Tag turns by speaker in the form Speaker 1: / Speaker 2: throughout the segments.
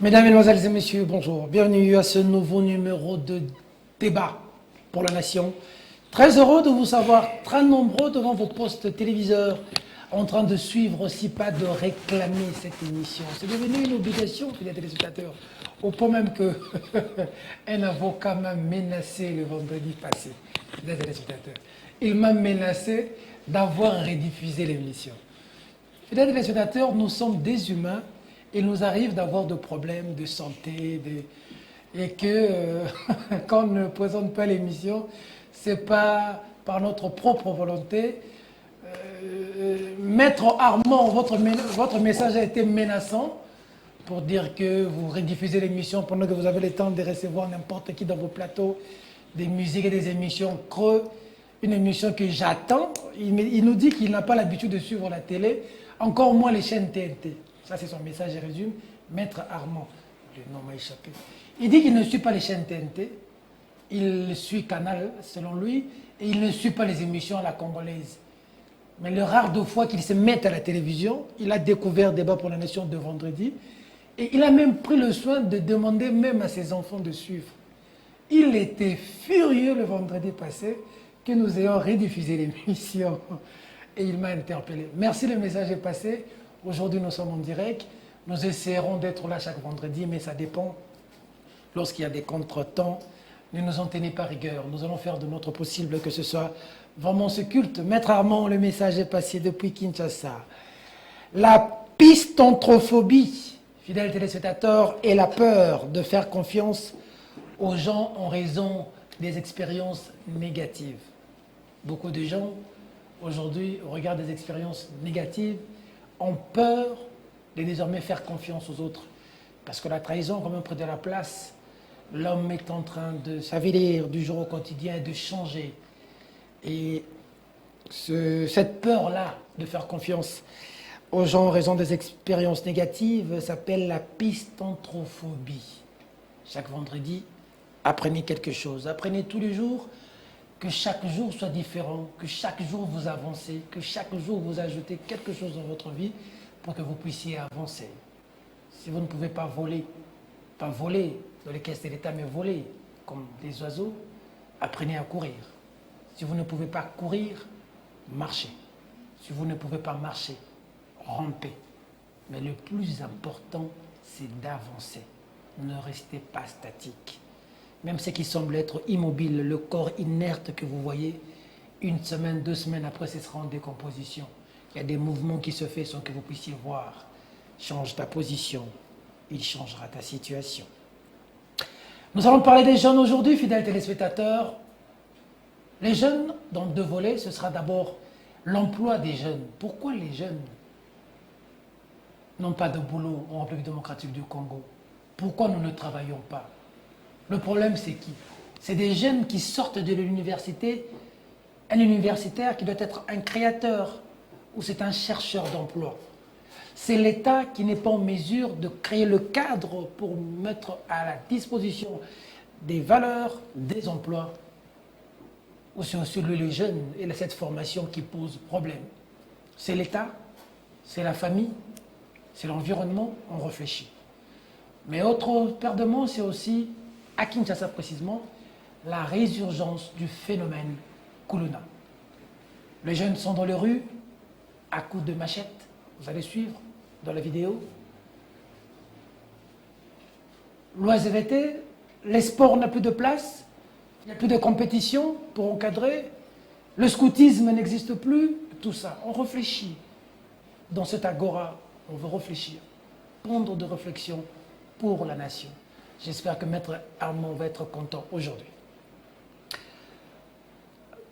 Speaker 1: Mesdames, Mesdemoiselles et Messieurs, bonjour. Bienvenue à ce nouveau numéro de débat pour la nation. Très heureux de vous savoir très nombreux devant vos postes téléviseurs en train de suivre aussi pas de réclamer cette émission. C'est devenu une obligation, les téléspectateurs, au point même que un avocat m'a menacé le vendredi passé, les téléspectateurs. Il m'a menacé d'avoir rediffusé l'émission. Les téléspectateurs, nous sommes des humains. Il nous arrive d'avoir des problèmes de santé et que quand on ne présente pas l'émission, ce n'est pas par notre propre volonté. Maître Armand, votre message a été menaçant pour dire que vous rediffusez l'émission pendant que vous avez le temps de recevoir n'importe qui dans vos plateaux, des musiques et des émissions creux. Une émission que j'attends. Il nous dit qu'il n'a pas l'habitude de suivre la télé, encore moins les chaînes TNT. Ça, c'est son message, je résume. Maître Armand, le nom m'a échappé. Il dit qu'il ne suit pas les chaînes TNT, il suit Canal, selon lui, et il ne suit pas les émissions à la congolaise. Mais le rare de fois qu'il se mette à la télévision, il a découvert Débat pour la Nation de vendredi, et il a même pris le soin de demander même à ses enfants de suivre. Il était furieux le vendredi passé que nous ayons rediffusé l'émission, et il m'a interpellé. Merci, le message est passé. Aujourd'hui, nous sommes en direct. Nous essaierons d'être là chaque vendredi, mais ça dépend. Lorsqu'il y a des contretemps, ne nous en tenez pas rigueur. Nous allons faire de notre possible que ce soit vraiment ce culte. Maître Armand, le message est passé depuis Kinshasa. La pistontrophobie, fidèles téléspectateurs, est la peur de faire confiance aux gens en raison des expériences négatives. Beaucoup de gens, aujourd'hui, au regard des expériences négatives, ont peur de désormais faire confiance aux autres. Parce que la trahison a quand même pris de la place. L'homme est en train de s'avélir du jour au quotidien et de changer. Et cette peur-là de faire confiance aux gens en raison des expériences négatives s'appelle la pistontrophobie. Chaque vendredi, apprenez quelque chose. Apprenez tous les jours que chaque jour soit différent, que chaque jour vous avancez, que chaque jour vous ajoutez quelque chose dans votre vie pour que vous puissiez avancer. Si vous ne pouvez pas voler dans les caisses de l'État, mais voler comme des oiseaux, apprenez à courir. Si vous ne pouvez pas courir, marchez. Si vous ne pouvez pas marcher, rampez. Mais le plus important, c'est d'avancer. Ne restez pas statique. Même ce qui semble être immobile, le corps inerte que vous voyez, une semaine, 2 semaines après, ce sera en décomposition. Il y a des mouvements qui se font sans que vous puissiez voir. Change ta position, il changera ta situation. Nous allons parler des jeunes aujourd'hui, fidèles téléspectateurs. Les jeunes, dans 2 volets, ce sera d'abord l'emploi des jeunes. Pourquoi les jeunes n'ont pas de boulot en République démocratique du Congo? Pourquoi nous ne travaillons pas? Le problème, c'est qui? C'est des jeunes qui sortent de l'université, un universitaire qui doit être un créateur ou c'est un chercheur d'emploi. C'est l'État qui n'est pas en mesure de créer le cadre pour mettre à la disposition des valeurs, des emplois. Ou c'est aussi les jeunes et cette formation qui pose problème. C'est l'État, c'est la famille, c'est l'environnement, on réfléchit. Mais autre paire de mots, c'est aussi, à Kinshasa précisément, la résurgence du phénomène Kuluna. Les jeunes sont dans les rues, à coups de machette, vous allez suivre dans la vidéo. L'OSVT, les sports n'ont plus de place, il n'y a plus de compétition pour encadrer, le scoutisme n'existe plus, tout ça. On réfléchit. Dans cet agora, on veut réfléchir, pondre de réflexion pour la nation. J'espère que Maître Armand va être content aujourd'hui.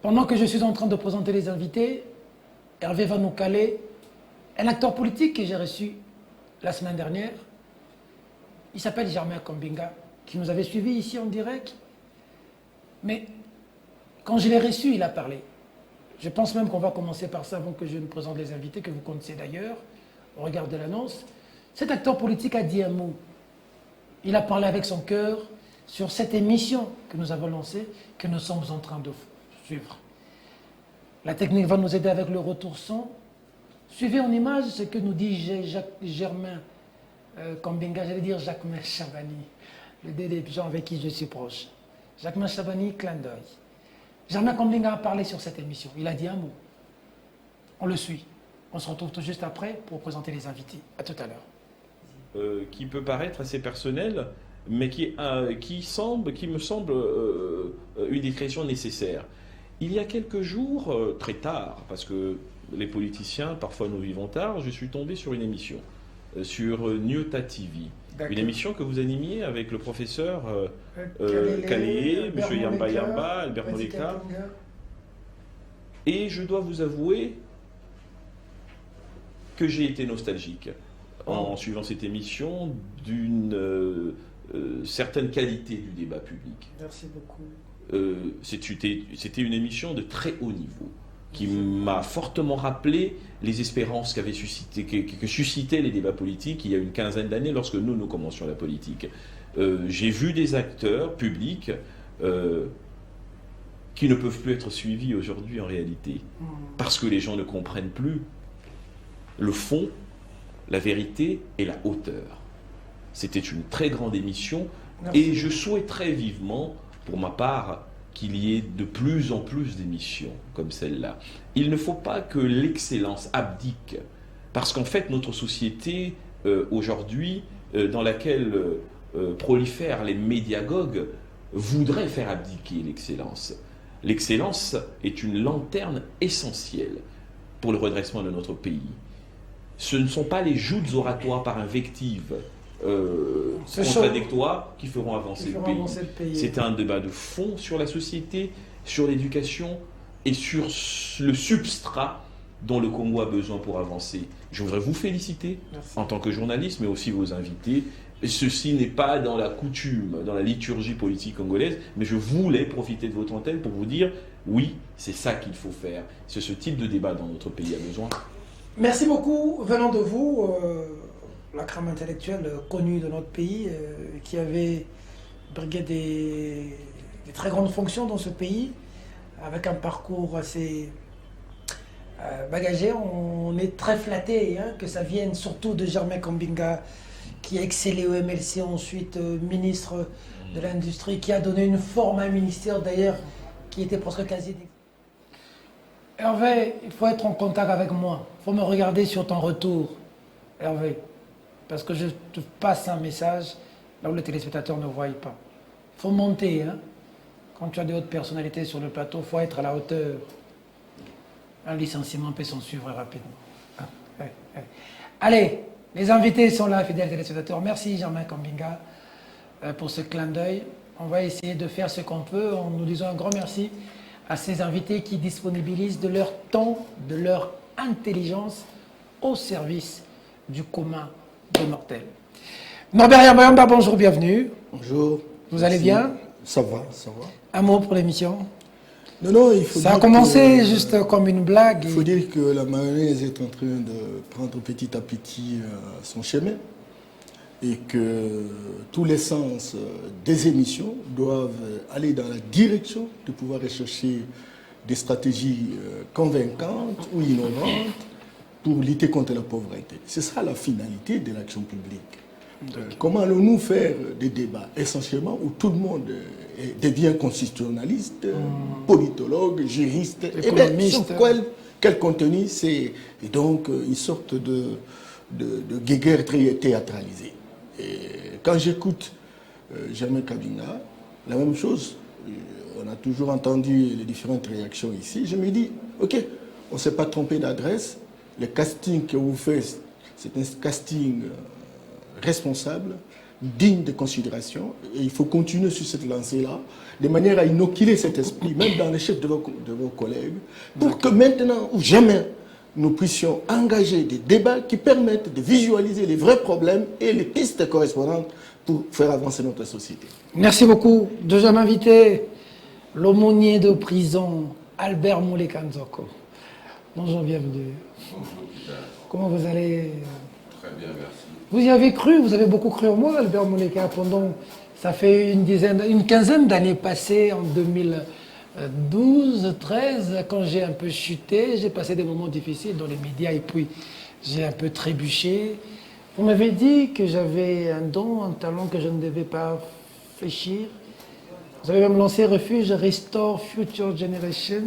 Speaker 1: Pendant que je suis en train de présenter les invités, Hervé va nous caler un acteur politique que j'ai reçu la semaine dernière. Il s'appelle Germain Kombinga, qui nous avait suivis ici en direct. Mais quand je l'ai reçu, il a parlé. Je pense même qu'on va commencer par ça avant que je ne présente les invités, que vous connaissez d'ailleurs, au regard de l'annonce. Cet acteur politique a dit un mot. Il a parlé avec son cœur sur cette émission que nous avons lancée, que nous sommes en train de suivre. La technique va nous aider avec le retour son. Suivez en image ce que nous dit Germain Kombinga, j'allais dire Jacquemain Chabani, le des gens avec qui je suis proche. Jacquemain Chabani, clin d'œil. Germain Kombinga a parlé sur cette émission. Il a dit un mot. On le suit. On se retrouve tout juste après pour présenter les invités. À tout à l'heure.
Speaker 2: Qui peut paraître assez personnel, mais qui me semble une discrétion nécessaire. Il y a quelques jours, très tard, parce que les politiciens, parfois nous vivons tard, je suis tombé sur une émission, sur Nyota TV. Une émission que vous animiez avec le professeur Kalé, M. Yamba Yamba, Albert Moleka. Et je dois vous avouer que j'ai été nostalgique en suivant cette émission d'une certaine qualité du débat public.
Speaker 1: Merci beaucoup.
Speaker 2: C'était une émission de très haut niveau qui m'a fortement rappelé les espérances que suscitaient les débats politiques il y a une quinzaine d'années lorsque nous commencions la politique. J'ai vu des acteurs publics qui ne peuvent plus être suivis aujourd'hui en réalité, parce que les gens ne comprennent plus le fond, la vérité et la hauteur. C'était une très grande émission. Merci. Et je souhaiterais vivement, pour ma part, qu'il y ait de plus en plus d'émissions comme celle-là. Il ne faut pas que l'excellence abdique, parce qu'en fait, notre société, aujourd'hui, dans laquelle prolifèrent les médiagogues, voudrait faire abdiquer l'excellence. L'excellence est une lanterne essentielle pour le redressement de notre pays. Ce ne sont pas les joutes oratoires par invective contradictoires qui feront avancer le pays. C'est un débat de fond sur la société, sur l'éducation et sur le substrat dont le Congo a besoin pour avancer. Je voudrais vous féliciter en tant que journaliste, mais aussi vos invités. Ceci n'est pas dans la coutume, dans la liturgie politique congolaise, mais je voulais profiter de votre antenne pour vous dire, oui, c'est ça qu'il faut faire. C'est ce type de débat dont notre pays a besoin.
Speaker 1: Merci beaucoup, venant de vous, la crème intellectuelle connue de notre pays, qui avait brigué des très grandes fonctions dans ce pays, avec un parcours assez bagagé. On est très flatté que ça vienne surtout de Germain Kombinga, qui a excellé au MLC, ensuite ministre de l'Industrie, qui a donné une forme à un ministère d'ailleurs qui était presque quasi... Hervé, il faut être en contact avec moi. Il faut me regarder sur ton retour, Hervé. Parce que je te passe un message là où les téléspectateurs ne voient pas. Il faut monter. Quand tu as de hautes personnalités sur le plateau, il faut être à la hauteur. Un licenciement peut s'en suivre rapidement. Allez, les invités sont là, fidèles téléspectateurs. Merci Germain Kombinga pour ce clin d'œil. On va essayer de faire ce qu'on peut en nous disant un grand merci à ces invités qui disponibilisent de leur temps, de leur intelligence au service du commun des mortels. Norbert Yamayamba, bonjour, bienvenue.
Speaker 3: Bonjour.
Speaker 1: Vous allez bien?
Speaker 3: Ça va, ça va.
Speaker 1: Un mot pour l'émission?
Speaker 3: Non, il faut
Speaker 1: ça a commencé juste comme une blague.
Speaker 3: Il faut dire que la mayonnaise est en train de prendre petit à petit son chemin et que tous les sens des émissions doivent aller dans la direction de pouvoir rechercher des stratégies convaincantes ou innovantes pour lutter contre la pauvreté. C'est ça la finalité de l'action publique. Comment allons-nous faire des débats essentiellement où tout le monde devient constitutionnaliste, politologue, juriste,
Speaker 1: économiste,
Speaker 3: quel contenu c'est donc une sorte de guéguerre très théâtralisée. Et quand j'écoute Germain Kombinga, la même chose, on a toujours entendu les différentes réactions ici, je me dis, ok, on ne s'est pas trompé d'adresse, le casting que vous faites, c'est un casting responsable, digne de considération, et il faut continuer sur cette lancée-là, de manière à inoculer cet esprit, même dans les chefs de vos collègues, pour que maintenant ou jamais, nous puissions engager des débats qui permettent de visualiser les vrais problèmes et les pistes correspondantes pour faire avancer notre société.
Speaker 1: Merci beaucoup. Deuxième invité, l'aumônier de prison, Albert Muleka Nzoko. Bonjour, bienvenue. Comment vous allez?
Speaker 4: Très bien, merci.
Speaker 1: Vous y avez cru, vous avez beaucoup cru en moi, Albert Muleka, pendant, ça fait une quinzaine d'années passées, en 2012, 13, quand j'ai un peu chuté, j'ai passé des moments difficiles dans les médias et puis j'ai un peu trébuché. Vous m'avez dit que j'avais un don, un talent que je ne devais pas fléchir. Vous avez même lancé Refuge Restore Future Generation.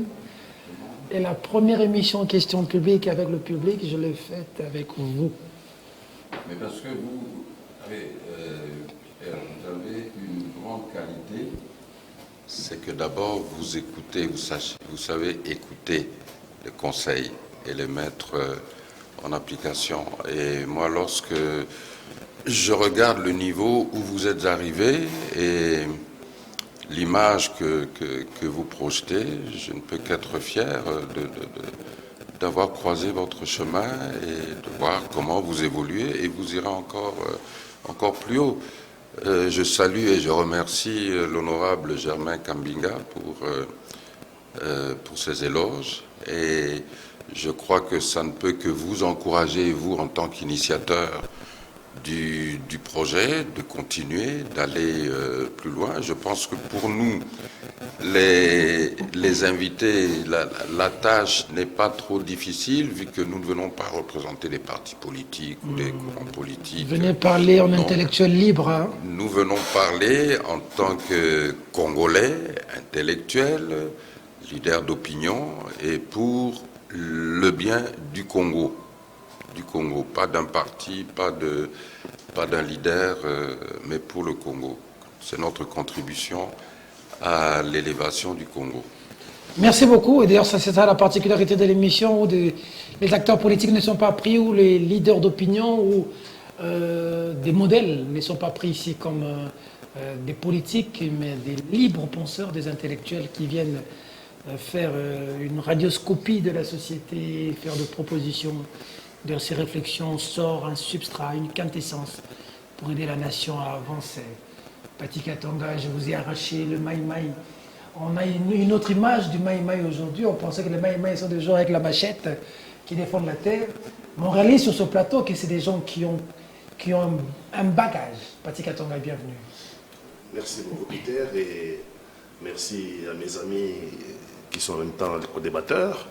Speaker 1: Et la première émission question publique avec le public, je l'ai faite avec vous.
Speaker 4: Mais parce que vous avez une grande qualité, c'est que d'abord vous écoutez, vous savez écouter les conseils et les mettre en application. Et moi, lorsque je regarde le niveau où vous êtes arrivé et l'image que vous projetez, je ne peux qu'être fier d'avoir croisé votre chemin et de voir comment vous évoluez et vous irez encore plus haut. Je salue et je remercie l'honorable Germain Kambinga pour ses éloges et je crois que ça ne peut que vous encourager, vous en tant qu'initiateur du projet, de continuer, d'aller plus loin. Je pense que pour nous, les invités, la tâche n'est pas trop difficile vu que nous ne venons pas représenter des partis politiques ou des courants politiques.
Speaker 1: Venez parler en intellectuel libre. Hein.
Speaker 4: Nous venons parler en tant que Congolais, intellectuels, leaders d'opinion et pour le bien du Congo. Pas d'un parti, pas d'un leader, mais pour le Congo. C'est notre contribution à l'élévation du Congo.
Speaker 1: Merci beaucoup. Et d'ailleurs, c'est ça la particularité de l'émission où les acteurs politiques ne sont pas pris, où les leaders d'opinion ou des modèles ne sont pas pris ici comme des politiques, mais des libres penseurs, des intellectuels qui viennent faire une radioscopie de la société, faire des propositions. De ces réflexions sort un substrat, une quintessence pour aider la nation à avancer. Pati Katanga, je vous ai arraché le Maï-Maï. On a une autre image du Maï-Maï aujourd'hui. On pensait que les Maï-Maï sont des gens avec la machette qui défendent la terre. Mais on réalise sur ce plateau que c'est des gens qui ont un bagage. Pati Katanga, bienvenue.
Speaker 5: Merci beaucoup Peter et merci à mes amis qui sont en même temps les co-débatteurs.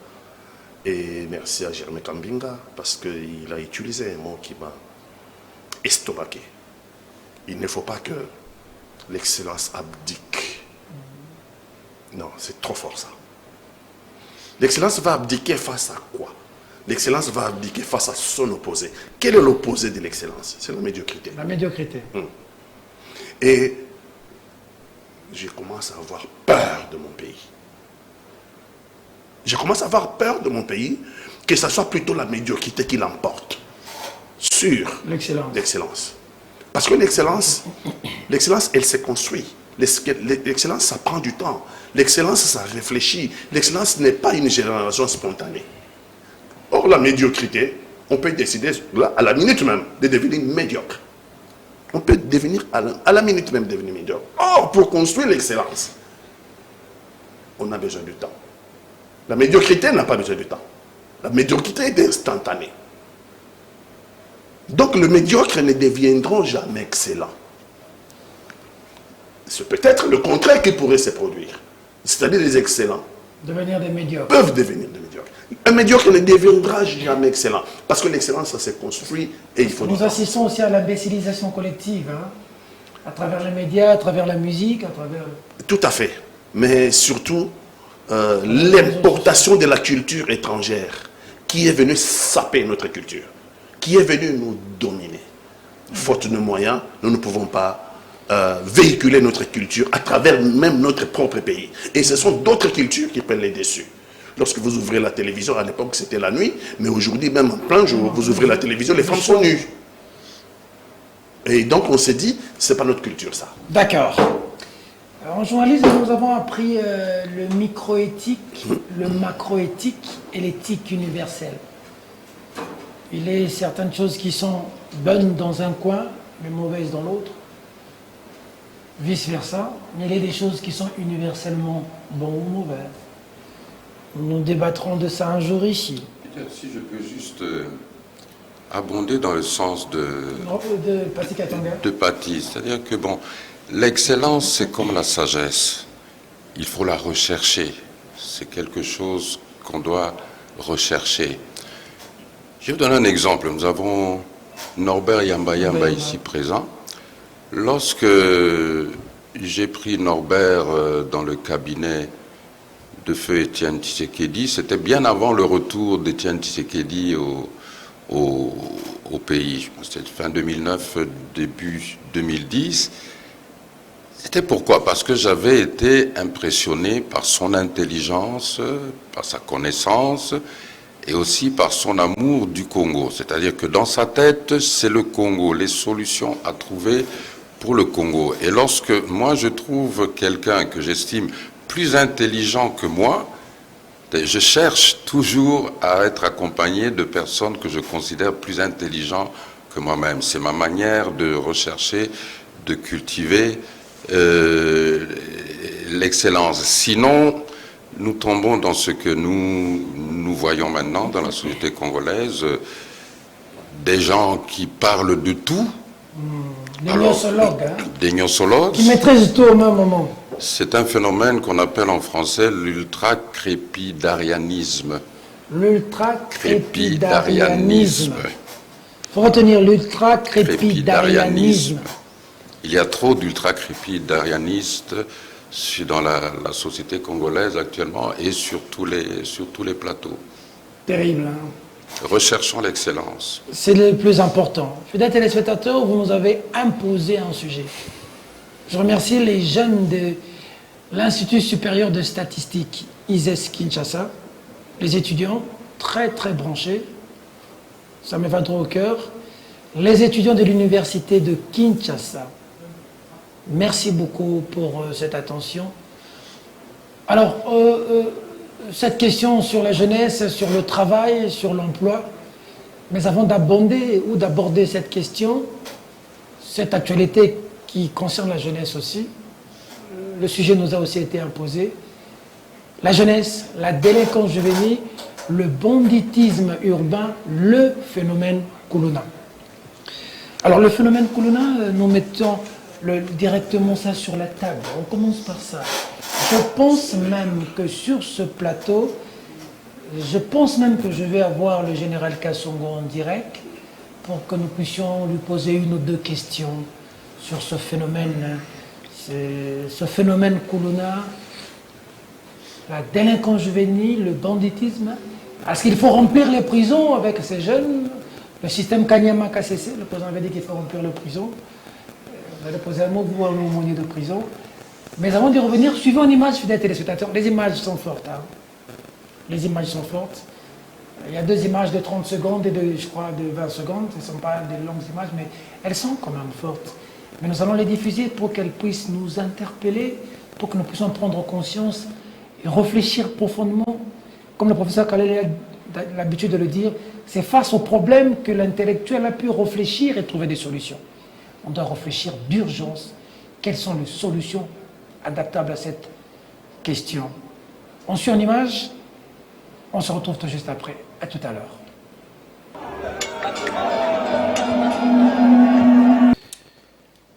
Speaker 5: Et merci à Germain Kambinga parce qu'il a utilisé un mot qui m'a estomaqué. Il ne faut pas que l'excellence abdique. Non, c'est trop fort ça. L'excellence va abdiquer face à quoi? L'excellence va abdiquer face à son opposé. Quel est l'opposé de l'excellence? C'est la médiocrité.
Speaker 1: La médiocrité.
Speaker 5: Et je commence à avoir peur de mon pays. Je commence à avoir peur de mon pays, que ce soit plutôt la médiocrité qui l'emporte sur l'excellence. Parce que l'excellence, elle se construit. L'excellence, ça prend du temps. L'excellence, ça réfléchit. L'excellence n'est pas une génération spontanée. Or, la médiocrité, on peut décider, là, à la minute même, de devenir médiocre. On peut devenir, à la minute même, devenir médiocre. Or, pour construire l'excellence, on a besoin du temps. La médiocrité n'a pas besoin de temps. La médiocrité est instantanée. Donc les médiocres ne deviendront jamais excellents. C'est peut-être le contraire qui pourrait se produire. C'est-à-dire les excellents
Speaker 1: devenir des médiocres.
Speaker 5: Peuvent devenir des médiocres. Un médiocre ne deviendra jamais excellent. Parce que l'excellence, ça se construit et il faut...
Speaker 1: Nous assistons aussi à l'imbécilisation collective, hein, à travers les médias, à travers la musique, à travers...
Speaker 5: Tout à fait. Mais surtout... l'importation de la culture étrangère qui est venue saper notre culture, qui est venue nous dominer. Faute de moyens, nous ne pouvons pas véhiculer notre culture à travers même notre propre pays. Et ce sont d'autres cultures qui prennent les dessus. Lorsque vous ouvrez la télévision, à l'époque c'était la nuit, mais aujourd'hui même en plein jour, vous ouvrez la télévision, les femmes sont nues. Et donc on s'est dit, c'est pas notre culture ça.
Speaker 1: D'accord. En journalisme, nous avons appris le microéthique, le macroéthique et l'éthique universelle. Il y a certaines choses qui sont bonnes dans un coin, mais mauvaises dans l'autre. Vice-versa. Mais il y a des choses qui sont universellement bonnes ou mauvaises. Nous débattrons de ça un jour ici.
Speaker 4: Si je peux juste abonder dans le sens de Paty. C'est-à-dire que, bon, l'excellence, c'est comme la sagesse. Il faut la rechercher. C'est quelque chose qu'on doit rechercher. Je vous donne un exemple. Nous avons Norbert Yamba ici présent. Lorsque j'ai pris Norbert dans le cabinet de feu Étienne Tshisekedi, c'était bien avant le retour d'Étienne Tshisekedi au pays. Je pense que c'était fin 2009, début 2010. C'était pourquoi? Parce que j'avais été impressionné par son intelligence, par sa connaissance et aussi par son amour du Congo. C'est-à-dire que dans sa tête, c'est le Congo, les solutions à trouver pour le Congo. Et lorsque moi je trouve quelqu'un que j'estime plus intelligent que moi, je cherche toujours à être accompagné de personnes que je considère plus intelligentes que moi-même. C'est ma manière de rechercher, de cultiver l'excellence. Sinon, nous tombons dans ce que nous voyons maintenant dans la société congolaise, des gens qui parlent de tout.
Speaker 1: Des gnossologues, hein,
Speaker 4: des gnossologues.
Speaker 1: Qui maîtrisent tout au même moment.
Speaker 4: C'est un phénomène qu'on appelle en français l'ultra-crépidarianisme.
Speaker 1: L'ultra-crépidarianisme. Il faut retenir l'ultra-crépidarianisme.
Speaker 4: Il y a trop d'ultra-crépidarianistes dans la société congolaise actuellement et sur tous les plateaux.
Speaker 1: Terrible, hein?
Speaker 4: Recherchons l'excellence.
Speaker 1: C'est le plus important. Fidèles téléspectateurs, vous nous avez imposé un sujet. Je remercie les jeunes de l'Institut supérieur de statistique ISES Kinshasa, les étudiants très très branchés, ça me va droit au cœur, les étudiants de l'université de Kinshasa. Merci beaucoup pour cette attention. Alors, cette question sur la jeunesse, sur le travail, sur l'emploi, mais avant d'aborder cette question, cette actualité qui concerne la jeunesse aussi, le sujet nous a aussi été imposé. La jeunesse, la délinquance juvénile, le banditisme urbain, le phénomène Kuluna. Alors le phénomène Kuluna, nous mettons directement ça sur la table. On commence par ça. Je pense même que sur ce plateau, je vais avoir le général Kassongo en direct pour que nous puissions lui poser une ou deux questions sur ce phénomène Kuluna, la délinquance juvénile, le banditisme. Est-ce qu'il faut remplir les prisons avec ces jeunes? Le système Kanyama KCC, le président avait dit qu'il faut remplir les prisons. Vous allez poser un mot, vous, un aumônier de prison. Mais avant d'y revenir, suivons une image, fidèles téléspectateurs. Les images sont fortes. Hein. Les images sont fortes. Il y a deux images de 30 secondes et de 20 secondes. Ce ne sont pas des longues images, mais elles sont quand même fortes. Mais nous allons les diffuser pour qu'elles puissent nous interpeller, pour que nous puissions prendre conscience et réfléchir profondément. Comme le professeur Kalele a l'habitude de le dire, c'est face aux problèmes que l'intellectuel a pu réfléchir et trouver des solutions. On doit réfléchir d'urgence. Quelles sont les solutions adaptables à cette question? On suit en image. On se retrouve tout juste après. À tout à l'heure.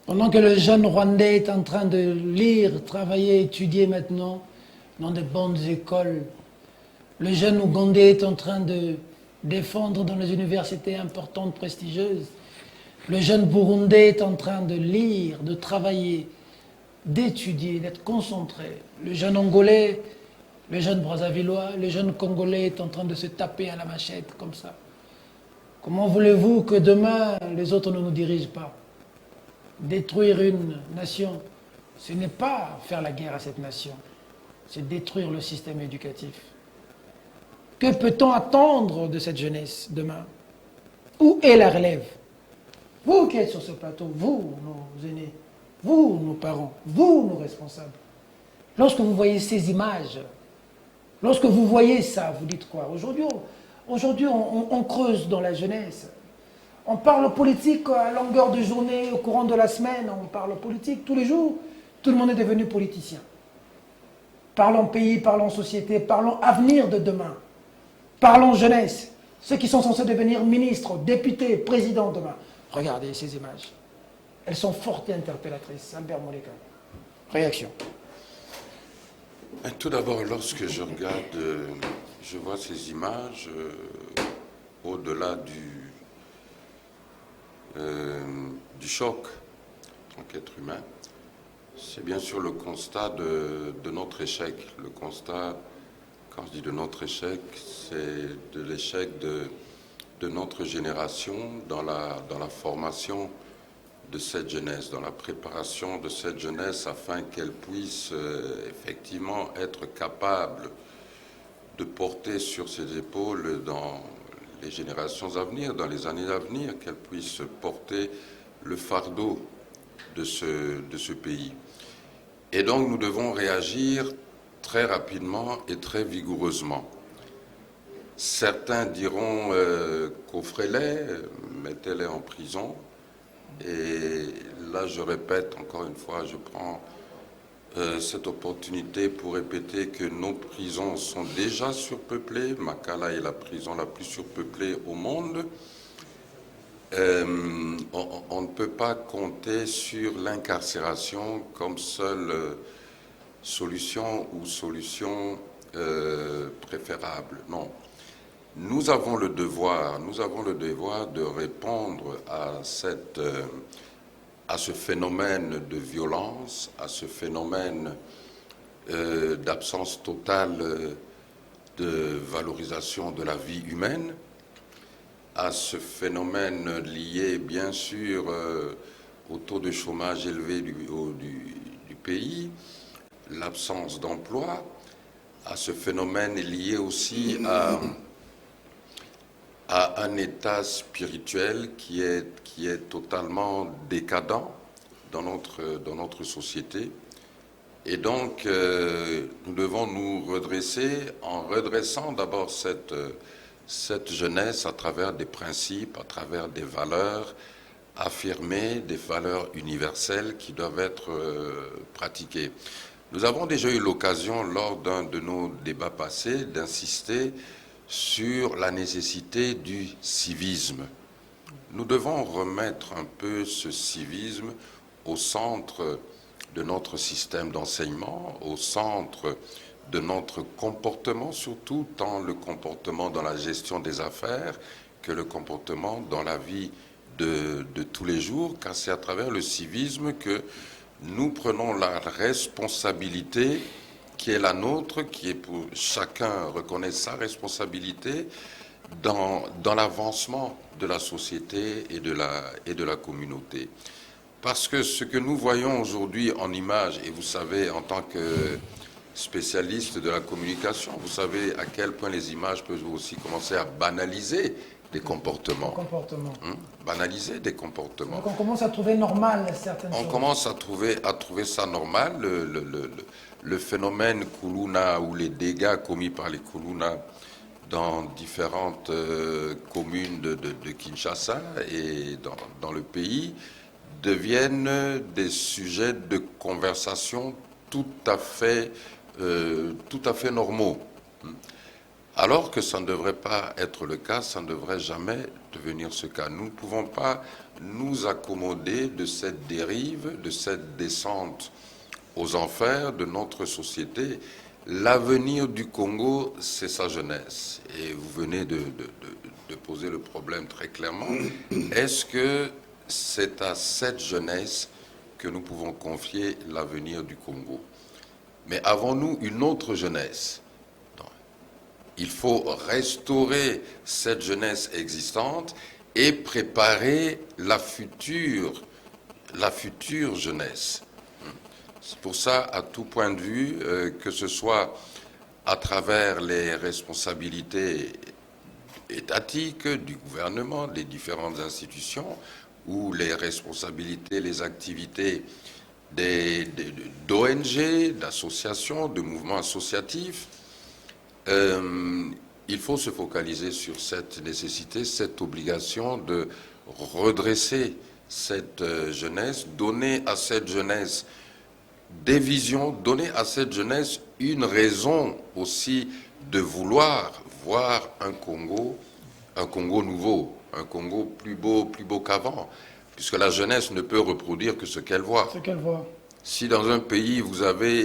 Speaker 1: Pendant que le jeune Rwandais est en train de lire, travailler, étudier maintenant dans de bonnes écoles, le jeune Ougandais est en train de défendre dans les universités importantes, prestigieuses, le jeune Burundais est en train de lire, de travailler, d'étudier, d'être concentré. Le jeune Angolais, le jeune Brazzavillois, le jeune Congolais est en train de se taper à la machette comme ça. Comment voulez-vous que demain les autres ne nous dirigent pas? Détruire une nation, ce n'est pas faire la guerre à cette nation, c'est détruire le système éducatif. Que peut-on attendre de cette jeunesse demain? Où est la relève? Vous qui êtes sur ce plateau, vous, nos aînés, vous, nos parents, vous, nos responsables, lorsque vous voyez ces images, lorsque vous voyez ça, vous dites quoi? Aujourd'hui, Aujourd'hui, on creuse dans la jeunesse. On parle politique à longueur de journée, au courant de la semaine, on parle politique tous les jours. Tout le monde est devenu politicien. Parlons pays, parlons société, parlons avenir de demain. Parlons jeunesse. Ceux qui sont censés devenir ministres, députés, présidents demain. Regardez ces images. Elles sont fortes et interpellatrices. Albert Moleka. Réaction.
Speaker 4: Tout d'abord, lorsque je regarde, je vois ces images, au-delà du choc en tant qu'être humain, c'est bien sûr le constat de notre échec. Le constat, quand je dis de notre échec, c'est de l'échec de notre génération dans la formation de cette jeunesse, dans la préparation de cette jeunesse afin qu'elle puisse effectivement être capable de porter sur ses épaules dans les générations à venir, dans les années à venir, qu'elle puisse porter le fardeau de ce pays. Et donc nous devons réagir très rapidement et très vigoureusement. Certains diront coffrez-les, mettez-les en prison. Et là, je répète encore une fois, je prends cette opportunité pour répéter que nos prisons sont déjà surpeuplées. Makala est la prison la plus surpeuplée au monde. On ne peut pas compter sur l'incarcération comme seule solution ou solution préférable. Non. Nous avons le devoir de répondre à ce phénomène de violence, à ce phénomène d'absence totale de valorisation de la vie humaine, à ce phénomène lié bien sûr au taux de chômage élevé du pays, l'absence d'emploi, à ce phénomène lié aussi à un état spirituel qui est totalement décadent dans notre société. Et donc, nous devons nous redresser en redressant d'abord cette jeunesse à travers des principes, à travers des valeurs affirmées, des valeurs universelles qui doivent être pratiquées. Nous avons déjà eu l'occasion, lors d'un de nos débats passés, d'insister sur la nécessité du civisme. Nous devons remettre un peu ce civisme au centre de notre système d'enseignement, au centre de notre comportement, surtout tant le comportement dans la gestion des affaires que le comportement dans la vie de tous les jours, car c'est à travers le civisme que nous prenons la responsabilité qui est la nôtre, qui est pour chacun reconnaît sa responsabilité dans l'avancement de la société et de la communauté. Parce que ce que nous voyons aujourd'hui en images, et vous savez, en tant que spécialiste de la communication, vous savez à quel point les images peuvent aussi commencer à banaliser des comportements. Banaliser des comportements.
Speaker 1: Donc on commence à trouver normal certaines choses.
Speaker 4: On commence à trouver ça normal. Le phénomène Kuluna ou les dégâts commis par les Kuluna dans différentes communes de Kinshasa et dans le pays deviennent des sujets de conversation tout à fait normaux. Alors que ça ne devrait pas être le cas, ça ne devrait jamais devenir ce cas. Nous ne pouvons pas nous accommoder de cette dérive, de cette descente aux enfers de notre société. L'avenir du Congo, c'est sa jeunesse. Et vous venez de poser le problème très clairement. Est-ce que c'est à cette jeunesse que nous pouvons confier l'avenir du Congo? Mais avons-nous une autre jeunesse? Non. Il faut restaurer cette jeunesse existante et préparer la future jeunesse. C'est pour ça, à tout point de vue, que ce soit à travers les responsabilités étatiques du gouvernement, des différentes institutions, ou les responsabilités, les activités d'ONG, d'associations, de mouvements associatifs, il faut se focaliser sur cette nécessité, cette obligation de redresser cette jeunesse, donner à cette jeunesse des visions, donner à cette jeunesse une raison aussi de vouloir voir un Congo nouveau, un Congo plus beau qu'avant, puisque la jeunesse ne peut reproduire que ce qu'elle voit.
Speaker 1: Ce qu'elle voit.
Speaker 4: Si dans un pays vous avez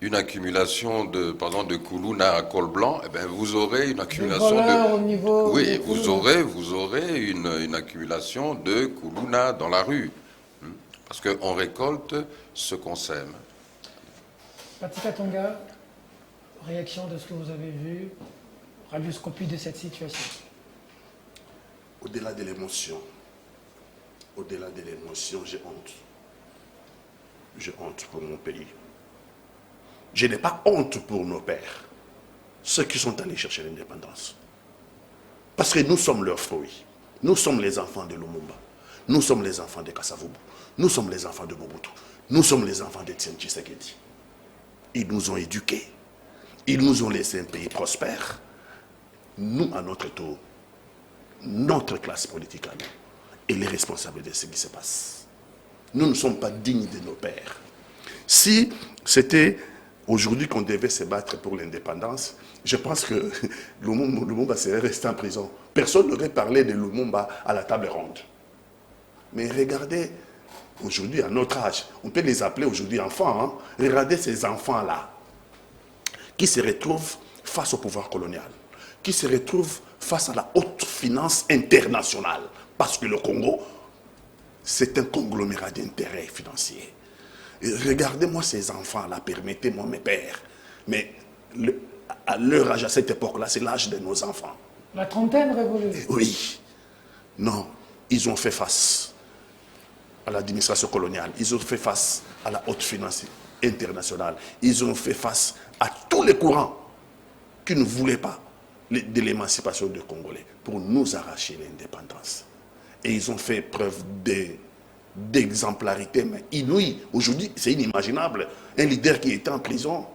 Speaker 4: une accumulation de, par exemple, de Koulouna à col blanc, eh bien, vous aurez une accumulation
Speaker 1: au niveau
Speaker 4: oui, vous aurez une accumulation de Koulouna dans la rue. Parce qu'on récolte ce qu'on sème.
Speaker 1: Patika Tonga, réaction de ce que vous avez vu, radioscopie de cette situation.
Speaker 5: Au-delà de l'émotion, j'ai honte. J'ai honte pour mon pays. Je n'ai pas honte pour nos pères, ceux qui sont allés chercher l'indépendance. Parce que nous sommes leurs fruits. Nous sommes les enfants de Lumumba. Nous sommes les enfants de Kasavubu. Nous sommes les enfants de Mobutu. Nous sommes les enfants d'Etienne Tshisekedi. Ils nous ont éduqués. Ils nous ont laissé un pays prospère. Nous, à notre tour, notre classe politique à nous, est les responsables de ce qui se passe. Nous ne sommes pas dignes de nos pères. Si c'était aujourd'hui qu'on devait se battre pour l'indépendance, je pense que Lumumba serait resté en prison. Personne n'aurait parlé de Lumumba à la table ronde. Mais regardez, aujourd'hui, à notre âge, on peut les appeler aujourd'hui enfants, hein? Regardez ces enfants-là, qui se retrouvent face au pouvoir colonial, qui se retrouvent face à la haute finance internationale. Parce que le Congo, c'est un conglomérat d'intérêts financiers. Regardez-moi ces enfants-là, permettez-moi mes pères. Mais à leur âge, à cette époque-là, c'est l'âge de nos enfants.
Speaker 1: La trentaine révolue.
Speaker 5: Oui. Non, ils ont fait face à l'administration coloniale. Ils ont fait face à la haute finance internationale. Ils ont fait face à tous les courants qui ne voulaient pas de l'émancipation des Congolais pour nous arracher l'indépendance. Et ils ont fait preuve d'exemplarité, mais inouïe. Aujourd'hui, c'est inimaginable. Un leader qui était en prison,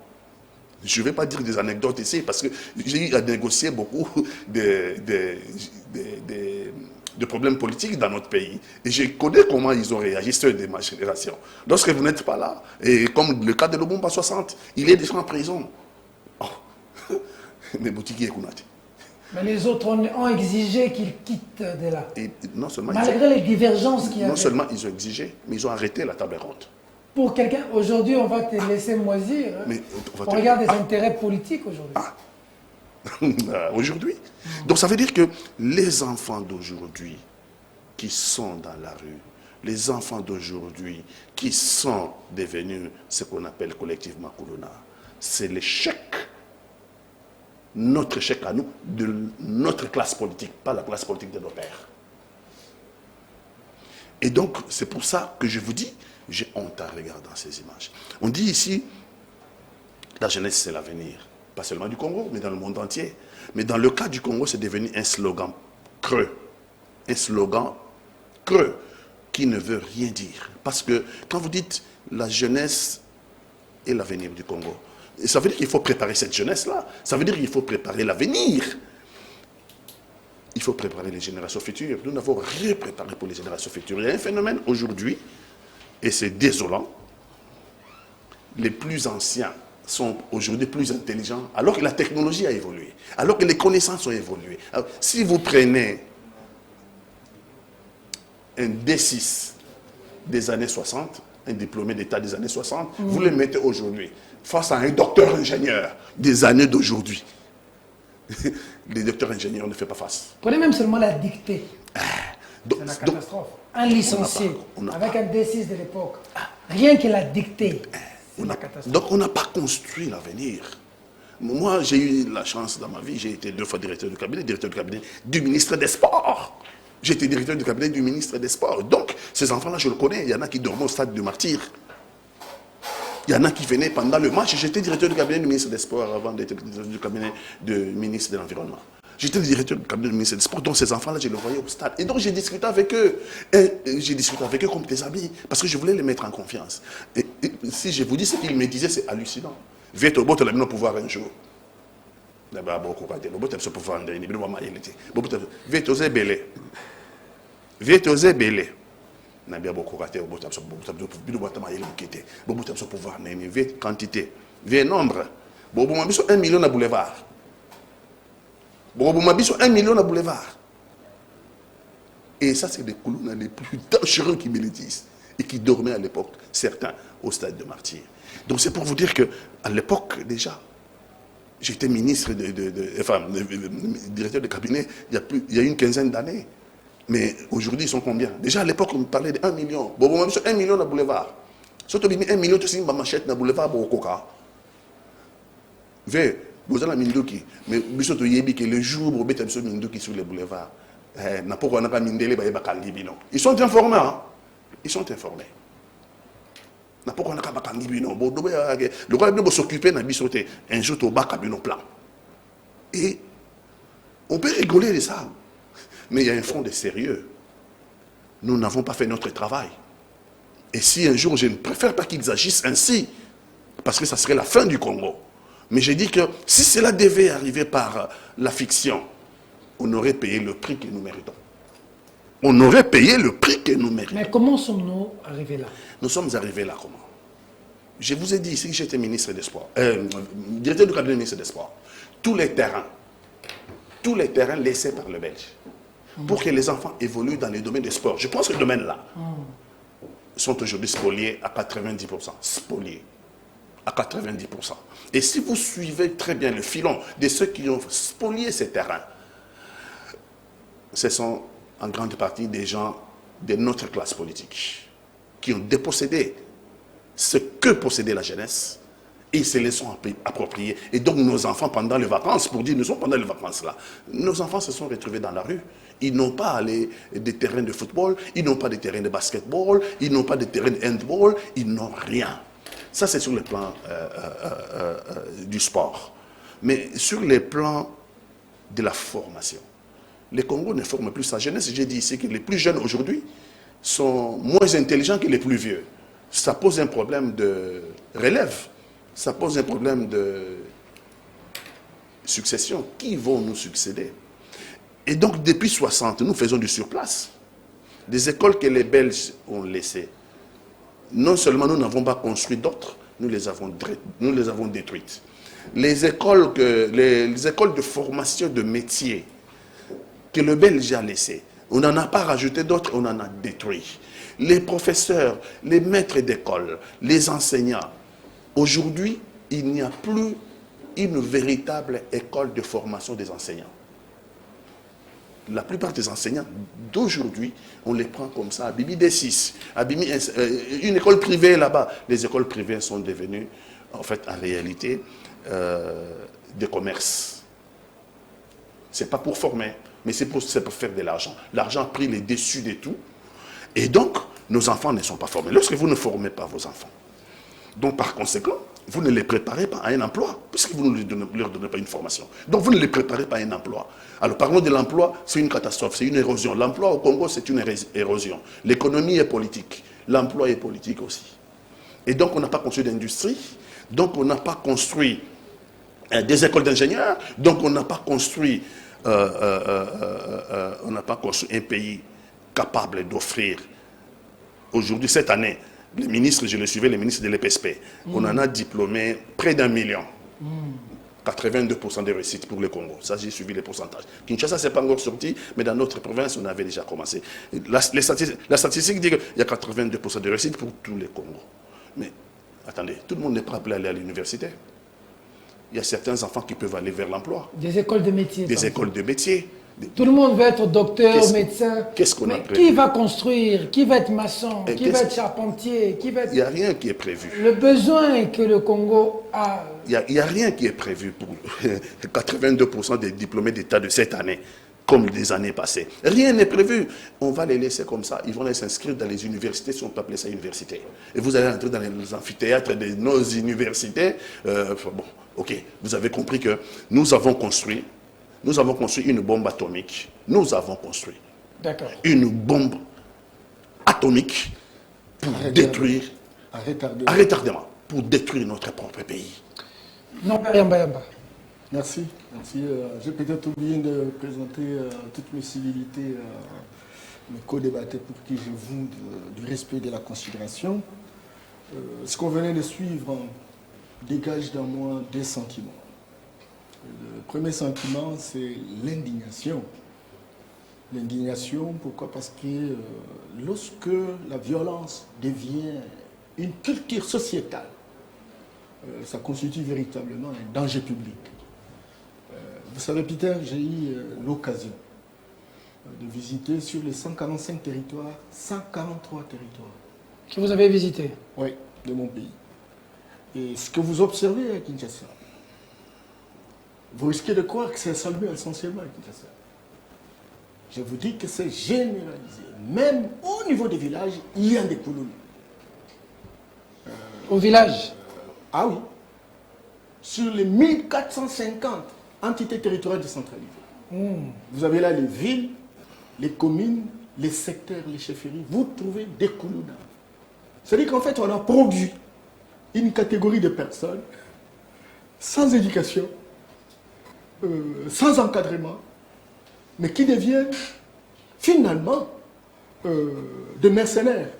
Speaker 5: je ne vais pas dire des anecdotes ici, parce que j'ai eu à négocier beaucoup de problèmes politiques dans notre pays. Et je connais comment ils ont réagi, ceux de ma génération. Lorsque vous n'êtes pas là, et comme le cas de Lumumba 60, il est déjà en prison. Oh. Mais boutiques et Kounati.
Speaker 1: Mais les autres ont exigé qu'ils quittent de là.
Speaker 5: Et non seulement
Speaker 1: malgré les divergences qu'il y a.
Speaker 5: Non seulement ils ont exigé, mais ils ont arrêté la table ronde.
Speaker 1: Pour quelqu'un, aujourd'hui, on va te laisser moisir. Hein.
Speaker 5: Mais
Speaker 1: on regarde des intérêts politiques aujourd'hui.
Speaker 5: Aujourd'hui. Donc ça veut dire que les enfants d'aujourd'hui qui sont dans la rue, les enfants d'aujourd'hui qui sont devenus ce qu'on appelle collectivement Koulouna, c'est l'échec, notre échec à nous, de notre classe politique, pas la classe politique de nos pères. Et donc, c'est pour ça que je vous dis, j'ai honte en regardant ces images. On dit ici, la jeunesse c'est l'avenir. Pas seulement du Congo, mais dans le monde entier. Mais dans le cas du Congo, c'est devenu un slogan creux. Un slogan creux qui ne veut rien dire. Parce que quand vous dites la jeunesse est l'avenir du Congo, ça veut dire qu'il faut préparer cette jeunesse-là. Ça veut dire qu'il faut préparer l'avenir. Il faut préparer les générations futures. Nous n'avons rien préparé pour les générations futures. Il y a un phénomène aujourd'hui, et c'est désolant, les plus anciens sont aujourd'hui plus intelligents, alors que la technologie a évolué, alors que les connaissances ont évolué. Alors, si vous prenez un D6 des années 60, un diplômé d'État des années 60, vous le mettez aujourd'hui face à un docteur ingénieur des années d'aujourd'hui. Les docteurs ingénieurs ne font pas face.
Speaker 1: Prenez même seulement la dictée. C'est la catastrophe. Un licencié avec un D6 de l'époque, rien que la dictée.
Speaker 5: Donc on n'a pas construit l'avenir. Moi, j'ai eu la chance dans ma vie, j'ai été 2 fois directeur du cabinet du ministre des Sports. J'ai été directeur du cabinet du ministre des Sports. Donc, ces enfants-là, je le connais. Il y en a qui dormaient au stade de martyr. Il y en a qui venaient pendant le match. J'étais directeur du cabinet du ministre des Sports avant d'être directeur du cabinet du ministre de l'Environnement. J'étais le directeur du cabinet du ministre des Sports. Donc, ces enfants-là, je les voyais au stade. Et donc, j'ai discuté avec eux. Et j'ai discuté avec eux comme des amis. Parce que je voulais les mettre en confiance. Et si je vous dis ce qu'ils me disaient, c'est hallucinant. Viens au bout de la pouvoir un jour. D'abord, beaucoup de temps, c'est pour vendre. Il n'y a pas de temps. Vite oser belé. Vite oser belé. Il n'y a pas beaucoup de temps. Il n'y a pas de temps pour vendre. Vite quantité. Vite nombre. Bon, on a besoin 1 million à boulevard. Bon, on a besoin 1 million à boulevard. Et ça, c'est des colonnes les plus dangereux qui me le disent. Et qui dormaient à l'époque, certains, au stade de Martyr. Donc c'est pour vous dire qu'à l'époque, déjà, j'étais ministre, directeur de cabinet, il y a une quinzaine d'années. Mais aujourd'hui, ils sont combien? Déjà, à l'époque, on me parlait de 1 million. Bon, on a besoin 1 million à boulevard. Surtout, 1 million, tu sais, ma machette na boulevard, au coca. Ve, vous avez la Mindoki. Mais, biso to yebi que le jour où vous avez besoin Mindoki sur les boulevards, n'a pas qu'on a pas Mindele, ils sont informés, hein. Ils sont informés. N'a pas qu'on a pas Kangibino. Le roi doit s'occuper d'un bisoté. Un jour, au bas, cabino plan. Et on peut rigoler de ça. Mais il y a un fond de sérieux. Nous n'avons pas fait notre travail. Et si un jour, je ne préfère pas qu'ils agissent ainsi, parce que ça serait la fin du Congo. Mais j'ai dit que si cela devait arriver par la fiction, on aurait payé le prix que nous méritons. On aurait payé le prix que nous méritons.
Speaker 1: Mais comment sommes-nous arrivés là?
Speaker 5: Nous sommes arrivés là comment? Je vous ai dit ici que j'étais ministre des Sports, directeur du cabinet ministre des Sports. Tous les terrains laissés par le Belge, pour que les enfants évoluent dans les domaines des sports. Je pense que les domaines-là sont aujourd'hui spoliés à 90%. Spoliés à 90%. Et si vous suivez très bien le filon de ceux qui ont spolié ces terrains, ce sont en grande partie des gens de notre classe politique qui ont dépossédé ce que possédait la jeunesse et ils se les sont appropriés. Et donc nos enfants, pendant les vacances, pour dire nous sommes pendant les vacances là, nos enfants se sont retrouvés dans la rue. Ils n'ont pas allé des terrains de football, ils n'ont pas des terrains de basketball, ils n'ont pas de terrains de handball, ils n'ont rien. Ça c'est sur le plan du sport. Mais sur le plan de la formation, le Congo ne forme plus sa jeunesse. J'ai dit ici que les plus jeunes aujourd'hui sont moins intelligents que les plus vieux. Ça pose un problème de relève. Ça pose un problème de succession. Qui vont nous succéder? Et donc, depuis 60, nous faisons du surplace. Des écoles que les Belges ont laissées. Non seulement nous n'avons pas construit d'autres, nous les avons détruites. Les écoles de formation de métiers que le Belge a laissées, on n'en a pas rajouté d'autres, on en a détruit. Les professeurs, les maîtres d'école, les enseignants. Aujourd'hui, il n'y a plus une véritable école de formation des enseignants. La plupart des enseignants d'aujourd'hui, on les prend comme ça, à Bibi D6, à Bibi, une école privée là-bas. Les écoles privées sont devenues, en fait, en réalité, des commerces. Ce n'est pas pour former, mais c'est pour faire de l'argent. L'argent a pris les dessus de tout. Et donc, nos enfants ne sont pas formés. Lorsque vous ne formez pas vos enfants, donc par conséquent, vous ne les préparez pas à un emploi, puisque vous ne leur donnez pas une formation. Donc vous ne les préparez pas à un emploi. Alors parlons de l'emploi, c'est une catastrophe, c'est une érosion. L'emploi au Congo, c'est une érosion. L'économie est politique, l'emploi est politique aussi. Et donc on n'a pas construit d'industrie, donc on n'a pas construit des écoles d'ingénieurs, donc on n'a pas construit un pays capable d'offrir. Aujourd'hui, cette année, les ministres, je le suivais, les ministres de l'EPSP, on en a diplômé près d'1 million. 82% de réussite pour le Congo. Ça, j'ai suivi les pourcentages. Kinshasa, ce n'est pas encore sorti, mais dans notre province, on avait déjà commencé. La statistique dit qu'il y a 82% de réussite pour tous les Congos. Mais attendez, tout le monde n'est pas appelé à aller à l'université. Il y a certains enfants qui peuvent aller vers l'emploi.
Speaker 1: Des écoles de métiers.
Speaker 5: Des écoles de métiers.
Speaker 1: Tout le monde veut être docteur, médecin.
Speaker 5: Qu'est-ce qu'on a prévu?
Speaker 1: Qui va construire? Qui va être maçon? Qui va être charpentier? Qui va être...
Speaker 5: Il n'y a rien qui est prévu.
Speaker 1: Le besoin que le Congo a...
Speaker 5: Il n'y a rien qui est prévu pour 82% des diplômés d'État de cette année, comme des années passées. Rien n'est prévu. On va les laisser comme ça. Ils vont aller s'inscrire dans les universités, si on peut appeler ça université. Et vous allez entrer dans les amphithéâtres de nos universités. Bon, ok, vous avez compris que nous avons construit une bombe atomique. Nous avons construit une bombe atomique pour détruire, à retardement, pour détruire notre propre pays.
Speaker 1: Non, Yamba.
Speaker 3: Merci. J'ai peut-être oublié de présenter toutes mes civilités mes co-débatteurs pour qui je voue du respect et de la considération. Ce qu'on venait de suivre dégage dans moi des sentiments. Le premier sentiment, c'est l'indignation. L'indignation, pourquoi? Parce que lorsque la violence devient une culture sociétale, ça constitue véritablement un danger public. Vous savez, Peter, j'ai eu l'occasion de visiter sur les 145 territoires, 143 territoires.
Speaker 1: Que vous avez visité?
Speaker 3: Oui, de mon pays. Et ce que vous observez à Kinshasa, vous risquez de croire que c'est seulement essentiellement à Kinshasa. Je vous dis que c'est généralisé. Même au niveau des villages, il y a des colonies.
Speaker 1: Au village?
Speaker 3: Ah oui. Sur les 1450 entités territoriales décentralisées. Vous avez là les villes, les communes, les secteurs, les chefferies. Vous trouvez des Koulouna. C'est-à-dire qu'en fait, on a produit une catégorie de personnes sans éducation, sans encadrement, mais qui deviennent finalement des mercenaires.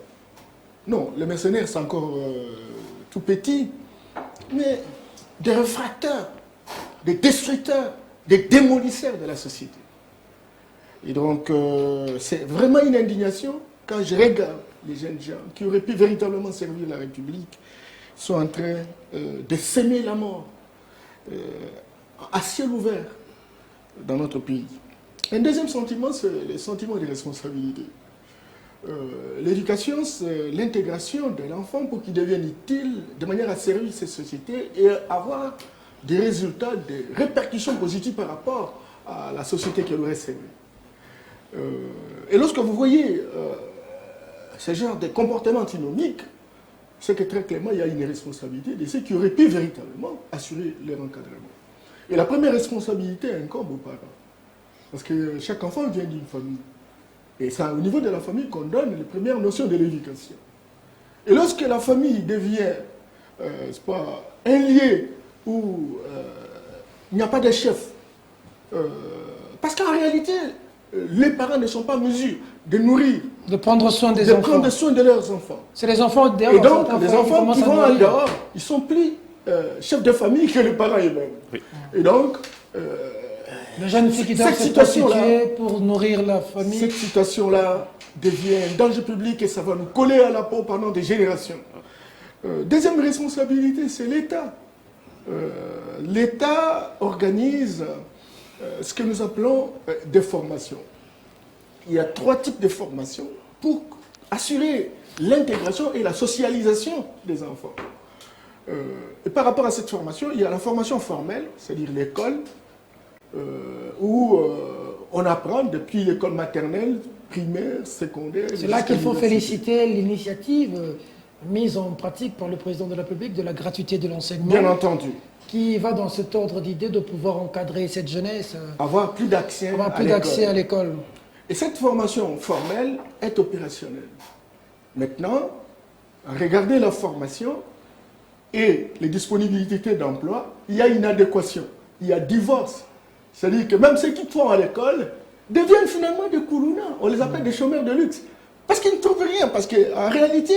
Speaker 3: Non, les mercenaires, c'est encore tout petit, mais des réfracteurs, des destructeurs, des démolisseurs de la société. Et donc, c'est vraiment une indignation quand je regarde les jeunes gens qui auraient pu véritablement servir la République, sont en train de s'aimer la mort à ciel ouvert dans notre pays. Un deuxième sentiment, c'est le sentiment de responsabilité. L'éducation, c'est l'intégration de l'enfant pour qu'il devienne utile de manière à servir cette société et avoir des résultats, des répercussions positives par rapport à la société qu'elle aurait servie. Et lorsque vous voyez ce genre de comportement antinomique, c'est que très clairement, il y a une responsabilité de ceux qui auraient pu véritablement assurer leur encadrement. Et la première responsabilité incombe aux parents. Parce que chaque enfant vient d'une famille. Et c'est au niveau de la famille qu'on donne les premières notions de l'éducation. Et lorsque la famille devient un lieu où il n'y a pas de chef, parce qu'en réalité, les parents ne sont pas en mesure de nourrir,
Speaker 1: de prendre soin des enfants.
Speaker 3: De prendre soin de leurs enfants.
Speaker 1: C'est les enfants dehors.
Speaker 3: Et donc, les enfants qui vont en dehors, ils sont plus chefs de famille que les parents eux-mêmes. Oui. Et donc,
Speaker 1: les jeunes filles qui doivent se prostituer pour nourrir la famille.
Speaker 3: Cette situation-là devient un danger public et ça va nous coller à la peau pendant des générations. Deuxième responsabilité, c'est l'État. L'État organise ce que nous appelons des formations. Il y a 3 types de formations pour assurer l'intégration et la socialisation des enfants. Et par rapport à cette formation, il y a la formation formelle, c'est-à-dire l'école, où on apprend depuis l'école maternelle, primaire, secondaire.
Speaker 1: C'est là qu'il faut féliciter l'initiative mise en pratique par le président de la République de la gratuité de l'enseignement.
Speaker 3: Bien entendu.
Speaker 1: Qui va dans cet ordre d'idée de pouvoir encadrer cette jeunesse.
Speaker 3: Avoir plus d'accès
Speaker 1: à l'école.
Speaker 3: Et cette formation formelle est opérationnelle. Maintenant, regardez la formation et les disponibilités d'emploi, il y a une adéquation, il y a divorce. C'est-à-dire que même ceux qui font à l'école deviennent finalement des Koulouna. On les appelle des chômeurs de luxe. Parce qu'ils ne trouvent rien. Parce qu'en réalité,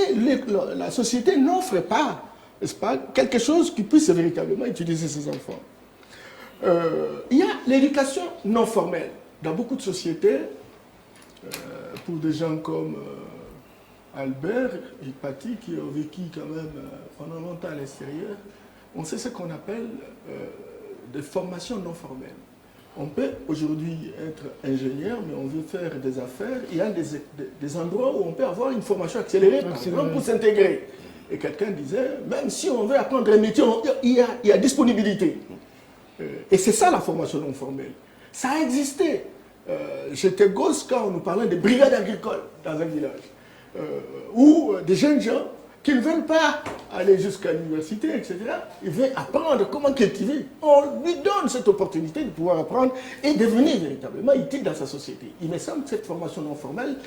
Speaker 3: la société n'offre pas, n'est-ce pas, quelque chose qui puisse véritablement utiliser ses enfants. Il y a l'éducation non formelle. Dans beaucoup de sociétés, pour des gens comme Albert et Paty, qui ont vécu quand même pendant longtemps à l'extérieur, on sait ce qu'on appelle des formations non formelles. On peut aujourd'hui être ingénieur, mais on veut faire des affaires. Il y a des endroits où on peut avoir une formation accélérée, par exemple, pour s'intégrer. Et quelqu'un disait, même si on veut apprendre un métier, il y a disponibilité. Et c'est ça la formation non formelle. Ça a existé. J'étais gosse quand on nous parlait de brigades agricoles dans un village, où des jeunes gens qui ne veulent pas aller jusqu'à l'université, etc., ils veulent apprendre comment cultiver. On lui donne cette opportunité de pouvoir apprendre et devenir véritablement utile dans sa société. Il me semble que cette formation non formelle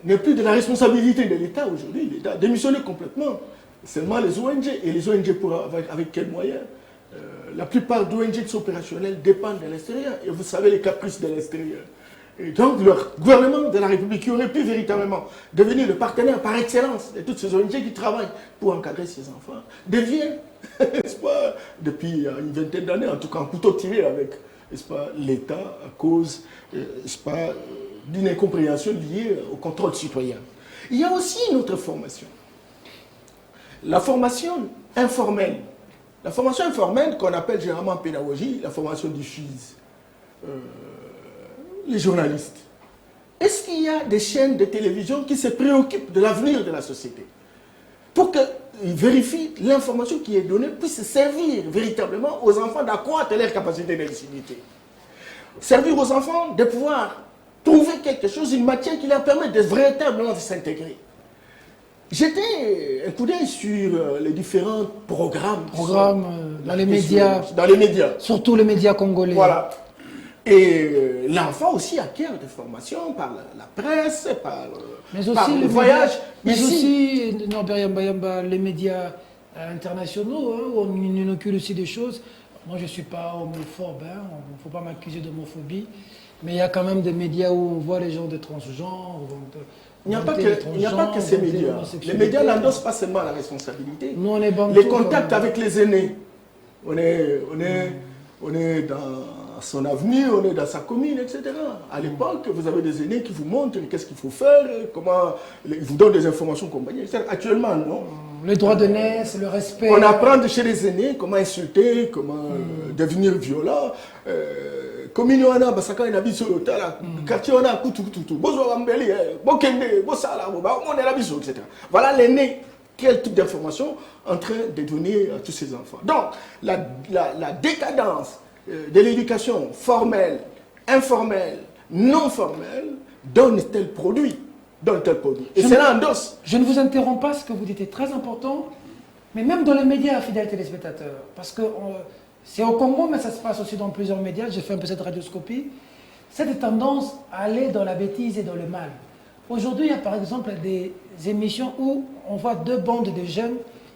Speaker 3: n'est plus de la responsabilité de l'État aujourd'hui. L'État a démissionné complètement. Seulement les ONG. Et les ONG, avec quels moyens? la plupart d'ONG qui sont opérationnelles dépendent de l'extérieur. Et vous savez les caprices de l'extérieur. Et donc, le gouvernement de la République qui aurait pu véritablement devenir le partenaire par excellence de toutes ces ONG qui travaillent pour encadrer ces enfants, devient, n'est-ce pas, depuis une vingtaine d'années, en tout cas, un couteau tiré avec, n'est-ce pas, l'État à cause, n'est-ce pas, d'une incompréhension liée au contrôle citoyen. Il y a aussi une autre formation. La formation informelle. La formation informelle, qu'on appelle généralement en pédagogie, la formation diffuse. Les journalistes. Est-ce qu'il y a des chaînes de télévision qui se préoccupent de l'avenir de la société pour qu'ils vérifient l'information qui est donnée puisse servir véritablement aux enfants d'accroître leur capacité de lucidité? Servir aux enfants de pouvoir trouver quelque chose, une matière qui leur permet de véritablement s'intégrer. J'étais un coup d'œil sur les différents programmes.
Speaker 1: Dans les médias.
Speaker 3: Dans les médias.
Speaker 1: Surtout les médias congolais.
Speaker 3: Voilà. Et l'enfant aussi acquiert des formations par la presse, par le voyage.
Speaker 1: Mais aussi, les médias internationaux, hein, où on inocule aussi des choses. Moi, je ne suis pas homophobe, hein, il ne faut pas m'accuser d'homophobie. Mais il y a quand même des médias où on voit les gens de transgenres.
Speaker 3: Il n'y a pas que ces médias. Les médias n'endossent pas seulement la responsabilité.
Speaker 1: Nous, on est bantou,
Speaker 3: les contacts avec les aînés. On est dans son avenir, on est dans sa commune, etc. À l'époque, vous avez des aînés qui vous montrent qu'est-ce qu'il faut faire, comment ils vous donnent des informations compagnie, etc. Actuellement, non.
Speaker 1: Le droit de naissance, le respect.
Speaker 3: On apprend de chez les aînés comment insulter, comment devenir violent. Commune wana basaka na biso tala quartier wana kutu bozo ngambeli bokende bosala on est la biso, etc. Voilà l'aîné. Quel type d'information en train de donner à tous ces enfants. Donc, la décadence de l'éducation formelle, informelle, non formelle, donne tel produit. Et cela endosse.
Speaker 1: Je ne vous interromps pas, ce que vous dites est très important, mais même dans les médias, fidèles téléspectateurs, parce que c'est au Congo, mais ça se passe aussi dans plusieurs médias, j'ai fait un peu cette radioscopie, cette tendance à aller dans la bêtise et dans le mal. Aujourd'hui, il y a par exemple des émissions où on voit deux bandes de jeunes,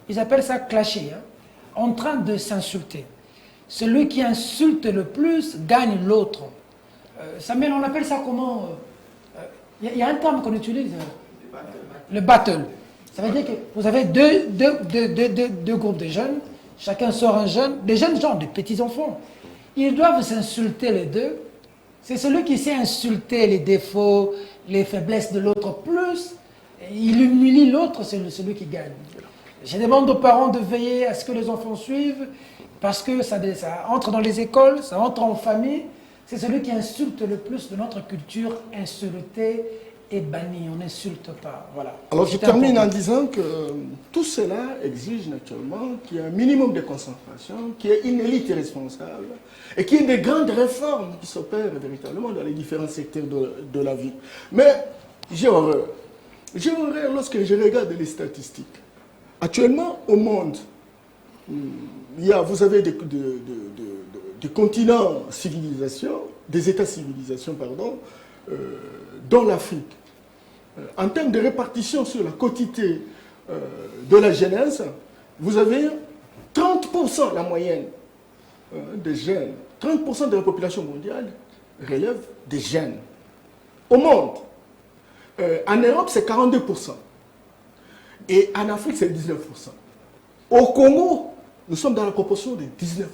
Speaker 1: ils appellent ça clasher, hein, en train de s'insulter. Celui qui insulte le plus gagne l'autre. Samuel, on appelle ça comment? Il y a un terme qu'on utilise, le battle. Ça veut dire que vous avez deux groupes de jeunes, chacun sort un jeune, des jeunes genre, des petits enfants. Ils doivent s'insulter les deux. C'est celui qui sait insulter les défauts, les faiblesses de l'autre plus, il humilie l'autre, c'est celui qui gagne. Je demande aux parents de veiller à ce que les enfants suivent, parce que ça entre dans les écoles, ça entre en famille. C'est celui qui insulte le plus de notre culture, insulté et banni. On n'insulte pas. Voilà.
Speaker 3: Alors je termine en disant que tout cela exige naturellement qu'il y ait un minimum de concentration, qu'il y ait une élite responsable et qu'il y ait des grandes réformes qui s'opèrent véritablement dans les différents secteurs de la vie. Mais j'ai horreur. J'ai horreur lorsque je regarde les statistiques. Actuellement, au monde, vous avez des continents civilisation, des États civilisation, pardon, dans l'Afrique. En termes de répartition sur la quotité de la jeunesse, vous avez 30% la moyenne des jeunes. 30% de la population mondiale relève des jeunes. Au monde, en Europe, c'est 42%. Et en Afrique, c'est 19%. Au Congo, nous sommes dans la proportion de 19%.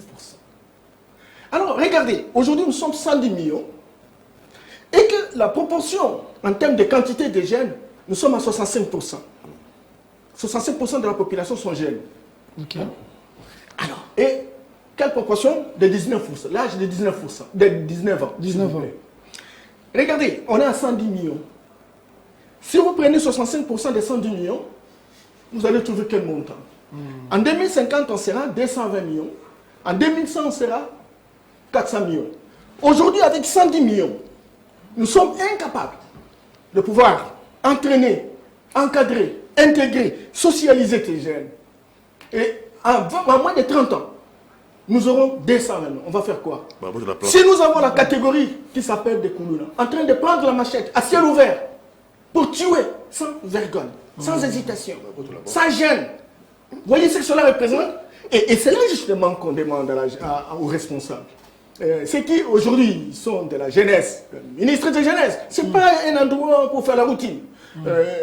Speaker 3: Alors, regardez, aujourd'hui, nous sommes 110 millions. Et que la proportion, en termes de quantité de jeunes, nous sommes à 65%. 65% de la population sont jeunes.
Speaker 1: Okay.
Speaker 3: Alors, et quelle proportion? De 19%. L'âge de 19%. De 19 ans.
Speaker 1: 19 ans.
Speaker 3: Regardez, on est à 110 millions. Si vous prenez 65% des 110 millions, vous allez trouver quel montant? En 2050, on sera 220 millions. En 2100, on sera 400 millions. Aujourd'hui, avec 110 millions, nous sommes incapables de pouvoir entraîner, encadrer, intégrer, socialiser ces jeunes. Et en moins de 30 ans, nous aurons 200 millions. On va faire quoi? Si nous avons la catégorie qui s'appelle des Koulouna, en train de prendre la machette à ciel ouvert pour tuer sans vergogne, sans hésitation, sans gêne. Vous voyez ce que cela représente? Et c'est là justement qu'on demande aux responsables. Ceux qui aujourd'hui sont de la jeunesse, ministre de jeunesse, c'est pas un endroit pour faire la routine.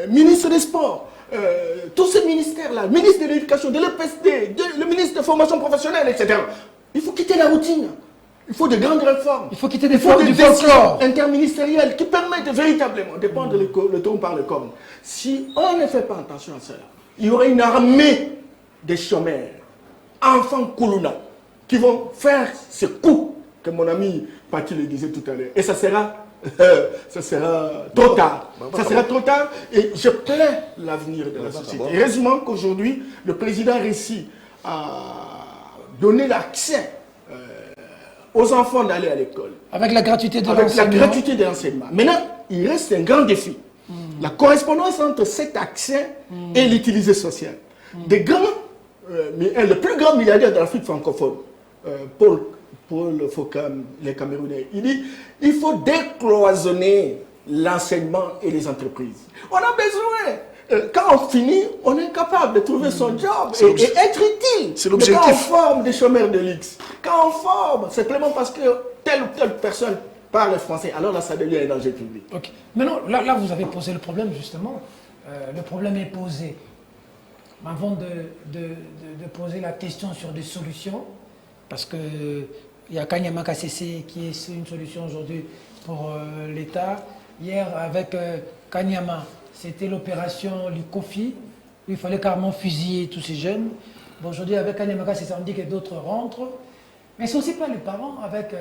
Speaker 3: Ministre des sports, tous ces ministères-là, ministre de l'éducation, de l'EPSD, le ministre de formation professionnelle, etc. Il faut quitter la routine. Il faut de grandes réformes.
Speaker 1: Il faut quitter des folklore
Speaker 3: interministérielles qui permettent véritablement de prendre le taureau par le cornes. Si on ne fait pas attention à cela, il y aura une armée de chômeurs, enfants Koulouna, qui vont faire ce coup que mon ami Pati le disait tout à l'heure. Et ça sera trop tard. Ça sera trop tard et je plains l'avenir de la société. Heureusement qu'aujourd'hui, le président réussit à donner l'accès aux enfants d'aller à l'école.
Speaker 1: Avec la gratuité de l'enseignement.
Speaker 3: Avec la gratuité de l'enseignement. Maintenant, il reste un grand défi. La correspondance entre cet accès et l'utilité sociale. Le plus grand milliardaire de l'Afrique francophone, Paul Fokam, les Camerounais, il dit il faut décloisonner l'enseignement et les entreprises. On a besoin. Quand on finit, on est capable de trouver son job et être utile.
Speaker 5: C'est l'objectif.
Speaker 3: Quand on forme des chômeurs de luxe, quand on forme, simplement parce que telle ou telle personne parle français, alors là, ça devient un danger public.
Speaker 1: Ok. Maintenant, là, vous avez posé le problème, justement. Le problème est posé. Avant de poser la question sur des solutions, parce qu'il y a Kanyama KCC qui est une solution aujourd'hui pour l'État. Hier, avec Kanyama, c'était l'opération Likofi, où il fallait carrément fusiller tous ces jeunes. Bon, aujourd'hui, avec Kanyama KCC, on dit que d'autres rentrent. Mais c'est aussi pas les parents avec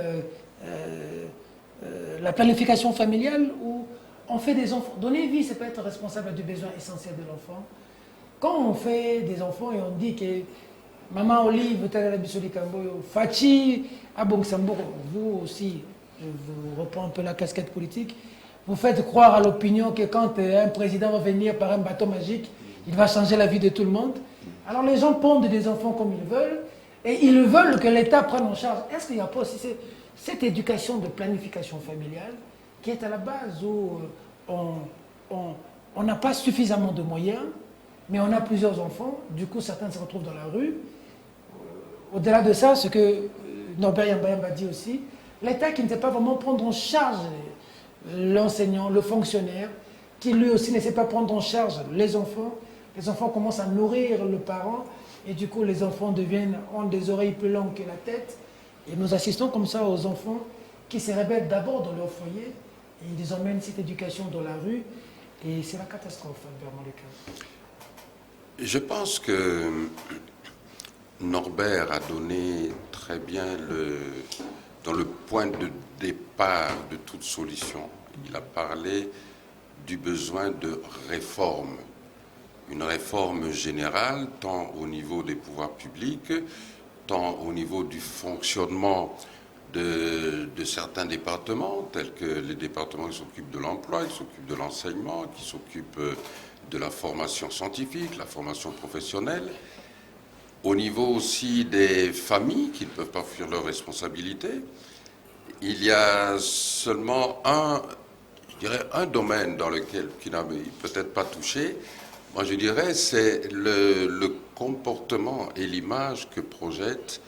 Speaker 1: la planification familiale où on fait des enfants. Donner vie, c'est pas être responsable du besoin essentiel de l'enfant. Quand on fait des enfants et on dit que Maman Olive, Fachi, Abongsambo, vous aussi, je vous reprends un peu la casquette politique, vous faites croire à l'opinion que quand un président va venir par un bateau magique, il va changer la vie de tout le monde. Alors les gens pondent des enfants comme ils veulent et ils veulent que l'État prenne en charge. Est-ce qu'il n'y a pas aussi cette éducation de planification familiale qui est à la base où on n'a pas suffisamment de moyens, mais on a plusieurs enfants, du coup certains se retrouvent dans la rue. Au-delà de ça, ce que Norbert Yamba dit aussi, l'État qui ne sait pas vraiment prendre en charge l'enseignant, le fonctionnaire, qui lui aussi ne sait pas prendre en charge les enfants commencent à nourrir le parent, et du coup les enfants ont des oreilles plus longues que la tête, et nous assistons comme ça aux enfants qui se rebellent d'abord dans leur foyer, et ils emmènent cette éducation dans la rue, et c'est la catastrophe, Albert Moleka.
Speaker 4: Je pense que Norbert a donné très bien dans le point de départ de toute solution. Il a parlé du besoin de réforme. Une réforme générale, tant au niveau des pouvoirs publics, tant au niveau du fonctionnement de certains départements, tels que les départements qui s'occupent de l'emploi, qui s'occupent de l'enseignement, qui s'occupent de la formation scientifique, la formation professionnelle, au niveau aussi des familles qui ne peuvent pas fuir leurs responsabilités. Il y a seulement un domaine dans lequel qui n'a peut-être pas touché. Moi, je dirais, c'est le comportement et l'image que projette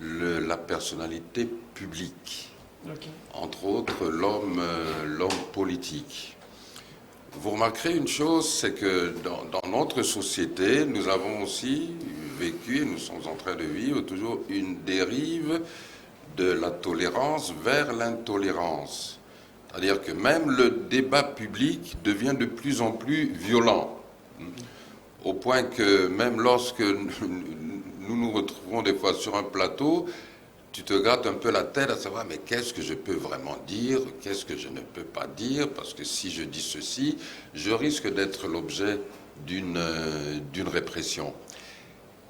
Speaker 4: la personnalité publique. Okay. Entre autres, l'homme politique. Vous remarquerez une chose, c'est que dans notre société, nous avons aussi vécu, et nous sommes en train de vivre, toujours une dérive de la tolérance vers l'intolérance. C'est-à-dire que même le débat public devient de plus en plus violent. Au point que même lorsque nous nous retrouvons des fois sur un plateau, tu te grattes un peu la tête à savoir mais qu'est-ce que je peux vraiment dire, qu'est-ce que je ne peux pas dire, parce que si je dis ceci, je risque d'être l'objet d'une répression.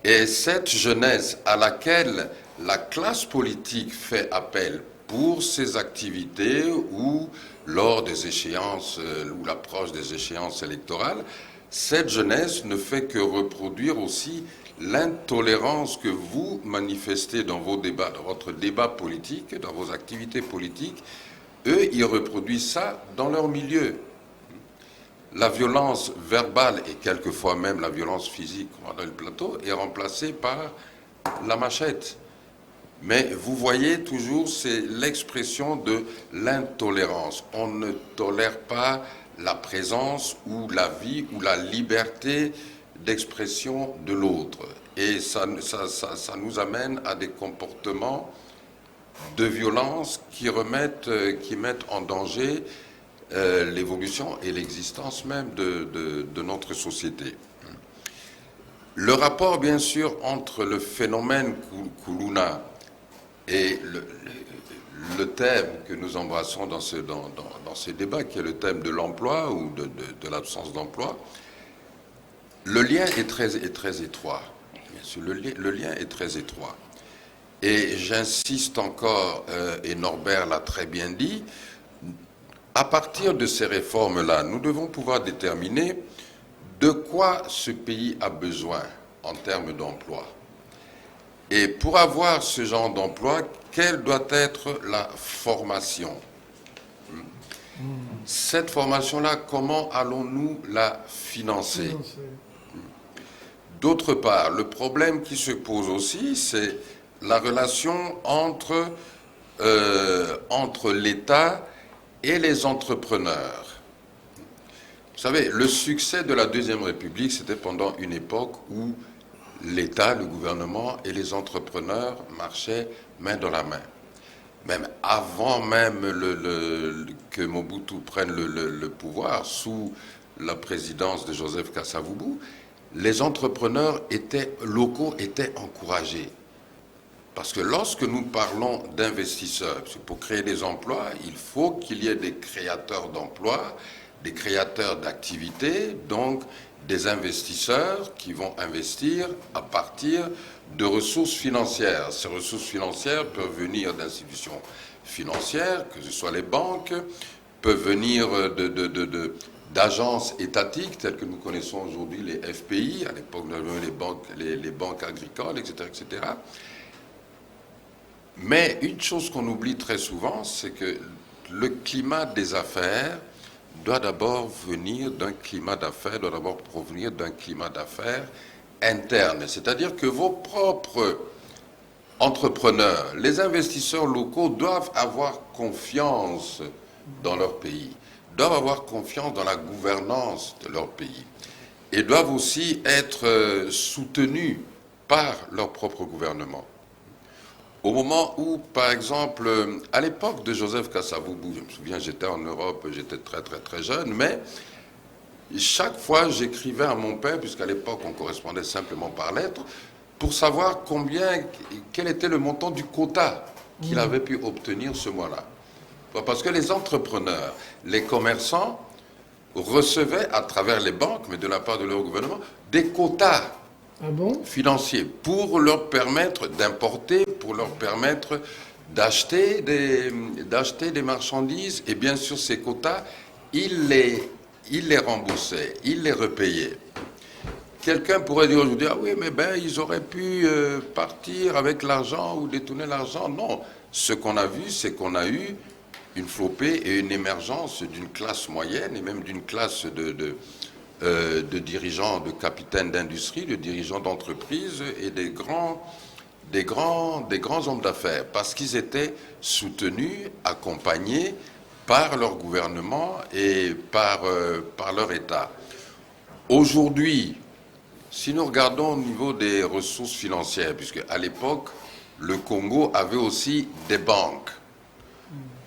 Speaker 4: Et cette jeunesse à laquelle la classe politique fait appel pour ses activités ou lors des échéances ou l'approche des échéances électorales, cette jeunesse ne fait que reproduire aussi l'intolérance que vous manifestez dans vos débats, dans votre débat politique, dans vos activités politiques. Eux, ils reproduisent ça dans leur milieu. La violence verbale et quelquefois même la violence physique dans le plateau est remplacée par la machette. Mais vous voyez toujours, c'est l'expression de l'intolérance. On ne tolère pas la présence ou la vie ou la liberté d'expression de l'autre. Et ça nous amène à des comportements de violence qui mettent en danger l'évolution et l'existence même de notre société. Le rapport, bien sûr, entre le phénomène Kuluna et le thème que nous embrassons dans ce débat, qui est le thème de l'emploi ou de l'absence d'emploi, le lien est très étroit. Bien sûr, le lien est très étroit. Et j'insiste encore, et Norbert l'a très bien dit, à partir de ces réformes-là, nous devons pouvoir déterminer de quoi ce pays a besoin en termes d'emploi. Et pour avoir ce genre d'emploi, quelle doit être la formation? Cette formation-là, comment allons-nous la financer? D'autre part, le problème qui se pose aussi, c'est la relation entre l'État et les entrepreneurs. Vous savez, le succès de la Deuxième République, c'était pendant une époque où l'État, le gouvernement et les entrepreneurs marchaient main dans la main. Même avant même que Mobutu prenne le pouvoir, sous la présidence de Joseph Kasavubu, les entrepreneurs locaux étaient encouragés. Parce que lorsque nous parlons d'investisseurs, pour créer des emplois, il faut qu'il y ait des créateurs d'emplois, des créateurs d'activités, donc des investisseurs qui vont investir à partir de ressources financières. Ces ressources financières peuvent venir d'institutions financières, que ce soit les banques, peuvent venir d'agences étatiques telles que nous connaissons aujourd'hui les FPI, à l'époque nous avions les banques agricoles, etc., etc. Mais une chose qu'on oublie très souvent, c'est que le climat des affaires doit d'abord venir d'un climat d'affaires, doit d'abord provenir d'un climat d'affaires interne. C'est-à-dire que vos propres entrepreneurs, les investisseurs locaux doivent avoir confiance dans leur pays, doivent avoir confiance dans la gouvernance de leur pays et doivent aussi être soutenus par leur propre gouvernement. Au moment où, par exemple, à l'époque de Joseph Kasavubu, je me souviens, j'étais en Europe, j'étais très très très jeune, mais chaque fois j'écrivais à mon père, puisqu'à l'époque on correspondait simplement par lettre, pour savoir quel était le montant du quota qu'il avait pu obtenir ce mois-là. Parce que les entrepreneurs, les commerçants recevaient à travers les banques, mais de la part de leur gouvernement, des quotas financiers pour leur permettre d'importer, pour leur permettre d'acheter des marchandises. Et bien sûr, ces quotas, ils les remboursaient, ils les repayaient. Quelqu'un pourrait dire aujourd'hui, ah oui, mais ils auraient pu partir avec l'argent ou détourner l'argent. Non, ce qu'on a vu, c'est qu'on a eu une flopée et une émergence d'une classe moyenne et même d'une classe de dirigeants, de capitaines d'industrie, de dirigeants d'entreprise et des grands hommes d'affaires, parce qu'ils étaient soutenus, accompagnés par leur gouvernement et par leur État. Aujourd'hui, si nous regardons au niveau des ressources financières, puisque à l'époque, le Congo avait aussi des banques.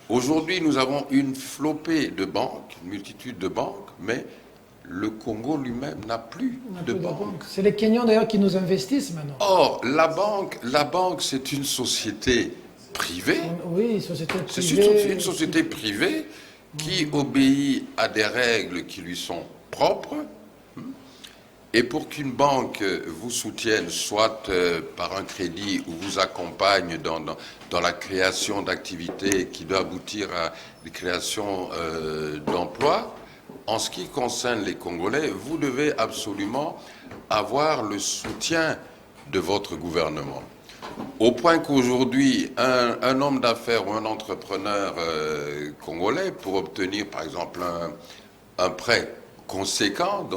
Speaker 4: Aujourd'hui, nous avons une flopée de banques, une multitude de banques, mais le Congo lui-même n'a plus de banque.
Speaker 1: C'est les Kenyans d'ailleurs qui nous investissent maintenant.
Speaker 4: Or, la banque, c'est une société privée.
Speaker 1: Oui, une société privée.
Speaker 4: C'est une société privée qui obéit à des règles qui lui sont propres. Et pour qu'une banque vous soutienne, soit par un crédit ou vous accompagne dans la création d'activités qui doit aboutir à la création d'emplois, en ce qui concerne les Congolais, vous devez absolument avoir le soutien de votre gouvernement. Au point qu'aujourd'hui, un homme d'affaires ou un entrepreneur congolais, pour obtenir par exemple un prêt conséquent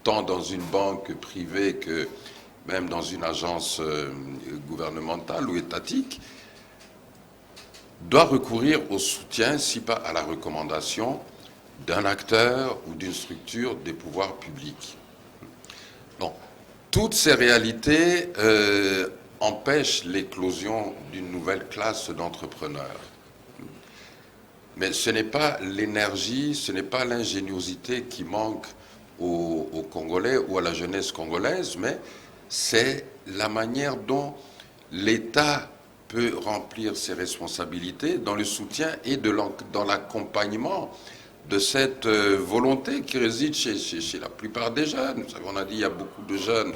Speaker 4: tant dans une banque privée même dans une agence gouvernementale ou étatique, doit recourir au soutien, si pas à la recommandation, d'un acteur ou d'une structure des pouvoirs publics. Bon, toutes ces réalités empêchent l'éclosion d'une nouvelle classe d'entrepreneurs. Mais ce n'est pas l'énergie, ce n'est pas l'ingéniosité qui manque aux Congolais ou à la jeunesse congolaise, mais c'est la manière dont l'État peut remplir ses responsabilités dans le soutien et dans l'accompagnement de cette volonté qui réside chez la plupart des jeunes. Vous savez, on a dit qu'il y a beaucoup de jeunes,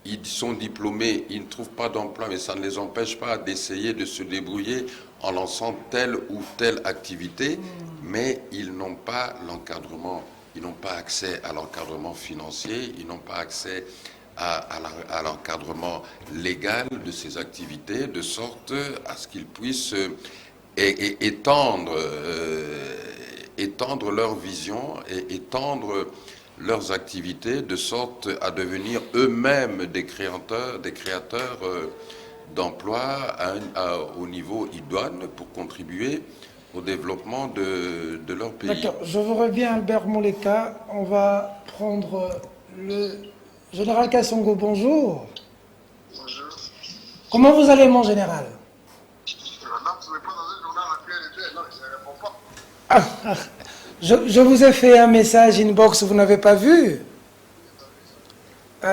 Speaker 4: ils sont diplômés, ils ne trouvent pas d'emploi, mais ça ne les empêche pas d'essayer de se débrouiller en lançant telle ou telle activité, mais ils n'ont pas l'encadrement, ils n'ont pas accès à l'encadrement financier, ils n'ont pas accès à l'encadrement légal de ces activités, de sorte à ce qu'ils puissent étendre leur vision et étendre leurs activités de sorte à devenir eux-mêmes des créateurs d'emplois au niveau idoine pour contribuer au développement de leur pays.
Speaker 1: D'accord, je vous reviens Albert Moleka. On va prendre le général Kassongo. Bonjour.
Speaker 6: Bonjour.
Speaker 1: Comment vous allez, mon général? Je vous ai fait un message inbox, vous n'avez pas vu?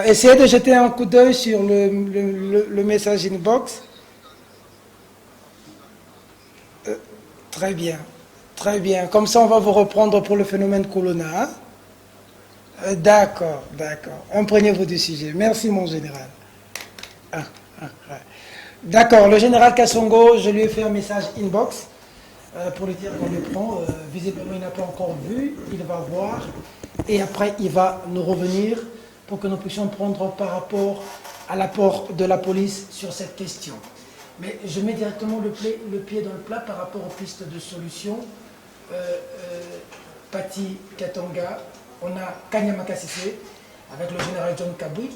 Speaker 1: Essayez de jeter un coup d'œil sur le message inbox. Très bien, très bien. Comme ça, on va vous reprendre pour le phénomène Colonna. D'accord, d'accord. Imprégnez-vous du sujet. Merci, mon général. D'accord, le général Kassongo, je lui ai fait un message inbox pour lui dire qu'on le prend. Visiblement, il n'a pas encore vu. Il va voir. Et après, il va nous revenir pour que nous puissions prendre par rapport à l'apport de la police sur cette question. Mais je mets directement le pied dans le plat par rapport aux pistes de solutions. Pati Katanga, on a Kanyama Kassese avec le général John Kabwik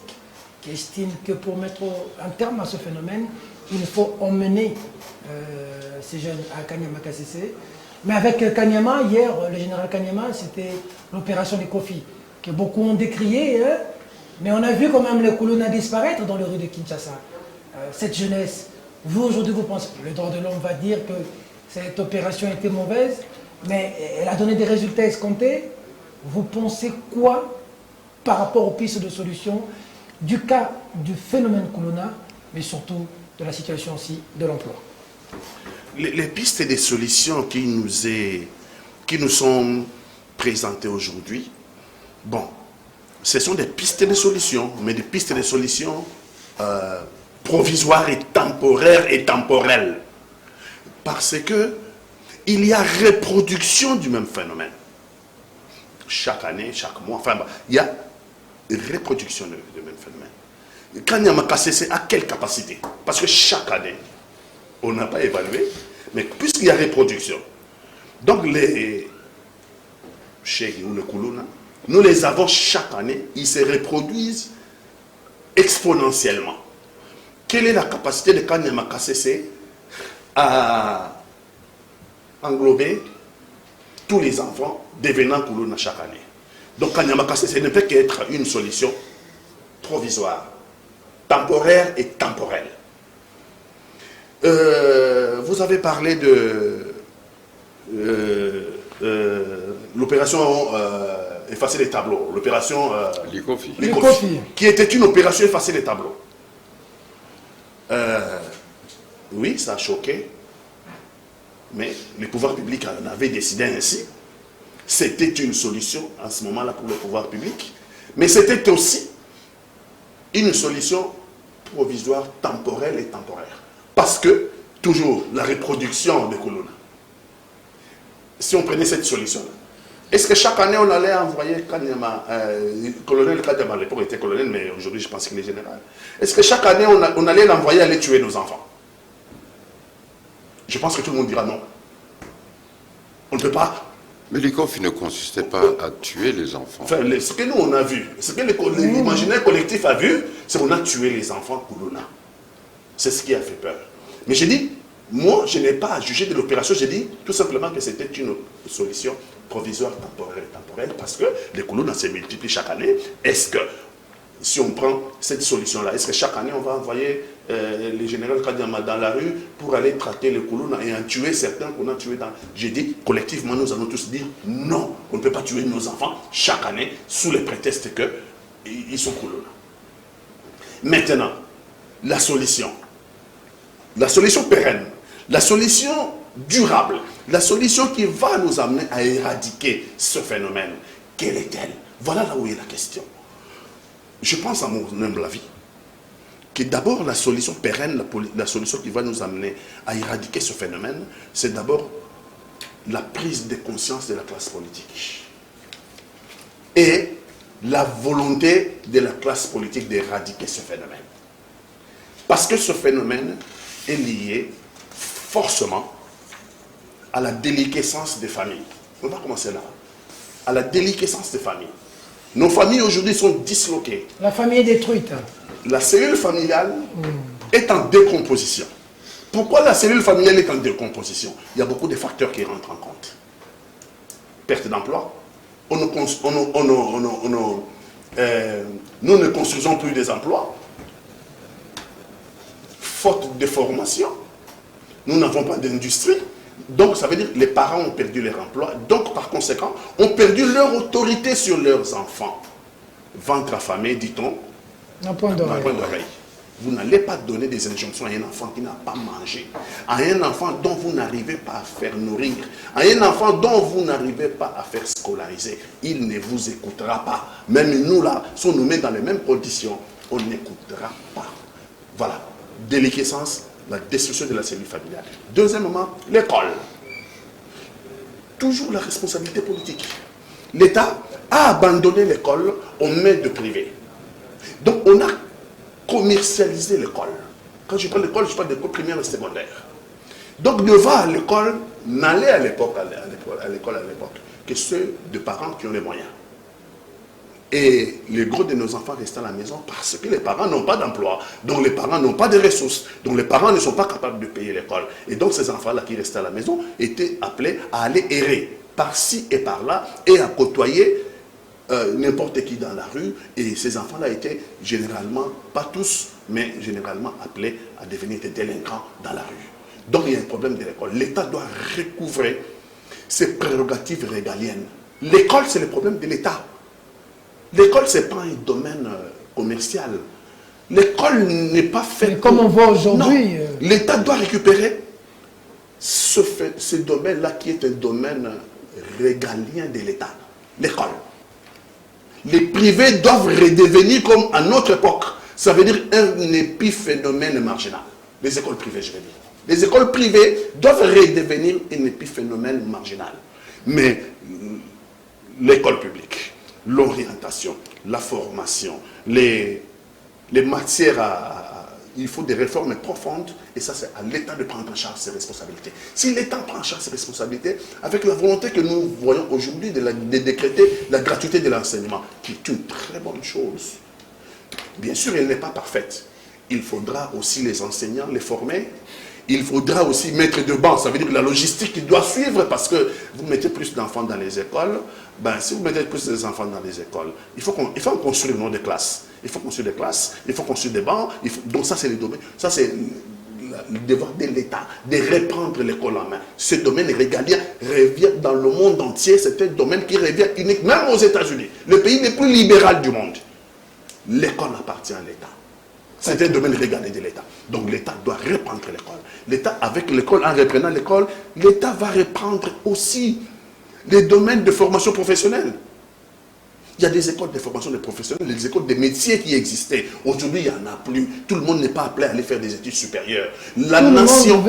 Speaker 1: qui estime que pour mettre un terme à ce phénomène, il faut emmener ces jeunes à Kanyama Kassese. Mais avec Kanyama, hier, le général Kanyama, c'était l'opération des Kofi, que beaucoup ont décrié, hein, mais on a vu quand même les Colonna disparaître dans les rues de Kinshasa. Cette jeunesse, vous aujourd'hui, vous pensez, le droit de l'homme va dire que cette opération était mauvaise, mais elle a donné des résultats escomptés. Vous pensez quoi par rapport aux pistes de solution du cas du phénomène Colonna, mais surtout de la situation aussi de l'emploi?
Speaker 5: Les pistes et des solutions qui nous sont présentées aujourd'hui, bon, ce sont des pistes et des solutions, mais des pistes et des solutions provisoires et temporelles. Parce que il y a reproduction du même phénomène. Chaque année, chaque mois, enfin, il y a reproduction du même phénomène. Kanyama Kassese a quelle capacité? Parce que chaque année, on n'a pas évalué, mais puisqu'il y a reproduction, donc les Chéri ou le Colonna, nous les avons chaque année, ils se reproduisent exponentiellement. Quelle est la capacité de Kanyama Kassese à englober tous les enfants devenant Colonna chaque année? Donc Kanyama Kassese ne peut qu'être une solution provisoire, temporaire et temporelle. Vous avez parlé de l'opération effacer les tableaux, l'opération
Speaker 4: Likofi,
Speaker 5: qui était une opération effacer les tableaux. Oui, ça a choqué, mais le pouvoir public en avait décidé ainsi. C'était une solution à ce moment-là pour le pouvoir public, mais c'était aussi une solution provisoire, temporelle et temporaire. Parce que, toujours, la reproduction de Colonna. Si on prenait cette solution-là, est-ce que chaque année on allait envoyer Kanyama, colonel Kanyama à l'époque était colonel, mais aujourd'hui je pense qu'il est général. Est-ce que chaque année on allait l'envoyer aller tuer nos enfants? Je pense que tout le monde dira non. On ne peut pas
Speaker 4: Mais l'ICOF ne consistait pas à tuer les enfants.
Speaker 5: Enfin, ce que nous on a vu, ce que l'imaginaire collectif a vu, c'est qu'on a tué les enfants Koulouna. C'est ce qui a fait peur. Mais j'ai dit, moi je n'ai pas à juger de l'opération, j'ai dit tout simplement que c'était une solution provisoire, temporaire, parce que les Koulouna se multiplient chaque année. Est-ce que, si on prend cette solution-là, est-ce que chaque année on va envoyer les généraux Kadiama dans la rue pour aller traiter les Koulouna et en tuer certains qu'on a tués dans... J'ai dit, collectivement, nous allons tous dire non, on ne peut pas tuer nos enfants chaque année sous le prétexte qu'ils sont Koulouna. Maintenant, la solution pérenne, la solution durable, la solution qui va nous amener à éradiquer ce phénomène, quelle est-elle? Voilà là où est la question. Je pense à mon humble avis que d'abord la solution pérenne, la solution qui va nous amener à éradiquer ce phénomène, c'est d'abord la prise de conscience de la classe politique et la volonté de la classe politique d'éradiquer ce phénomène. Parce que ce phénomène est lié forcément à la déliquescence des familles. On va commencer là. À la déliquescence des familles. Nos familles aujourd'hui sont disloquées.
Speaker 1: La famille est détruite.
Speaker 5: La cellule familiale est en décomposition. Pourquoi la cellule familiale est en décomposition? Il y a beaucoup de facteurs qui rentrent en compte. Perte d'emploi. Nous ne construisons plus des emplois. Faute de formation. Nous n'avons pas d'industrie. Donc, ça veut dire que les parents ont perdu leur emploi. Donc, par conséquent, ont perdu leur autorité sur leurs enfants. Ventre affamé, dit-on.
Speaker 1: Un point d'oreille.
Speaker 5: Vous n'allez pas donner des injonctions à un enfant qui n'a pas mangé. À un enfant dont vous n'arrivez pas à faire nourrir. À un enfant dont vous n'arrivez pas à faire scolariser. Il ne vous écoutera pas. Même nous, là, si on nous met dans les mêmes conditions, on n'écoutera pas. Voilà. Déliquescence, la destruction de la cellule familiale. Deuxièmement, l'école. Toujours la responsabilité politique. L'État a abandonné l'école aux mains de privés. Donc on a commercialisé l'école. Quand je parle d'école, je parle d'école primaire et secondaire. Donc ne va à l'école, n'allez à l'école à l'époque que ceux de parents qui ont les moyens. Et le gros de nos enfants restent à la maison parce que les parents n'ont pas d'emploi, donc les parents n'ont pas de ressources, donc les parents ne sont pas capables de payer l'école. Et donc ces enfants-là qui restaient à la maison étaient appelés à aller errer par-ci et par-là et à côtoyer n'importe qui dans la rue. Et ces enfants-là étaient généralement, pas tous, mais généralement appelés à devenir des délinquants dans la rue. Donc il y a un problème de l'école. L'État doit recouvrer ses prérogatives régaliennes. L'école, c'est le problème de l'État. L'école, ce n'est pas un domaine commercial. L'école n'est pas faite...
Speaker 1: Mais comme on voit aujourd'hui...
Speaker 5: L'État doit récupérer ce domaine-là qui est un domaine régalien de l'État. L'école. Les privés doivent redevenir comme à notre époque. Ça veut dire un épiphénomène marginal. Les écoles privées, je vais dire. Les écoles privées doivent redevenir un épiphénomène marginal. Mais l'école publique, l'orientation, la formation, les matières il faut des réformes profondes et ça c'est à l'État de prendre en charge ses responsabilités. Si l'État prend en charge ses responsabilités, avec la volonté que nous voyons aujourd'hui de décréter la gratuité de l'enseignement, qui est une très bonne chose. Bien sûr, elle n'est pas parfaite. Il faudra aussi les enseignants, les former. Il faudra aussi mettre de bancs, ça veut dire que la logistique qui doit suivre, parce que vous mettez plus d'enfants dans les écoles, ben, si vous mettez plus d'enfants dans les écoles, il faut construire des classes. Il faut construire des classes, il faut construire des bancs. Donc ça, c'est les domaines. Ça, c'est le devoir de l'État, de reprendre l'école en main. Ce domaine régalien revient dans le monde entier. C'est un domaine qui revient unique, même aux États-Unis, le pays le plus libéral du monde. L'école appartient à l'État. C'est un domaine régalé de l'État. Donc l'État doit reprendre l'école. L'État, avec l'école, en reprenant l'école, l'État va reprendre aussi les domaines de formation professionnelle. Il y a des écoles de formation des professionnels, des écoles de métiers qui existaient. Aujourd'hui, il n'y en a plus. Tout le monde n'est pas appelé à aller faire des études supérieures. La nation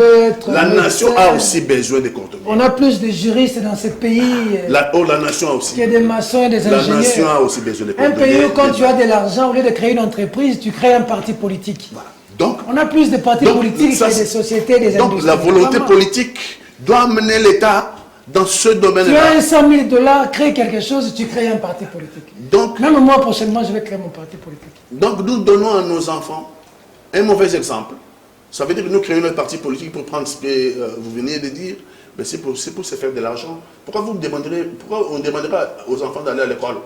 Speaker 5: a aussi besoin de coordonnées.
Speaker 1: On a plus de juristes dans ce pays.
Speaker 5: La nation a aussi.
Speaker 1: Il y a des maçons et des ingénieurs.
Speaker 5: La nation a aussi besoin de coordonnées.
Speaker 1: Un pays où quand tu as de l'argent, au lieu de créer une entreprise, tu crées un parti politique.
Speaker 5: Voilà. Donc,
Speaker 1: on a plus de partis politiques que des sociétés, des industries.
Speaker 5: Donc la volonté politique doit amener l'État dans ce
Speaker 1: Tu as
Speaker 5: domaine-là.
Speaker 1: un 100 000 $, crée quelque chose, tu crées un parti politique.
Speaker 5: Donc,
Speaker 1: Même moi, prochainement, je vais créer mon parti politique.
Speaker 5: donc, nous donnons à nos enfants un mauvais exemple. Ça veut dire que nous créons un parti politique pour prendre ce que vous venez de dire. Mais c'est pour se faire de l'argent. Pourquoi on ne demanderait pas aux enfants d'aller à l'école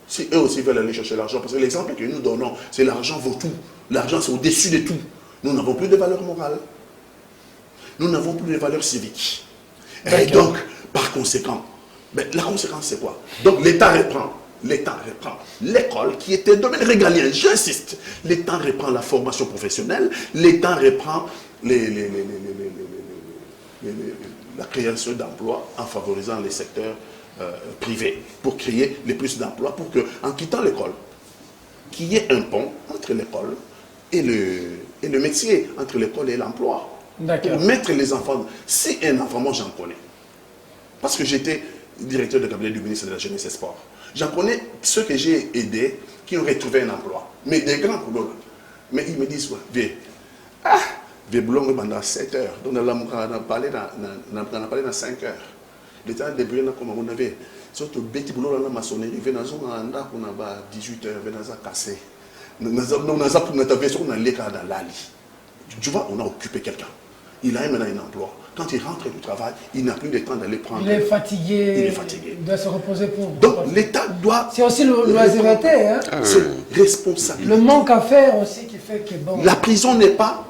Speaker 5: si eux aussi veulent aller chercher l'argent? Parce que l'exemple que nous donnons, c'est l'argent vaut tout. L'argent, c'est au-dessus de tout. Nous n'avons plus de valeur morale. Nous n'avons plus de valeur civique. Et donc, par conséquent, ben, la conséquence c'est quoi? Donc l'État reprend l'école qui était un domaine régalien, j'insiste. L'État reprend la formation professionnelle, l'État reprend la création d'emplois en favorisant les secteurs privés pour créer les plus d'emplois, pour qu'en quittant l'école, qu'il y ait un pont entre l'école et le métier, entre l'école et l'emploi. Pour mettre les enfants. Si un enfant, moi j'en connais, parce que j'étais directeur de cabinet du ministre de la Jeunesse et Sport, j'en connais ceux que j'ai aidés qui ont retrouvé un emploi, mais des grands couleurs. Mais ils me disent, ouais, boulot pendant 7 heures. Donc on a parlé dans 5 heures. Le temps de brûler comme on avait. Surtout petit boulot dans la maçonnerie, on a 18 heures, on a cassé. On a tu vois, on a occupé quelqu'un. Il a maintenant un emploi. Quand il rentre du travail, il n'a plus le temps d'aller prendre.
Speaker 1: Il est fatigué.
Speaker 5: Il est fatigué.
Speaker 1: Il doit se reposer pour.
Speaker 5: Donc l'État doit.
Speaker 1: C'est aussi l'oisiveté. Hein?
Speaker 5: C'est responsable.
Speaker 1: Le manque à faire aussi qui fait que bon.
Speaker 5: La prison n'est pas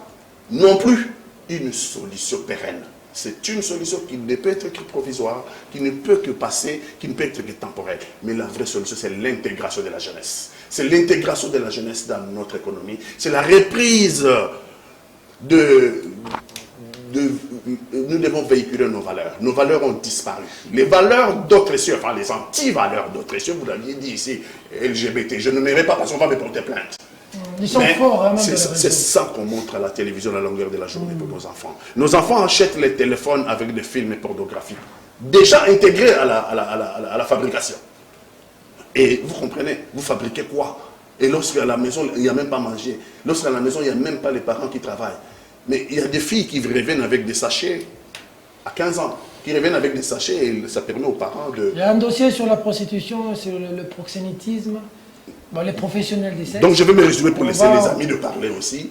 Speaker 5: non plus une solution pérenne. C'est une solution qui ne peut être que provisoire, qui ne peut que passer, qui ne peut être que temporaire. Mais la vraie solution, c'est l'intégration de la jeunesse. C'est l'intégration de la jeunesse dans notre économie. C'est la reprise nous devons véhiculer nos valeurs. Nos valeurs ont disparu. Les valeurs d'autres cieux, enfin les anti-valeurs d'autres cieux, vous l'aviez dit ici, LGBT, je ne m'irai pas parce qu'on va me porter plainte.
Speaker 1: Ils sont forts, hein,
Speaker 5: c'est ça qu'on montre à la télévision à la longueur de la journée pour nos enfants. Nos enfants achètent les téléphones avec des films pornographiques, déjà intégrés à la fabrication. Et vous comprenez, vous fabriquez quoi? Et lorsqu'à la maison, il n'y a même pas mangé. Lorsqu'à la maison, il n'y a même pas les parents qui travaillent. Mais il y a des filles qui reviennent avec des sachets à 15 ans, qui reviennent avec des sachets et ça permet aux parents de...
Speaker 1: Il y a un dossier sur la prostitution, sur le proxénétisme, bon, les professionnels des sexes.
Speaker 5: Donc je vais me résumer pour laisser les amis de parler aussi.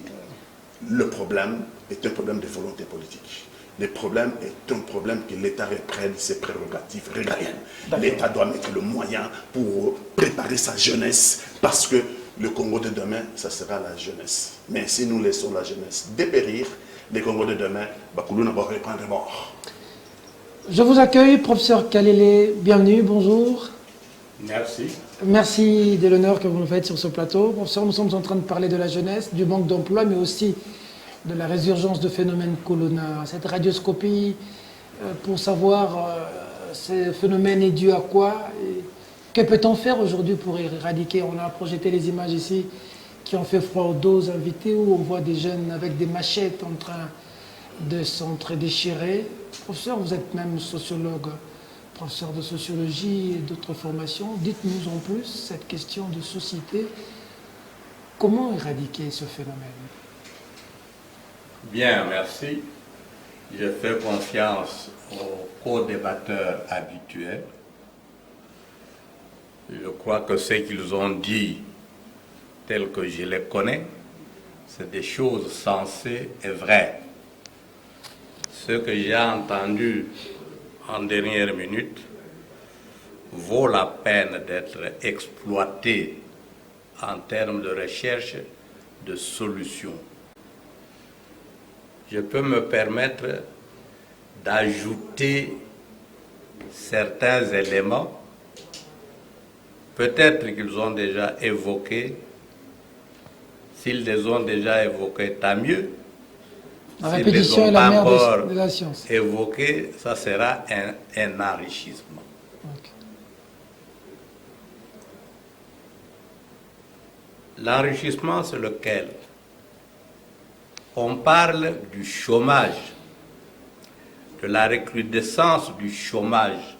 Speaker 5: Le problème est un problème de volonté politique. Le problème est un problème que l'État reprenne ses prérogatives régaliennes. L'État doit mettre le moyen pour préparer sa jeunesse parce que le Congo de demain, ça sera la jeunesse. Mais si nous laissons la jeunesse dépérir, les Congos de demain, Bakoulou n'a pas reprendre mort.
Speaker 1: Je vous accueille, professeur Kalele. Bienvenue, bonjour.
Speaker 6: Merci.
Speaker 1: Merci de l'honneur que vous nous faites sur ce plateau. Professeur, nous sommes en train de parler de la jeunesse, du manque d'emploi, mais aussi de la résurgence de phénomènes colonna. Cette radioscopie, pour savoir ce phénomène est dû à quoi et que peut-on faire aujourd'hui pour éradiquer? On a projeté les images ici qui ont fait froid aux deux invités où on voit des jeunes avec des machettes en train de s'entre-déchirer. Professeur, vous êtes même sociologue, professeur de sociologie et d'autres formations. Dites-nous en plus cette question de société. Comment éradiquer ce phénomène?
Speaker 6: Bien, merci. Je fais confiance aux co-débatteurs habituels. Je crois que ce qu'ils ont dit, tels que je les connais, c'est des choses sensées et vraies. Ce que j'ai entendu en dernière minute vaut la peine d'être exploité en termes de recherche de solutions. Je peux me permettre d'ajouter certains éléments, peut-être qu'ils ont déjà évoqués. S'ils les ont déjà évoqués, tant mieux.
Speaker 1: La répétition est la mère de la science.
Speaker 6: Évoqués, ça sera un enrichissement.
Speaker 1: Okay.
Speaker 6: L'enrichissement, c'est lequel? On parle du chômage, de la recrudescence du chômage.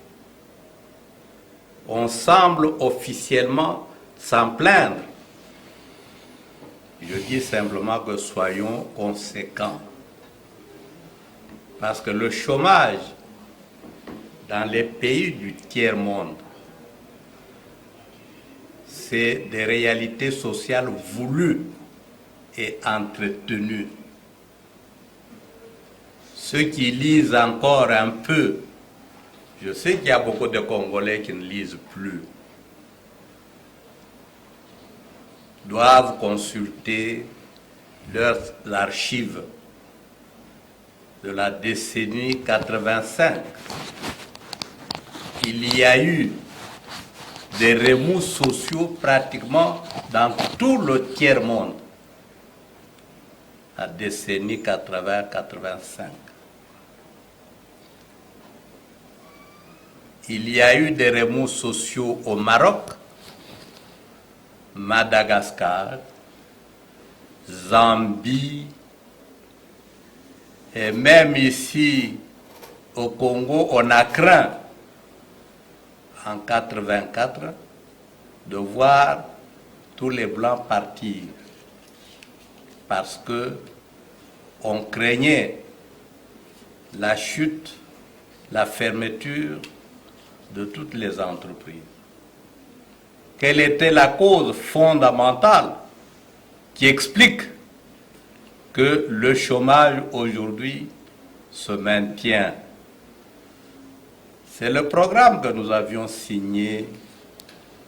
Speaker 6: On semble officiellement s'en plaindre. Je dis simplement que soyons conséquents. Parce que le chômage dans les pays du tiers-monde, c'est des réalités sociales voulues et entretenues. Ceux qui lisent encore un peu, je sais qu'il y a beaucoup de Congolais qui ne lisent plus, doivent consulter leurs archives de la décennie 85. Il y a eu des remous sociaux pratiquement dans tout le tiers-monde, la décennie 80-85. Il y a eu des remous sociaux au Maroc, Madagascar, Zambie, et même ici au Congo, on a craint en 84 de voir tous les Blancs partir parce que on craignait la chute, la fermeture de toutes les entreprises. Quelle était la cause fondamentale qui explique que le chômage aujourd'hui se maintient? C'est le programme que nous avions signé,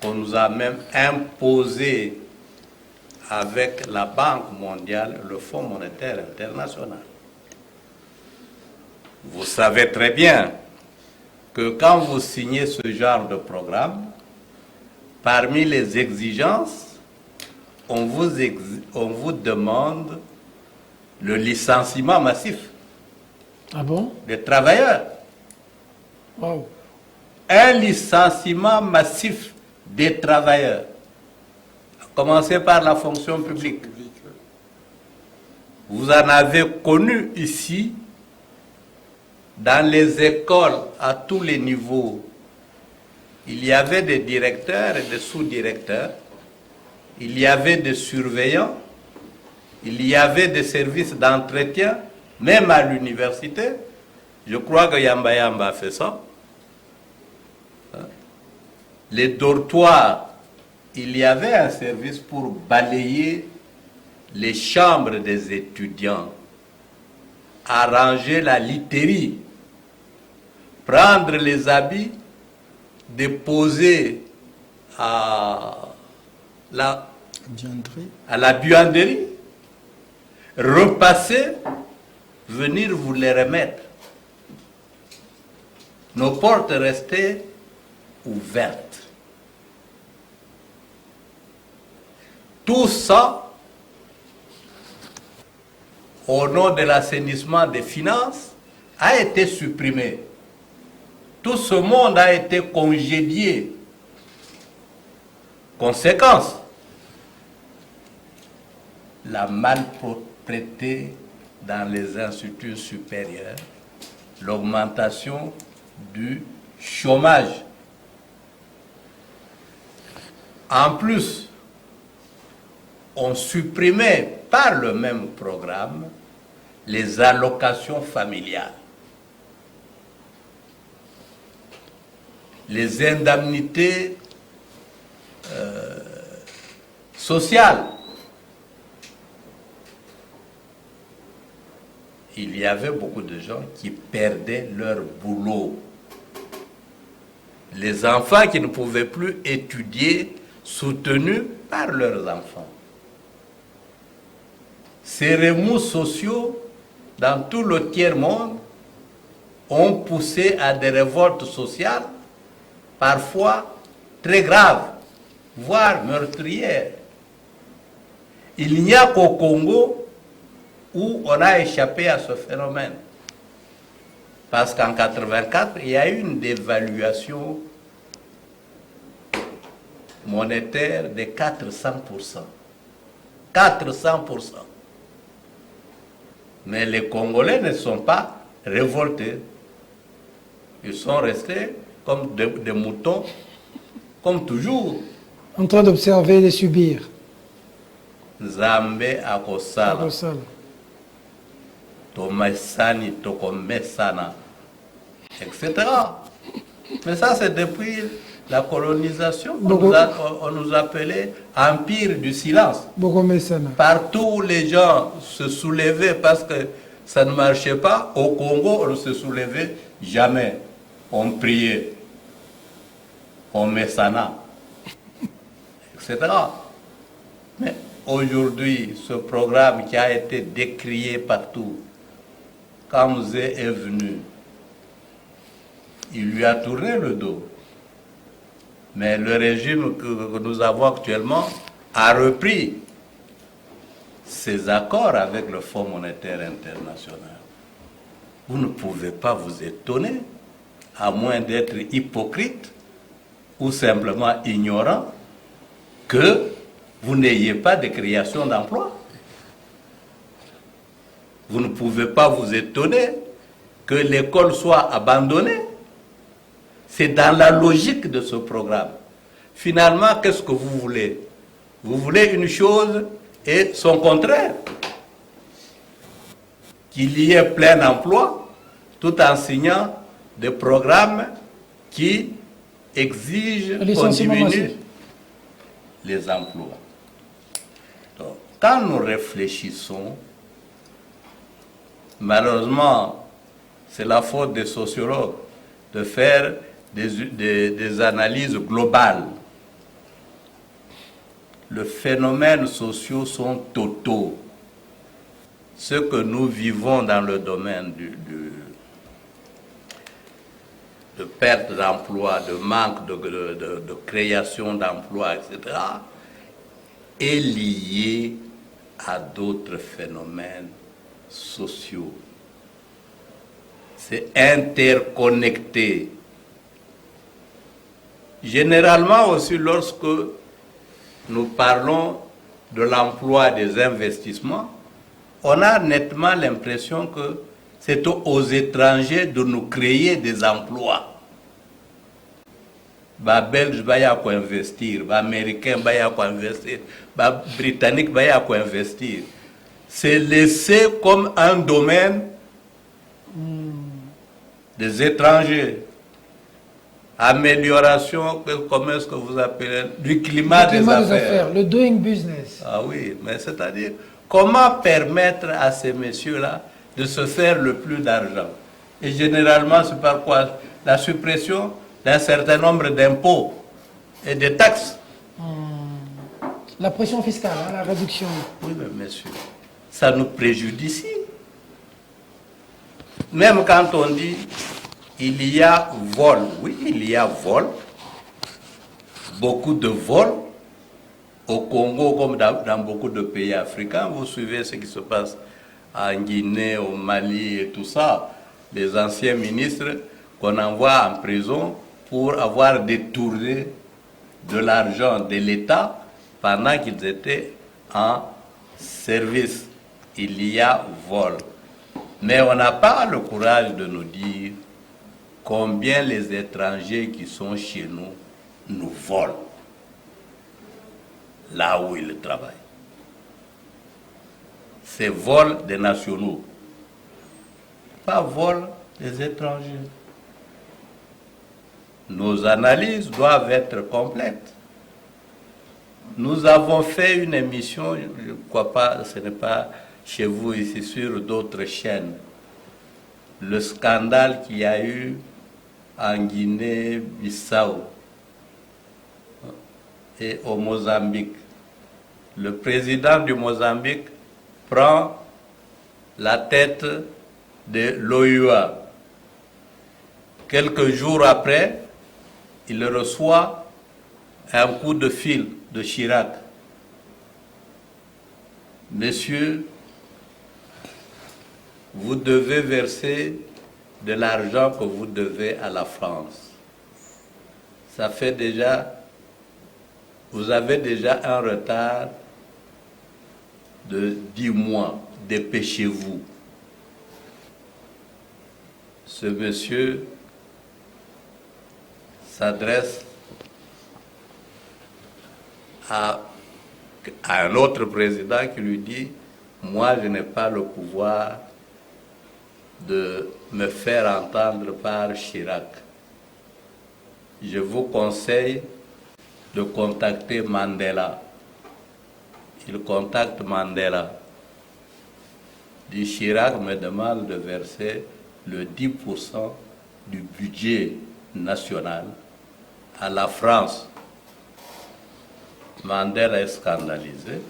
Speaker 6: qu'on nous a même imposé avec la Banque mondiale, le Fonds monétaire international. Vous savez très bien que quand vous signez ce genre de programme, parmi les exigences, on vous demande le licenciement massif des travailleurs.
Speaker 1: Wow.
Speaker 6: Un licenciement massif des travailleurs, à commencer par la fonction publique. Vous en avez connu ici, dans les écoles à tous les niveaux. Il y avait des directeurs et des sous-directeurs, il y avait des surveillants, il y avait des services d'entretien, même à l'université. Je crois que Yamba Yamba a fait ça. Les dortoirs, il y avait un service pour balayer les chambres des étudiants, arranger la literie, prendre les habits, déposer à la buanderie, repasser, venir vous les remettre. Nos portes restaient ouvertes. Tout ça, au nom de l'assainissement des finances, a été supprimé. Tout ce monde a été congédié. Conséquence, la malpropreté dans les instituts supérieurs, l'augmentation du chômage. En plus, on supprimait par le même programme les allocations familiales, les indemnités sociales. Il y avait beaucoup de gens qui perdaient leur boulot. Les enfants qui ne pouvaient plus étudier, soutenus par leurs enfants. Ces remous sociaux, dans tout le tiers-monde, ont poussé à des révoltes sociales, parfois très graves, voire meurtrières. Il n'y a qu'au Congo où on a échappé à ce phénomène. Parce qu'en 1984, il y a eu une dévaluation monétaire de 400%. 400%. Mais les Congolais ne sont pas révoltés. Ils sont restés comme des moutons, comme toujours.
Speaker 1: En train d'observer et de subir.
Speaker 6: Nzambe akosala. Tomesani tokomesana. Etc. Mais ça, c'est depuis la colonisation. On nous appelait Empire du silence. Partout, les gens se soulevaient parce que ça ne marchait pas. Au Congo, on ne se soulevait jamais. On priait. On messana, etc. Mais aujourd'hui, ce programme qui a été décrié partout, quand Mzee est venu, il lui a tourné le dos. Mais le régime que nous avons actuellement a repris ses accords avec le Fonds monétaire international. Vous ne pouvez pas vous étonner, à moins d'être hypocrite ou simplement ignorant, que vous n'ayez pas de création d'emplois. Vous ne pouvez pas vous étonner que l'école soit abandonnée. C'est dans la logique de ce programme. Finalement, qu'est-ce que vous voulez? Vous voulez une chose et son contraire. Qu'il y ait plein emploi, tout en signant des programmes qui exigent qu'on diminue les emplois. Donc, quand nous réfléchissons, malheureusement, c'est la faute des sociologues de faire des analyses globales. Les phénomènes sociaux sont totaux. Ce que nous vivons dans le domaine de perte d'emploi, de manque de création d'emplois, etc., est lié à d'autres phénomènes sociaux. C'est interconnecté. Généralement aussi, lorsque nous parlons de l'emploi des investissements, on a nettement l'impression que c'est aux étrangers de nous créer des emplois. Les Belges vont investir, les Américains vont investir, les Britanniques vont investir. C'est laissé comme un domaine des étrangers. Amélioration, comment est-ce que vous appelez, du climat des affaires.
Speaker 1: Le doing business.
Speaker 6: Ah oui, mais c'est-à-dire, comment permettre à ces messieurs-là de se faire le plus d'argent? Et généralement, c'est par quoi? La suppression d'un certain nombre d'impôts et de taxes.
Speaker 1: La pression fiscale, hein, la réduction.
Speaker 6: Oui, mais messieurs, ça nous préjudicie. Même quand on dit il y a vol, oui, il y a vol, beaucoup de vols au Congo comme dans beaucoup de pays africains. Vous suivez ce qui se passe en Guinée, au Mali et tout ça. Les anciens ministres qu'on envoie en prison pour avoir détourné de l'argent de l'État pendant qu'ils étaient en service. Il y a vol. Mais on n'a pas le courage de nous dire combien les étrangers qui sont chez nous volent là où ils travaillent. C'est vol des nationaux, pas vol des étrangers. Nos analyses doivent être complètes. Nous avons fait une émission, je ne crois pas, ce n'est pas chez vous ici, sur d'autres chaînes. Le scandale qu'il y a eu en Guinée-Bissau et au Mozambique. Le président du Mozambique prend la tête de l'OUA. Quelques jours après, il reçoit un coup de fil de Chirac. Monsieur, vous devez verser de l'argent que vous devez à la France. Ça fait déjà, vous avez déjà un retard de 10 mois. Dépêchez-vous. Ce monsieur s'adresse à un autre président qui lui dit « Moi, je n'ai pas le pouvoir de me faire entendre par Chirac. je vous conseille de contacter Mandela. Il contacte Mandela. Dit Chirac me demande de verser le 10% du budget national à la France. Mandela est scandalisé.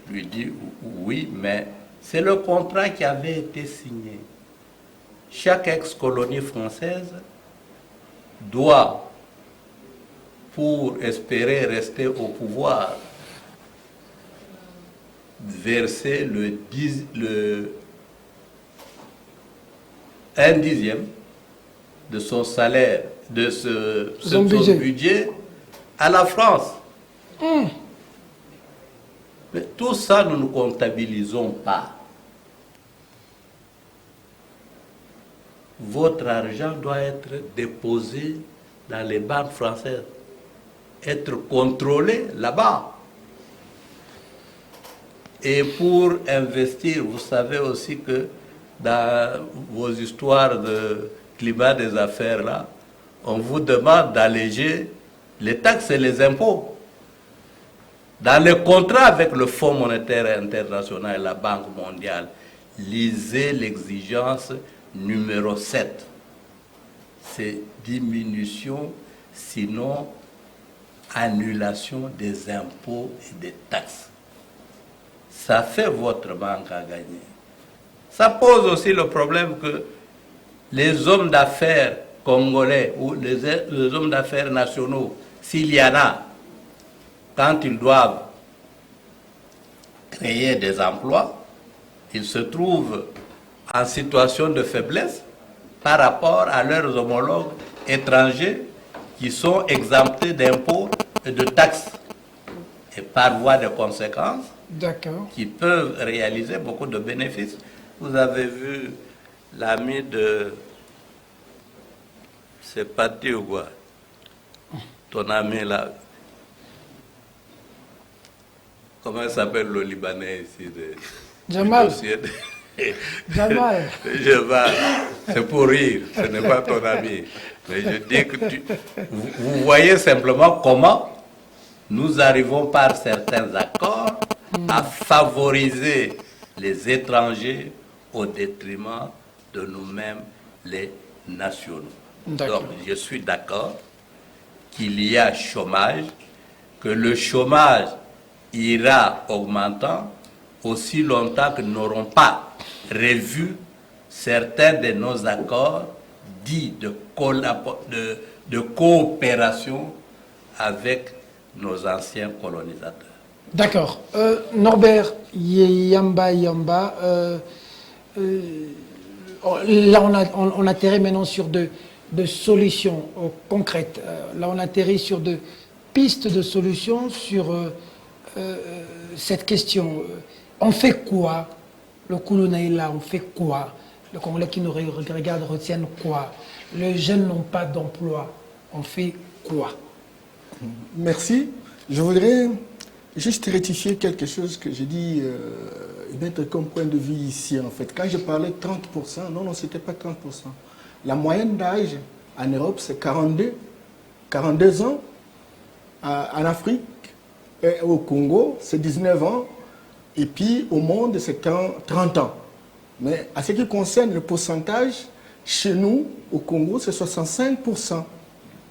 Speaker 6: Il lui dit oui, mais c'est le contrat qui avait été signé. Chaque ex-colonie française doit, pour espérer rester au pouvoir, verser un dixième de son salaire, de son budget à la France. Mais tout ça, nous ne comptabilisons pas. Votre argent doit être déposé dans les banques françaises, être contrôlé là-bas. Et pour investir, vous savez aussi que dans vos histoires de climat des affaires, là, on vous demande d'alléger les taxes et les impôts. Dans le contrat avec le Fonds monétaire international et la Banque mondiale, lisez l'exigence numéro 7. C'est diminution, sinon annulation des impôts et des taxes. Ça fait votre banque à gagner. Ça pose aussi le problème que les hommes d'affaires congolais ou les hommes d'affaires nationaux, s'il y en a, quand ils doivent créer des emplois, ils se trouvent en situation de faiblesse par rapport à leurs homologues étrangers qui sont exemptés d'impôts et de taxes. Et par voie de conséquence, qui peuvent réaliser beaucoup de bénéfices. Vous avez vu l'ami de... C'est Pati ou quoi? Ton ami là. Comment s'appelle le Libanais ici
Speaker 1: Jamal. Jamal.
Speaker 6: C'est pour rire, ce n'est pas ton ami. Mais je dis que vous voyez simplement comment nous arrivons par certains accords à favoriser les étrangers au détriment de nous-mêmes, les nationaux. Donc, je suis d'accord qu'il y a chômage, que le chômage ira augmentant aussi longtemps que nous n'aurons pas revu certains de nos accords dits de coopération avec nos anciens colonisateurs.
Speaker 1: D'accord. Norbert Yamba, là on atterrit maintenant sur de solutions concrètes. Là on atterrit sur de pistes de solutions sur cette question. On fait quoi? Le Koulouna est là, on fait quoi? Le Congolais qui nous regarde retiennent quoi? Les jeunes n'ont pas d'emploi, on fait quoi?
Speaker 3: Merci. Je voudrais juste rectifier quelque chose que j'ai dit, mettre comme point de vue ici en fait. Quand je parlais de 30%, non, c'était pas 30%. La moyenne d'âge en Europe, c'est 42 ans. En Afrique et au Congo, c'est 19 ans. Et puis au monde, c'est 30 ans. Mais à ce qui concerne le pourcentage, chez nous, au Congo, c'est 65%.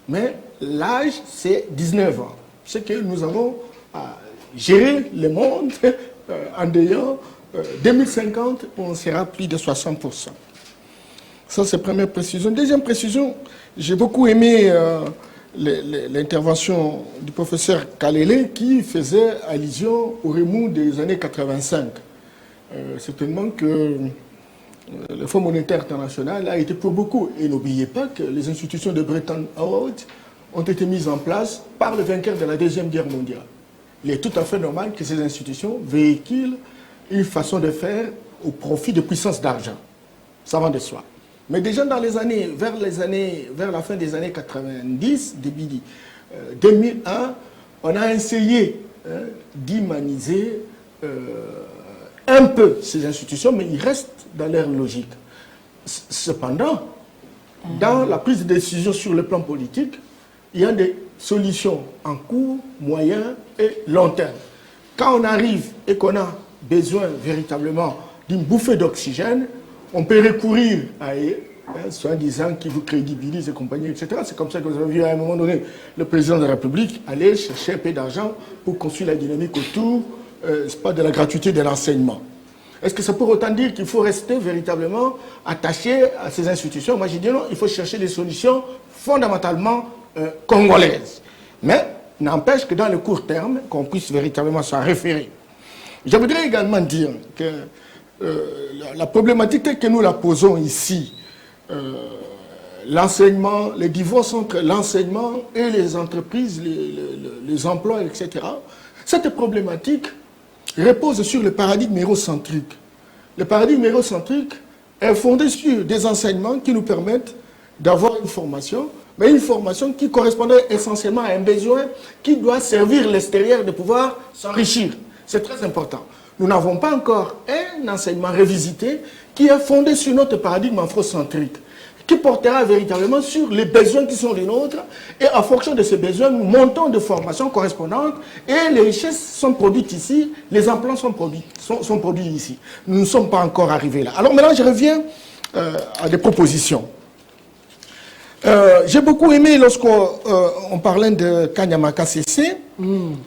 Speaker 3: Mais l'âge, c'est 19 ans. C'est que nous avons géré le monde en disant 2050, on sera plus de 60%. Ça, c'est la première précision. Deuxième précision, j'ai beaucoup aimé l'intervention du professeur Kalele qui faisait allusion au remous des années 85. Certainement que le Fonds monétaire international a été pour beaucoup. Et n'oubliez pas que les institutions de Bretton Woods ont été mises en place par le vainqueur de la Deuxième Guerre mondiale. Il est tout à fait normal que ces institutions véhiculent une façon de faire au profit de puissances d'argent. Ça va de soi. Mais déjà dans les années, vers la fin des années 90, début 2001, on a essayé d'humaniser un peu ces institutions, mais ils restent dans leur logique. Cependant, dans la prise de décision sur le plan politique, il y a des solutions en court, moyen et long terme. Quand on arrive et qu'on a besoin véritablement d'une bouffée d'oxygène, on peut recourir à soi-disant qui vous crédibilise et compagnie, etc. C'est comme ça que vous avez vu à un moment donné le président de la République aller chercher un peu d'argent pour construire la dynamique autour pas de la gratuité de l'enseignement. Est-ce que ça peut autant dire qu'il faut rester véritablement attaché à ces institutions? Moi, j'ai dit non, il faut chercher des solutions fondamentalement congolaises. Mais n'empêche que dans le court terme, qu'on puisse véritablement s'en référer. Je voudrais également dire que la problématique que nous la posons ici, l'enseignement, les divorces entre l'enseignement et les entreprises, les emplois, etc., cette problématique repose sur le paradigme hérocentrique. Le paradigme hérocentrique est fondé sur des enseignements qui nous permettent d'avoir une formation, mais une formation qui correspondait essentiellement à un besoin qui doit servir l'extérieur de pouvoir s'enrichir. C'est très important. Nous n'avons pas encore un enseignement revisité qui est fondé sur notre paradigme afrocentrique, qui portera véritablement sur les besoins qui sont les nôtres, et en fonction de ces besoins, nous montons de formations correspondantes, et les richesses sont produites ici, les emplois sont produits ici. Nous ne sommes pas encore arrivés là. Alors maintenant, je reviens à des propositions. J'ai beaucoup aimé lorsqu'on parlait de Kanyamaka CC.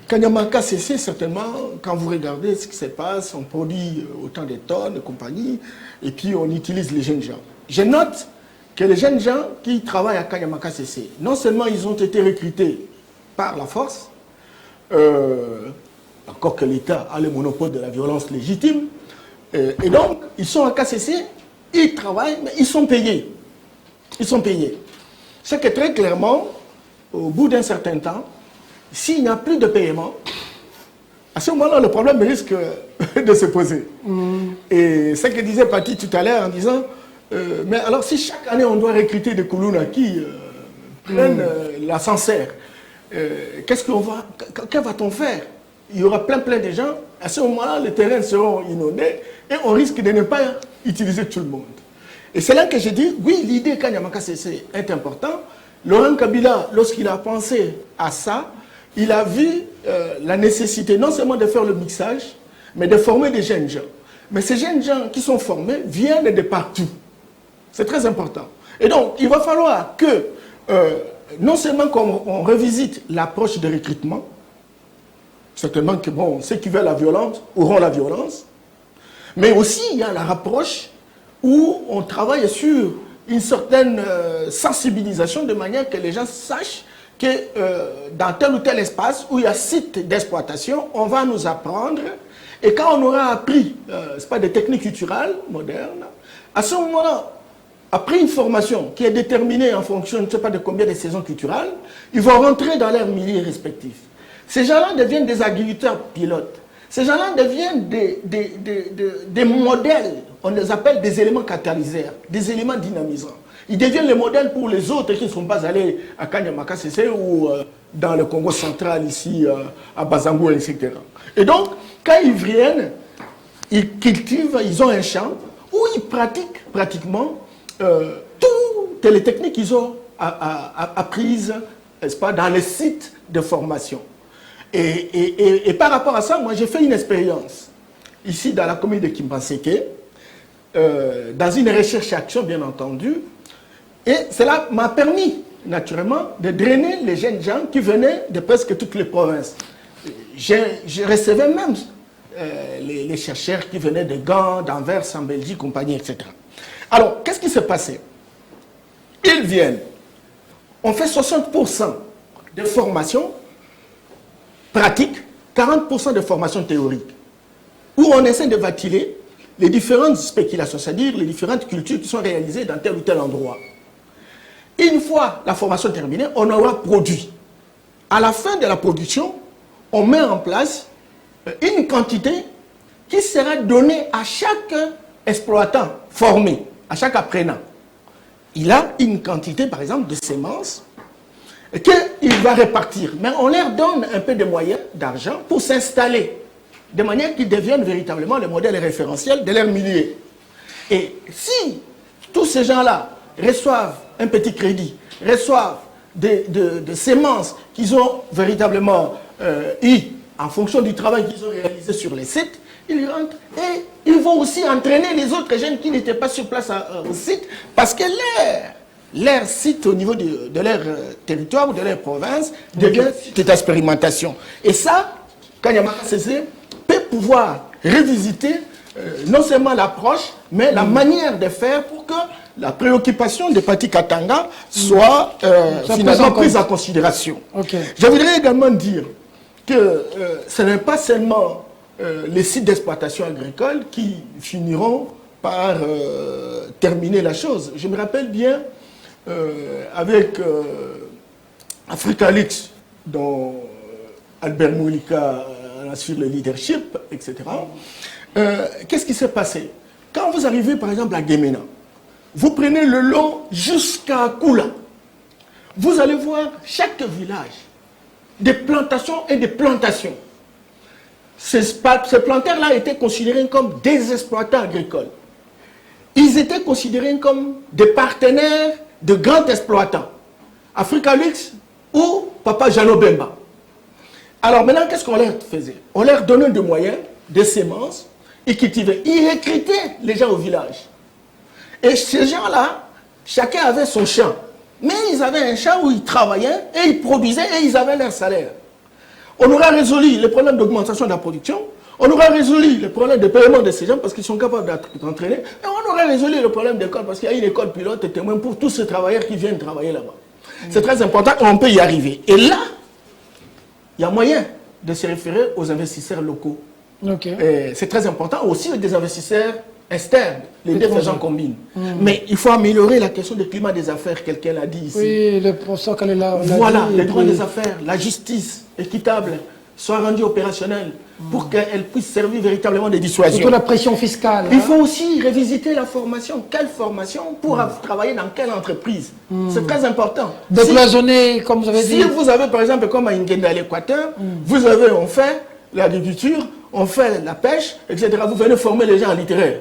Speaker 3: Kanyamaka CC, certainement, quand vous regardez ce qui se passe, on produit autant de tonnes de compagnie, et puis on utilise les jeunes gens. Je note que les jeunes gens qui travaillent à Kanyamaka CC, non seulement ils ont été recrutés par la force, encore que l'État a le monopole de la violence légitime, et donc ils sont à KCC, ils travaillent, mais ils sont payés. Ils sont payés. C'est que très clairement, au bout d'un certain temps, s'il n'y a plus de paiement, à ce moment-là, le problème risque de se poser. Et ce que disait Pati tout à l'heure en disant, mais alors si chaque année on doit recruter des Koulouna qui prennent la Sancerre, que va-t-on faire? Il y aura plein de gens, à ce moment-là, les terrains seront inondés et on risque de ne pas utiliser tout le monde. Et c'est là que j'ai dit, oui, l'idée Kanyamaka CC est importante. Laurent Kabila, lorsqu'il a pensé à ça, il a vu la nécessité non seulement de faire le mixage, mais de former des jeunes gens. Mais ces jeunes gens qui sont formés viennent de partout. C'est très important. Et donc, il va falloir que, non seulement qu'on revisite l'approche de recrutement, certainement que bon, ceux qui veulent la violence auront la violence, mais aussi il y a la rapproche où on travaille sur une certaine sensibilisation de manière que les gens sachent que dans tel ou tel espace où il y a site d'exploitation, on va nous apprendre, et quand on aura appris, c'est pas des techniques culturelles modernes, à ce moment-là, après une formation qui est déterminée en fonction, je ne sais pas de combien de saisons culturelles, ils vont rentrer dans leurs milieux respectifs. Ces gens-là deviennent des agriculteurs pilotes. Ces gens-là deviennent des modèles, on les appelle des éléments catalyseurs, des éléments dynamisants. Ils deviennent les modèles pour les autres qui ne sont pas allés à Kanyamaka CC ou dans le Congo central, ici, à Bazangou, etc. Et donc, quand ils viennent, ils cultivent, ils ont un champ où ils pratiquent pratiquement toutes les techniques qu'ils ont apprises, n'est-ce pas, dans les sites de formation. Et par rapport à ça, moi j'ai fait une expérience ici dans la commune de Kimpanseke, dans une recherche-action bien entendu, et cela m'a permis naturellement de drainer les jeunes gens qui venaient de presque toutes les provinces. Je recevais même les chercheurs qui venaient de Gand, d'Anvers, en Belgique, compagnie, etc. Alors, qu'est-ce qui s'est passé? Ils viennent, on fait 60% de formation pratique, 40% de formation théorique, où on essaie de ventiler les différentes spéculations, c'est-à-dire les différentes cultures qui sont réalisées dans tel ou tel endroit. Une fois la formation terminée, on aura produit. À la fin de la production, on met en place une quantité qui sera donnée à chaque exploitant formé, à chaque apprenant. Il a une quantité, par exemple, de semences qu'il va répartir. Mais on leur donne un peu de moyens, d'argent, pour s'installer, de manière qu'ils deviennent véritablement le modèle référentiel de leur milieu. Et si tous ces gens-là reçoivent un petit crédit, reçoivent de sémences qu'ils ont véritablement eu en fonction du travail qu'ils ont réalisé sur les sites, ils rentrent et ils vont aussi entraîner les autres jeunes qui n'étaient pas sur place au site parce que leur site au niveau de leur territoire ou de leur province devient site d'expérimentation. Et ça, Kanyamaka Sese peut pouvoir revisiter non seulement l'approche, mais la manière de faire pour que la préoccupation des Pati Katanga soit finalement prise en considération.
Speaker 1: Okay.
Speaker 3: Je voudrais également dire que ce n'est pas seulement les sites d'exploitation agricole qui finiront par terminer la chose. Je me rappelle bien avec Africalix, dont Albert Moulika assure le leadership, etc. Qu'est-ce qui s'est passé? Quand vous arrivez par exemple à Guémena, vous prenez le long jusqu'à Koula, vous allez voir chaque village, des plantations et des plantations. Ces planteurs-là étaient considérés comme des exploitants agricoles. Ils étaient considérés comme des partenaires de grands exploitants. Africalix ou Papa Jano Bemba. Alors maintenant, qu'est-ce qu'on leur faisait? On leur donnait des moyens, des semences, ils cultivaient. Ils recrutaient les gens au village. Et ces gens-là, chacun avait son champ. Mais ils avaient un champ où ils travaillaient et ils produisaient et ils avaient leur salaire. On aura résolu les problèmes d'augmentation de la production, on aura résolu les problèmes de paiement de ces gens parce qu'ils sont capables d'entraîner, et on aura résolu le problème d'école parce qu'il y a une école pilote témoin pour tous ces travailleurs qui viennent travailler là-bas. C'est très important et on peut y arriver. Et là, il y a moyen de se référer aux investisseurs locaux. Okay. C'est très important aussi des investisseurs externes, les deux faisant combine. Mais il faut améliorer la question du climat des affaires, quelqu'un l'a dit ici.
Speaker 1: Oui, le professeur Kalela.
Speaker 3: Voilà, les droits des affaires, la justice équitable soit rendue opérationnelle pour qu'elle puisse servir véritablement de dissuasion.
Speaker 1: Surtout la pression fiscale.
Speaker 3: Il faut aussi revisiter la formation. Quelle formation pour travailler dans quelle entreprise? C'est très important.
Speaker 1: Décloisonner, comme vous avez dit.
Speaker 3: Si vous avez par exemple, comme à Ingenda à l'Équateur, vous avez, on fait l'agriculture, on fait la pêche, etc. Vous venez former les gens en littéraire.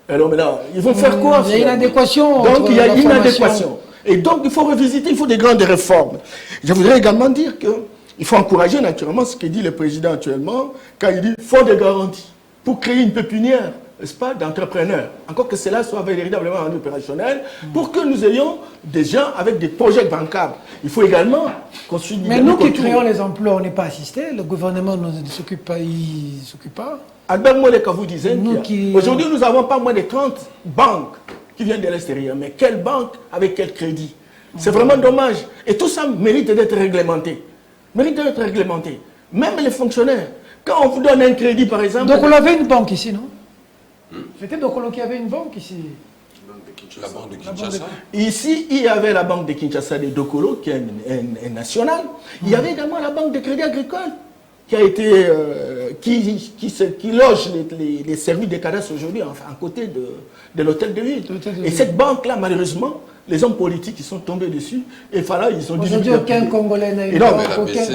Speaker 3: Alors maintenant, ils vont faire quoi?
Speaker 1: Il y a une adéquation.
Speaker 3: Donc il y a une adéquation. Et donc il faut revisiter, il faut des grandes réformes. Je voudrais également dire qu'il faut encourager naturellement ce que dit le président actuellement, quand il dit qu'il faut des garanties pour créer une pépinière, n'est-ce pas, d'entrepreneurs. Encore que cela soit véritablement rendu opérationnel, pour que nous ayons des gens avec des projets bancables. Il faut également construire...
Speaker 1: Mais nous qui créons les emplois, on n'est pas assistés, le gouvernement ne s'occupe pas, il ne s'occupe pas.
Speaker 3: Albert Moleka vous disait aujourd'hui nous n'avons pas moins de 30 banques qui viennent de l'extérieur. Mais quelle banque avec quel crédit? C'est vraiment dommage. Et tout ça mérite d'être réglementé. Mérite d'être réglementé. Même les fonctionnaires, quand on vous donne un crédit par exemple...
Speaker 1: Donc on avait une banque ici, non? C'était Dokolo qui avait une banque ici.
Speaker 4: La banque de Kinshasa.
Speaker 3: Ici, il y avait la banque de Kinshasa de Dokolo, qui est un national. Il y avait également la banque de crédit agricole, qui a été, qui loge les services de cadastre aujourd'hui, enfin, à côté de l'hôtel de ville. Et cette banque-là, malheureusement, les hommes politiques qui sont tombés dessus, et voilà, ils ont dit...
Speaker 1: Aujourd'hui, aucun Congolais n'a eu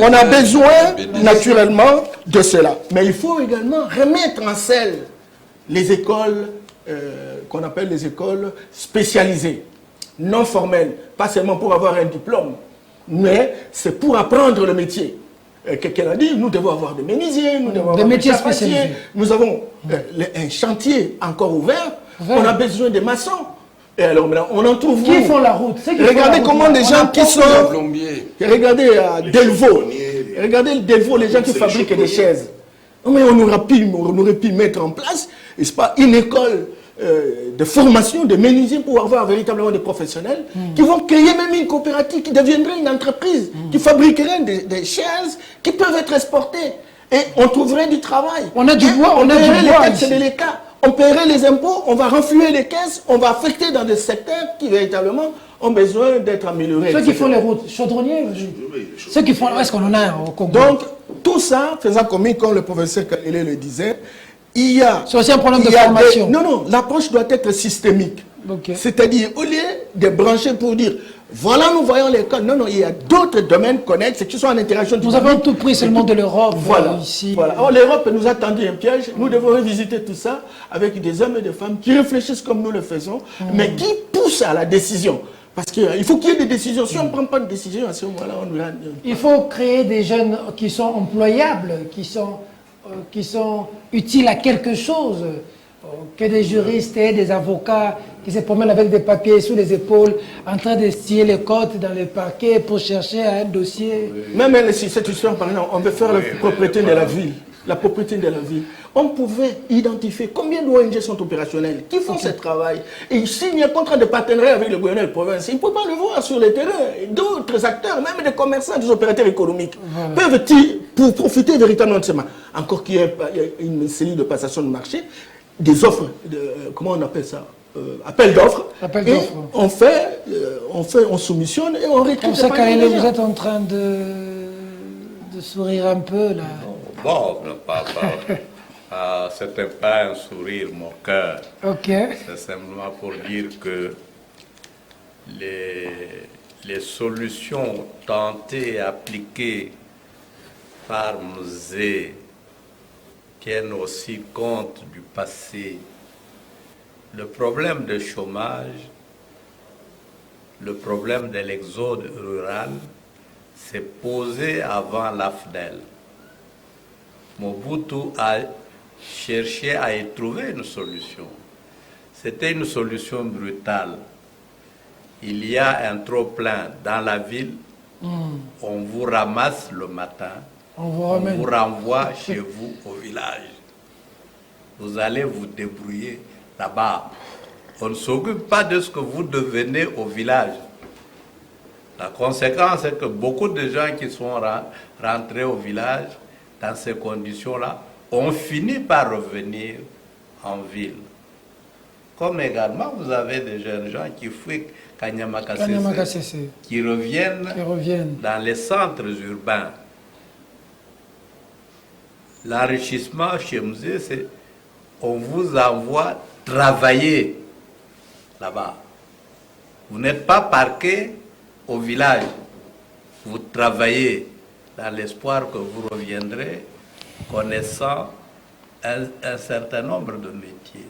Speaker 3: on a besoin, naturellement, de cela. Mais il faut également remettre en selle les écoles qu'on appelle les écoles spécialisées, non formelles, pas seulement pour avoir un diplôme, mais c'est pour apprendre le métier. Quelqu'un a dit, nous devons avoir des menuisiers, nous devons avoir des métiers spécialisés. Nous avons un chantier encore ouvert, on a besoin de maçons. Et alors maintenant, on en trouve
Speaker 1: qui font la route.
Speaker 3: Regardez comment les gens qui sont... Regardez Delvaux. Regardez Delvaux, les gens qui fabriquent des chaises. Mais on aurait pu mettre en place, n'est-ce pas, une école de formation de menuisiers pour avoir véritablement des professionnels qui vont créer même une coopérative qui deviendrait une entreprise, qui fabriquerait des chaises qui peuvent être exportées. Et on trouverait du travail.
Speaker 1: On a du bois, on a du bois.
Speaker 3: C'est les cas. On paierait les impôts, on va renflouer les caisses, on va affecter dans des secteurs qui véritablement ont besoin d'être améliorés.
Speaker 1: Ceux qui font les routes, chaudronniers, ceux qui font... Est-ce qu'on en a au Congo?
Speaker 3: Donc, tout ça, faisant comme le professeur Kalele le disait, il y a...
Speaker 1: C'est aussi un problème de formation.
Speaker 3: Non, l'approche doit être systémique. Okay. C'est-à-dire, au lieu de brancher pour dire, voilà, nous voyons l'école. Non, il y a d'autres domaines connexes qui sont en interaction.
Speaker 1: Nous avons tout pris seulement de l'Europe.
Speaker 3: Voilà,
Speaker 1: ici.
Speaker 3: Voilà. Alors, l'Europe nous a tendu un piège. Nous devons revisiter tout ça avec des hommes et des femmes qui réfléchissent comme nous le faisons, mais qui poussent à la décision. Parce qu'il faut qu'il y ait des décisions. Si on ne prend pas de décision, à ce moment-là,
Speaker 1: Il faut créer des jeunes qui sont employables, qui sont utiles à quelque chose. Que des juristes et des avocats qui se promènent avec des papiers sous les épaules, en train de scier les côtes dans les parquets pour chercher un dossier.
Speaker 3: Même si cette histoire, par exemple, on veut faire la propriété de la ville. La propriété de la ville. On pouvait identifier combien d'ONG sont opérationnelles, qui font ce travail. Et s'il y a un contrat de partenariat avec le gouverneur de province, il ne peut pas le voir sur le terrain. D'autres acteurs, même des commerçants, des opérateurs économiques, peuvent-ils, pour profiter véritablement de ce marché, encore qu'il y ait une série de passation de marché, des offres, comment on appelle ça, appel d'offres. Et on soumissionne et on récupère.
Speaker 1: Comme ça, Kaélé, vous êtes en train de sourire un peu là.
Speaker 6: Bon, c'était pas un sourire, mon cœur.
Speaker 1: Ok.
Speaker 6: C'est simplement pour dire que les solutions tentées et appliquées par Mzee tiennent aussi compte du passé. Le problème du chômage, le problème de l'exode rural s'est posé avant l'AFDEL. Mobutu a cherché à y trouver une solution. C'était une solution brutale. Il y a un trop-plein dans la ville, on vous ramasse le matin, on vous renvoie chez vous au village. Vous allez vous débrouiller là-bas. On ne s'occupe pas de ce que vous devenez au village. La conséquence est que beaucoup de gens qui sont rentrés au village dans ces conditions-là ont fini par revenir en ville. Comme également, vous avez des jeunes gens qui fuient Kanyama-Kassese, qui reviennent dans les centres urbains. L'enrichissement chez Mzee, c'est on vous envoie travailler là-bas. Vous n'êtes pas parqué au village. Vous travaillez dans l'espoir que vous reviendrez connaissant un certain nombre de métiers.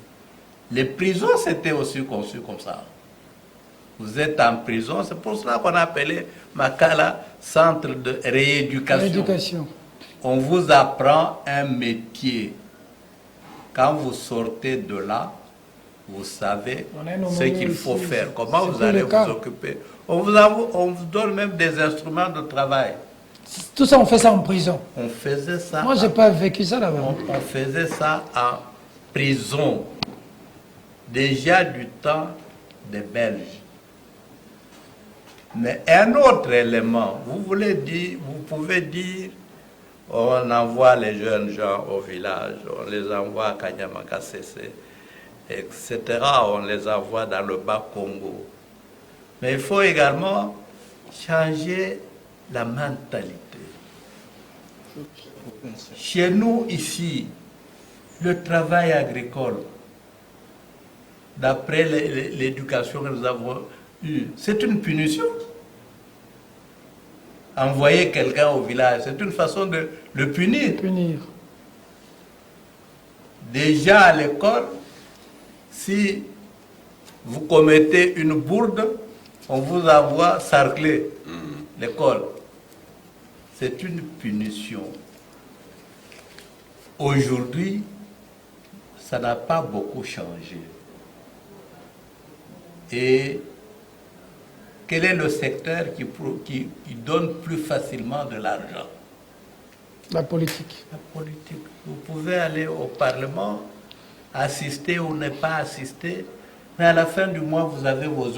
Speaker 6: Les prisons, c'était aussi conçu comme ça. Vous êtes en prison, c'est pour cela qu'on appelait Makala centre de rééducation. On vous apprend un métier. Quand vous sortez de là, vous savez ce qu'il faut faire, comment vous allez vous occuper. On vous donne même des instruments de travail.
Speaker 1: Tout ça, on fait ça en prison.
Speaker 6: On faisait ça.
Speaker 1: Moi, je n'ai pas vécu ça là-bas.
Speaker 6: On faisait ça en prison. Déjà du temps des Belges. Mais un autre élément, vous pouvez dire, on envoie les jeunes gens au village, on les envoie à Kanyama-Kassese, etc. On les envoie dans le Bas-Congo. Mais il faut également changer la mentalité. Chez nous, ici, le travail agricole, d'après l'éducation que nous avons eue, c'est une punition. Envoyer quelqu'un au village, c'est une façon de le punir. Déjà à l'école, si vous commettez une bourde, on vous envoie sarcler l'école. C'est une punition. Aujourd'hui, ça n'a pas beaucoup changé. Et quel est le secteur qui donne plus facilement de l'argent?
Speaker 1: La politique.
Speaker 6: La politique. Vous pouvez aller au Parlement, assister ou ne pas assister, mais à la fin du mois, vous avez vos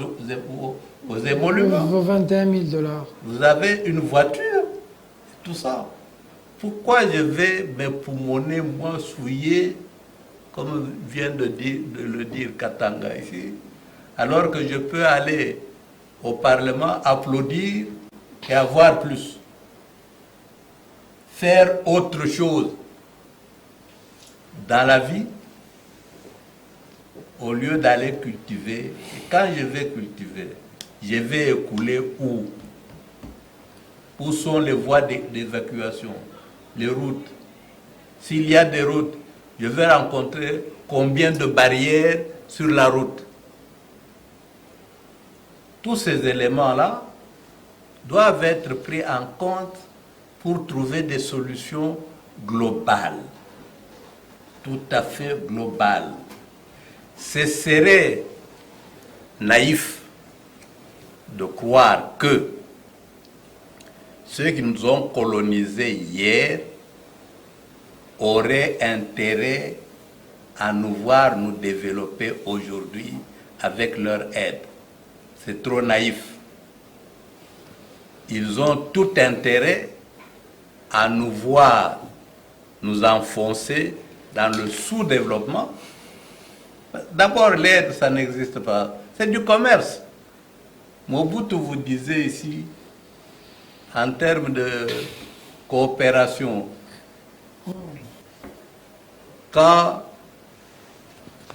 Speaker 6: émoluments.
Speaker 1: Vos 21 000 $.
Speaker 6: Vous avez une voiture, tout ça. Pourquoi je vais me poumonner, moi, souiller, comme vient de le dire Katanga ici, alors que je peux aller au Parlement, applaudir et avoir plus. Faire autre chose dans la vie, au lieu d'aller cultiver. Et quand je vais cultiver, je vais écouler où? Où sont les voies d'évacuation? Les routes. S'il y a des routes, je vais rencontrer combien de barrières sur la route? tous ces éléments-là doivent être pris en compte pour trouver des solutions globales, tout à fait globales. Ce serait naïf de croire que ceux qui nous ont colonisés hier auraient intérêt à nous voir nous développer aujourd'hui avec leur aide. C'est trop naïf. Ils ont tout intérêt à nous voir nous enfoncer dans le sous-développement. D'abord, l'aide, ça n'existe pas. C'est du commerce. Mobutu vous disait ici, en termes de coopération, quand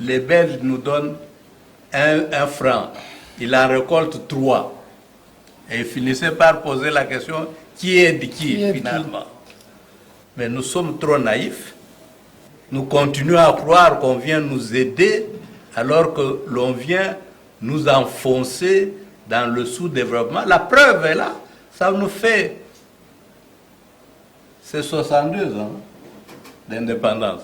Speaker 6: les Belges nous donnent un franc, il en récolte 3. Et il finissait par poser la question, qui aide qui finalement? Mais nous sommes trop naïfs. Nous continuons à croire qu'on vient nous aider alors que l'on vient nous enfoncer dans le sous-développement. La preuve est là. Ça nous fait... C'est 62 ans d'indépendance.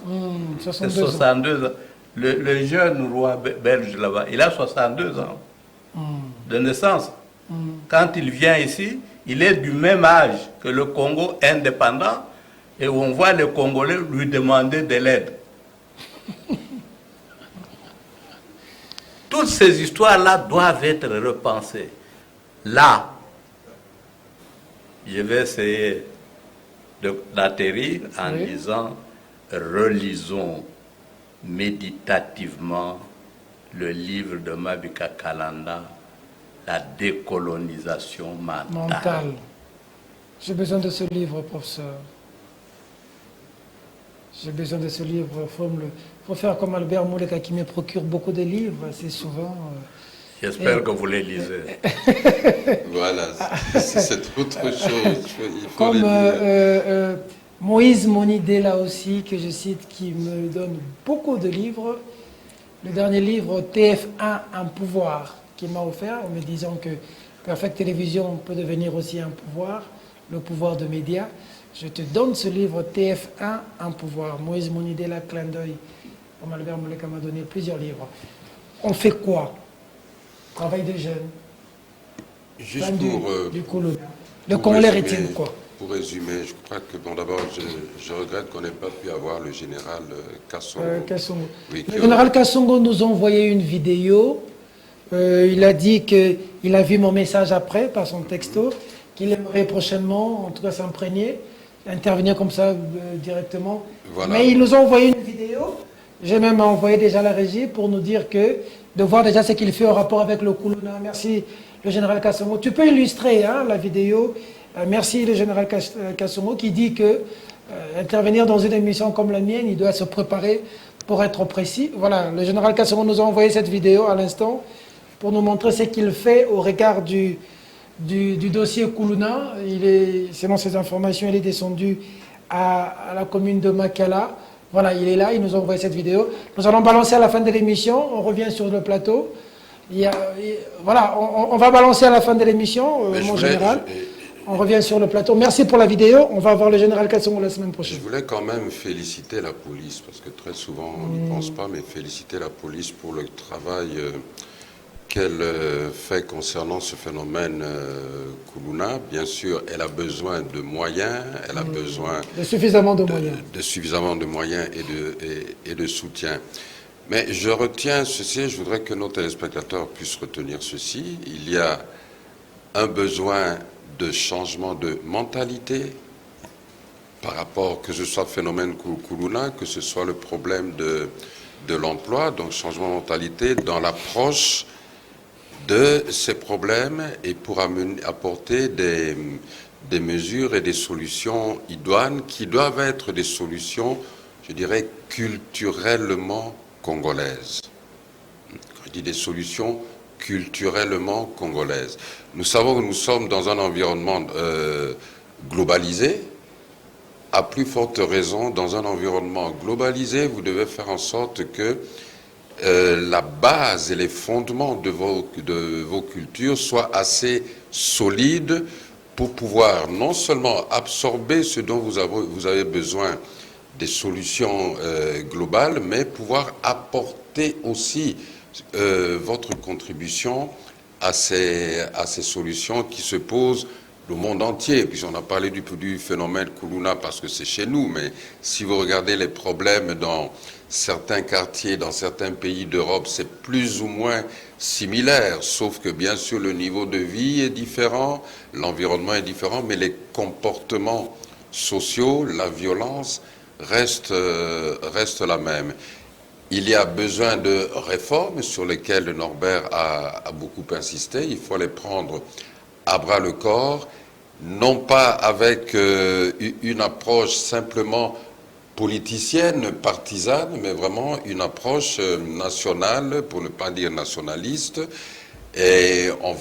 Speaker 6: C'est 62 ans. Le jeune roi belge là-bas, il a 62 ans de naissance. Quand il vient ici, il est du même âge que le Congo indépendant et on voit les Congolais lui demander de l'aide. Toutes ces histoires-là doivent être repensées. Là, je vais essayer d'atterrir en disant, relisons méditativement le livre de Mabika Kalanda, La décolonisation mentale.
Speaker 1: J'ai besoin de ce livre, professeur. J'ai besoin de ce livre. Il faut faire comme Albert Mouleka qui me procure beaucoup de livres, assez souvent.
Speaker 6: J'espère que vous les lisez.
Speaker 4: Voilà, c'est autre chose. Il faut
Speaker 1: Comme
Speaker 4: les lire.
Speaker 1: Moïse Monidé, là aussi, que je cite, qui me donne beaucoup de livres. Le dernier livre, TF1, un pouvoir, qu'il m'a offert, en me disant que Perfect Télévision peut devenir aussi un pouvoir, le pouvoir de médias. Je te donne ce livre, TF1, un pouvoir. Moïse Monidé, là, clin d'œil. Comme Albert Mouleka m'a donné plusieurs livres. On fait quoi? Travail des jeunes.
Speaker 4: Juste pour...
Speaker 1: du coup, le Congolais retient quoi?
Speaker 4: Pour résumer, je crois que, bon, d'abord, je regrette qu'on n'ait pas pu avoir le général Kassongo. Oui,
Speaker 1: le général Kassongo nous a envoyé une vidéo. Il a dit qu'il a vu mon message après, par son texto, qu'il aimerait prochainement, en tout cas s'imprégner, intervenir comme ça directement.
Speaker 4: Voilà.
Speaker 1: Mais il nous a envoyé une vidéo. J'ai même envoyé déjà la régie pour nous dire de voir déjà ce qu'il fait en rapport avec le Kuluna. Merci, le général Kassongo. Tu peux illustrer la vidéo. Merci le général Kassongo qui dit que intervenir dans une émission comme la mienne, il doit se préparer pour être précis. Voilà, le général Kassongo nous a envoyé cette vidéo à l'instant pour nous montrer ce qu'il fait au regard du dossier Kuluna. Selon ses informations, il est descendu à la commune de Makala. Voilà, il est là, il nous a envoyé cette vidéo. Nous allons balancer à la fin de l'émission, on revient sur le plateau. Voilà, on va balancer à la fin de l'émission, mon général. On revient sur le plateau. Merci pour la vidéo. On va voir le général Kassongo la semaine prochaine.
Speaker 4: Je voulais quand même féliciter la police, parce que très souvent on n'y pense pas, mais féliciter la police pour le travail qu'elle fait concernant ce phénomène Kuluna. Bien sûr, elle a besoin de moyens, elle a besoin
Speaker 1: de suffisamment de moyens.
Speaker 4: De suffisamment de moyens et de soutien. Mais je retiens ceci, je voudrais que nos téléspectateurs puissent retenir ceci. Il y a un besoin de changement de mentalité par rapport, que ce soit le phénomène Kuluna, que ce soit le problème de l'emploi, donc changement de mentalité dans l'approche de ces problèmes et pour apporter des mesures et des solutions idoines qui doivent être des solutions, je dirais, culturellement congolaises. Quand je dis des solutions culturellement congolaises. Nous savons que nous sommes dans un environnement globalisé. À plus forte raison, dans un environnement globalisé, vous devez faire en sorte que la base et les fondements de vos cultures soient assez solides pour pouvoir non seulement absorber ce dont vous avez besoin, des solutions globales, mais pouvoir apporter aussi votre contribution à ces solutions qui se posent le monde entier. Puis on a parlé du phénomène Kuluna parce que c'est chez nous, mais si vous regardez les problèmes dans certains quartiers, dans certains pays d'Europe, c'est plus ou moins similaire, sauf que bien sûr le niveau de vie est différent, l'environnement est différent, mais les comportements sociaux, la violence reste la même. Il y a besoin de réformes sur lesquelles Norbert a beaucoup insisté. Il faut les prendre à bras le corps, non pas avec une approche simplement politicienne, partisane, mais vraiment une approche nationale, pour ne pas dire nationaliste, et en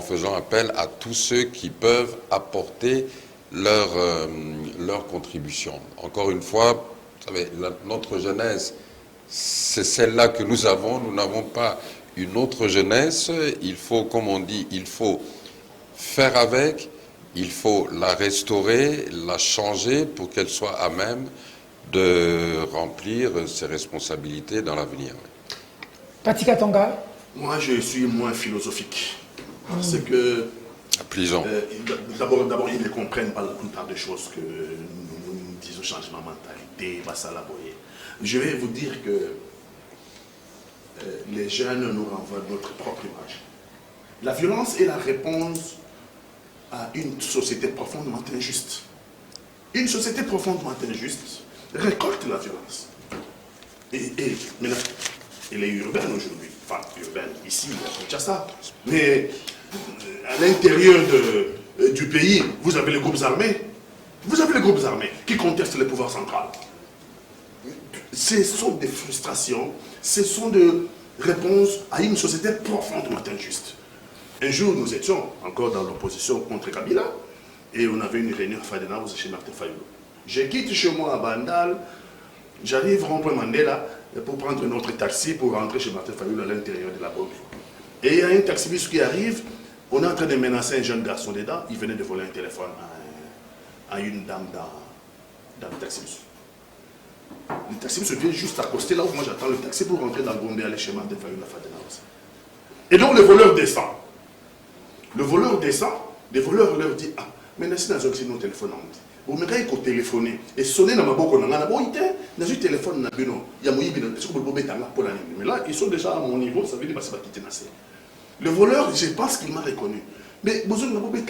Speaker 4: faisant appel à tous ceux qui peuvent apporter leur contribution. Encore une fois, vous savez, notre jeunesse, c'est celle-là que nous avons. Nous n'avons pas une autre jeunesse. Il faut, comme on dit, il faut faire avec, il faut la restaurer, la changer pour qu'elle soit à même de remplir ses responsabilités dans l'avenir.
Speaker 1: Patika Tonga.
Speaker 5: Moi, je suis moins philosophique. Parce que... D'abord, ils ne comprennent pas la plupart des choses que nous disons, changement de mentalité, Bassalaboye. Je vais vous dire que les jeunes nous renvoient notre propre image. La violence est la réponse à une société profondément injuste. Une société profondément injuste récolte la violence. Et maintenant, elle est urbaine aujourd'hui. Enfin, urbaine ici, à Kinshasa. Mais à l'intérieur du pays, vous avez les groupes armés. Vous avez les groupes armés qui contestent le pouvoir central. Ce sont des frustrations, ce sont des réponses à une société profondément injuste. Un jour, nous étions encore dans l'opposition contre Kabila et on avait une réunion à Fadena chez Martin Fayoulou. Je quitte chez moi à Bandal, j'arrive rond-point Mandela pour prendre notre taxi pour rentrer chez Martin Fayoulou à l'intérieur de la bombe. Et il y a un taxibus qui arrive, on est en train de menacer un jeune garçon dedans, il venait de voler un téléphone à une dame dans le taxibus. Le taxibus vient juste accoster là où moi j'attends le taxi pour rentrer dans le bombe et aller chez Martin Fayoulou à Fadena. Et donc le voleur descend. Le voleur descend, les voleurs leur disent, ah, mais si nous avons nos téléphones, vous me avez téléphoné et sonné dans ma boque, on a un téléphone, mais là, ils sont déjà à mon niveau, ça veut dire que c'est pas quitter. Le voleur, je pense qu'il m'a reconnu. Mais vous avez un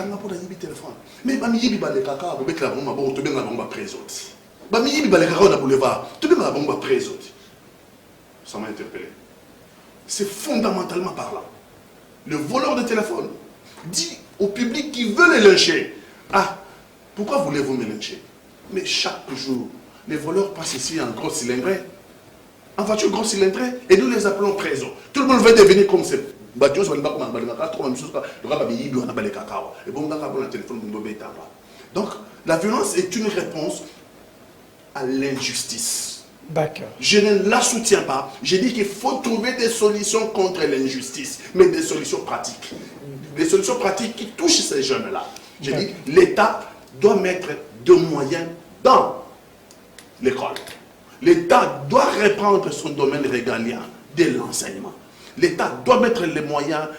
Speaker 5: téléphone. Mais vous avez un caca, vous avez un bombe, vous avez un bombe présente. Vous avez un caca, vous boulevard, vous avez un bombe présente. Ça m'a interpellé. C'est fondamentalement parlant. Le voleur de téléphone dit au public qui veut les lyncher, ah, pourquoi voulez-vous me lyncher? Mais chaque jour, les voleurs passent ici en gros cylindré, en voiture gros cylindré, et nous les appelons présents. Tout le monde veut devenir comme c'est. Donc, la violence est une réponse à l'injustice.
Speaker 1: D'accord.
Speaker 5: Je ne la soutiens pas. Je dis qu'il faut trouver des solutions contre l'injustice, mais des solutions pratiques. Des solutions pratiques qui touchent ces jeunes-là. Je dis l'État doit mettre des moyens dans l'école. L'État doit reprendre son domaine régalien de l'enseignement. L'État doit mettre les moyens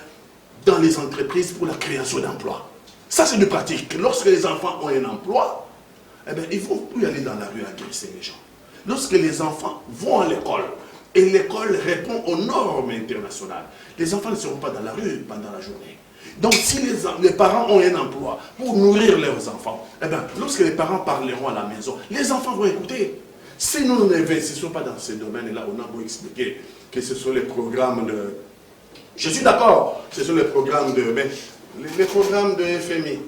Speaker 5: dans les entreprises pour la création d'emplois. Ça, c'est du pratique. Lorsque les enfants ont un emploi, eh bien, ils ne vont plus aller dans la rue agresser les gens. Lorsque les enfants vont à l'école, et l'école répond aux normes internationales, les enfants ne seront pas dans la rue pendant la journée. Donc, si les parents ont un emploi pour nourrir leurs enfants, eh bien, lorsque les parents parleront à la maison, les enfants vont écouter. Si nous n'investissons pas dans ces domaines-là, on a beau expliquer que ce sont les programmes de... Je suis d'accord, ce sont les programmes de... Mais les programmes de FMI,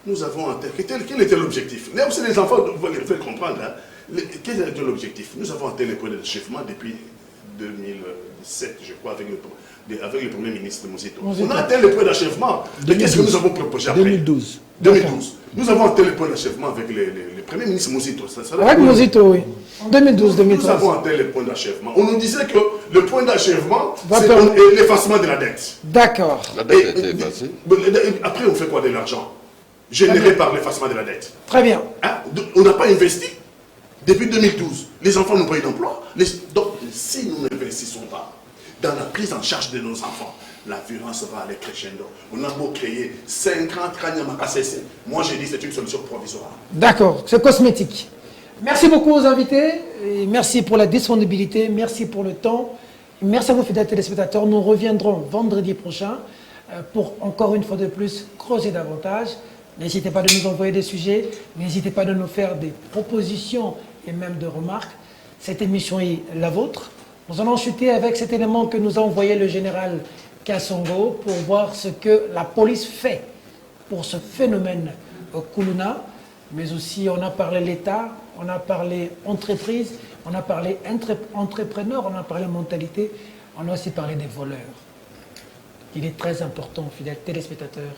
Speaker 5: nous avons en tête... Quel était l'objectif? Là aussi, les enfants doivent le faire comprendre. Hein. Quel était l'objectif? Nous avons atteint les points d'achèvement depuis 2007, je crois, avec le Premier ministre Mosito. On a atteint les points d'achèvement. Qu'est-ce que nous avons proposé après?
Speaker 3: 2012.
Speaker 5: 2012. Nous avons atteint les points d'achèvement avec le Premier ministre Mosito.
Speaker 1: Avec Mosito, oui. En 2012-2013.
Speaker 5: Nous avons atteint le point d'achèvement. On nous disait que le point d'achèvement, c'est l'effacement de la dette.
Speaker 1: D'accord.
Speaker 4: La dette a été effacée.
Speaker 5: Après, on fait quoi de l'argent généré par l'effacement de la dette?
Speaker 1: Très bien.
Speaker 5: Hein? On n'a pas investi. Depuis 2012, les enfants n'ont pas eu d'emploi. Donc, si nous n'investissons pas dans la prise en charge de nos enfants, la violence va aller crescendo. On a beau créer 50 Kanyamakassese. Moi, j'ai dit que c'est une solution provisoire.
Speaker 1: D'accord, c'est cosmétique. Merci beaucoup aux invités. Et merci pour la disponibilité. Merci pour le temps. Merci à vos fidèles téléspectateurs. Nous reviendrons vendredi prochain pour, encore une fois de plus, creuser davantage. N'hésitez pas de nous envoyer des sujets. N'hésitez pas de nous faire des propositions et même des remarques. Cette émission est la vôtre. Nous allons chuter avec cet élément que nous a envoyé le général Kassongo pour voir ce que la police fait pour ce phénomène Kuluna. Mais aussi, on a parlé l'État, on a parlé entreprise, on a parlé entrepreneur, on a parlé mentalité, on a aussi parlé des voleurs. Il est très important, fidèles téléspectateurs,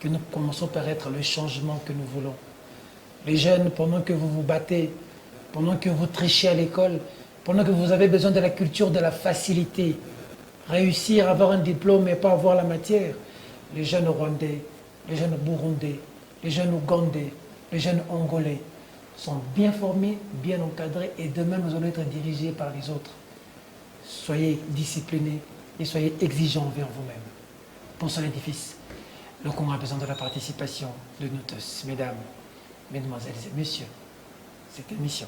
Speaker 1: que nous commençons par être le changement que nous voulons. Les jeunes, pendant que vous vous battez, pendant que vous trichez à l'école, pendant que vous avez besoin de la culture de la facilité, réussir à avoir un diplôme et pas avoir la matière, les jeunes rwandais, les jeunes burundais, les jeunes ougandais, les jeunes angolais sont bien formés, bien encadrés et demain nous allons être dirigés par les autres. Soyez disciplinés et soyez exigeants envers vous-même. Pensez à l'édifice. Le Congo a besoin de la participation de nous tous, mesdames, mesdemoiselles et messieurs. Cette émission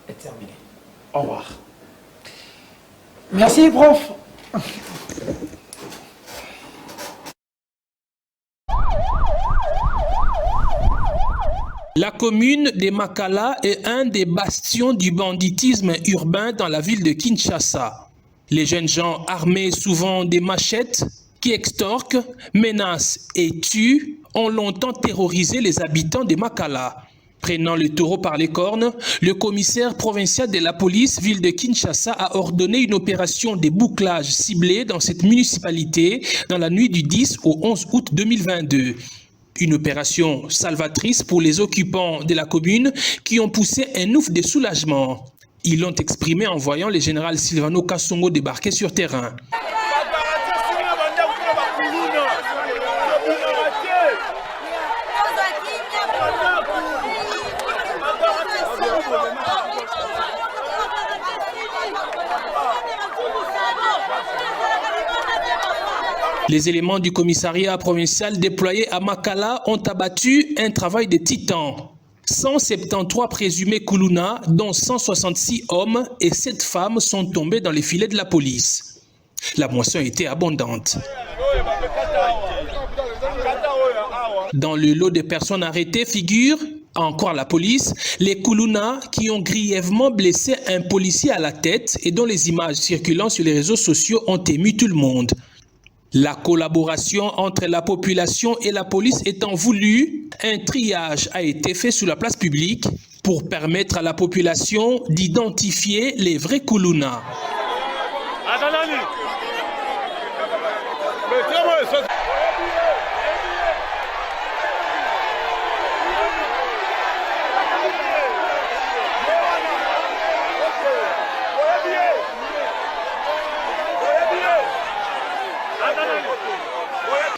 Speaker 1: est terminée. Au revoir. Merci, prof.
Speaker 7: La commune de Makala est un des bastions du banditisme urbain dans la ville de Kinshasa. Les jeunes gens armés souvent des machettes qui extorquent, menacent et tuent ont longtemps terrorisé les habitants de Makala. Prenant le taureau par les cornes, le commissaire provincial de la police ville de Kinshasa a ordonné une opération de bouclage ciblée dans cette municipalité dans la nuit du 10 au 11 août 2022. Une opération salvatrice pour les occupants de la commune qui ont poussé un ouf de soulagement. Ils l'ont exprimé en voyant le général Silvano Kassongo débarquer sur terrain. Les éléments du commissariat provincial déployés à Makala ont abattu un travail de titan. 173 présumés Kuluna, dont 166 hommes et 7 femmes sont tombés dans les filets de la police. La moisson était abondante. Dans le lot de personnes arrêtées figure, encore la police, les Kuluna qui ont grièvement blessé un policier à la tête et dont les images circulant sur les réseaux sociaux ont ému tout le monde. La collaboration entre la population et la police étant voulue, un triage a été fait sur la place publique pour permettre à la population d'identifier les vrais Kuluna.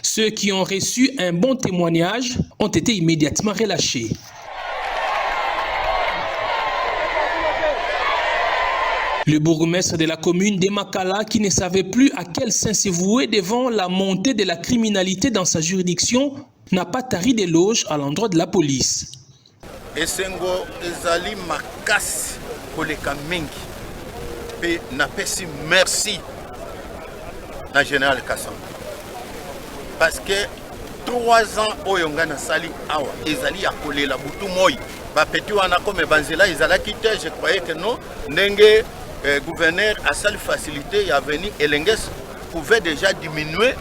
Speaker 7: Ceux qui ont reçu un bon témoignage ont été immédiatement relâchés. Le bourgmestre de la commune de Makala, qui ne savait plus à quel saint se vouer devant la montée de la criminalité dans sa juridiction, n'a pas tari d'éloges à l'endroit de la police.
Speaker 8: Esengo ezali makasi koleka mingi pe napesi merci na général Kassongo. Parce que 3 ans oyonga na sali awa ezali ya kolela butu moi ba peti wana comme banzela ezala kite. Je croyais que non ndenge gouverneur a sali facilité ya venir Elenges pouvait déjà diminuer,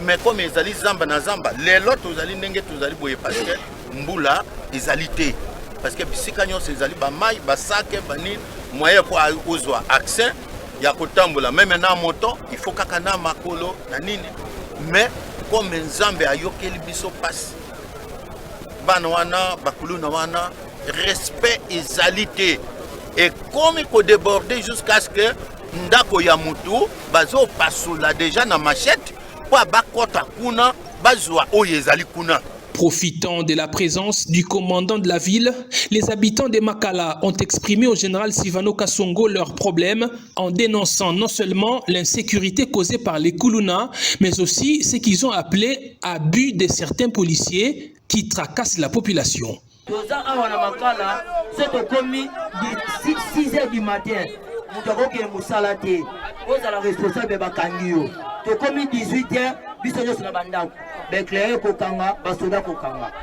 Speaker 8: mais comme ezali zamba na zamba lelo tozali ndenge tozali boye parce que mbula ezali te, parce que bisika nyonso ezali ba mai ba sake bani moyen pour ozwa accès ya kotambola même na moto il faut kaka na makolo na nini, mais comme Nzambe ayokeli biso passe bana wana bakulu na wana respect ezali te et comme il faut déborder jusqu'à ce que ndako ya mutu bazo pasula déjà na machette pour bakota kuna bazwa oyezali kuna.
Speaker 7: Profitant de la présence du commandant de la ville, les habitants de Makala ont exprimé au général Silvano Kasongo leurs problèmes en dénonçant non seulement l'insécurité causée par les Kuluna, mais aussi ce qu'ils ont appelé abus de certains policiers qui tracassent la population.
Speaker 9: 6 heures du matin, nous avons que Moussala te, vous êtes la responsable de Bakangio. Tu commis 18 heures,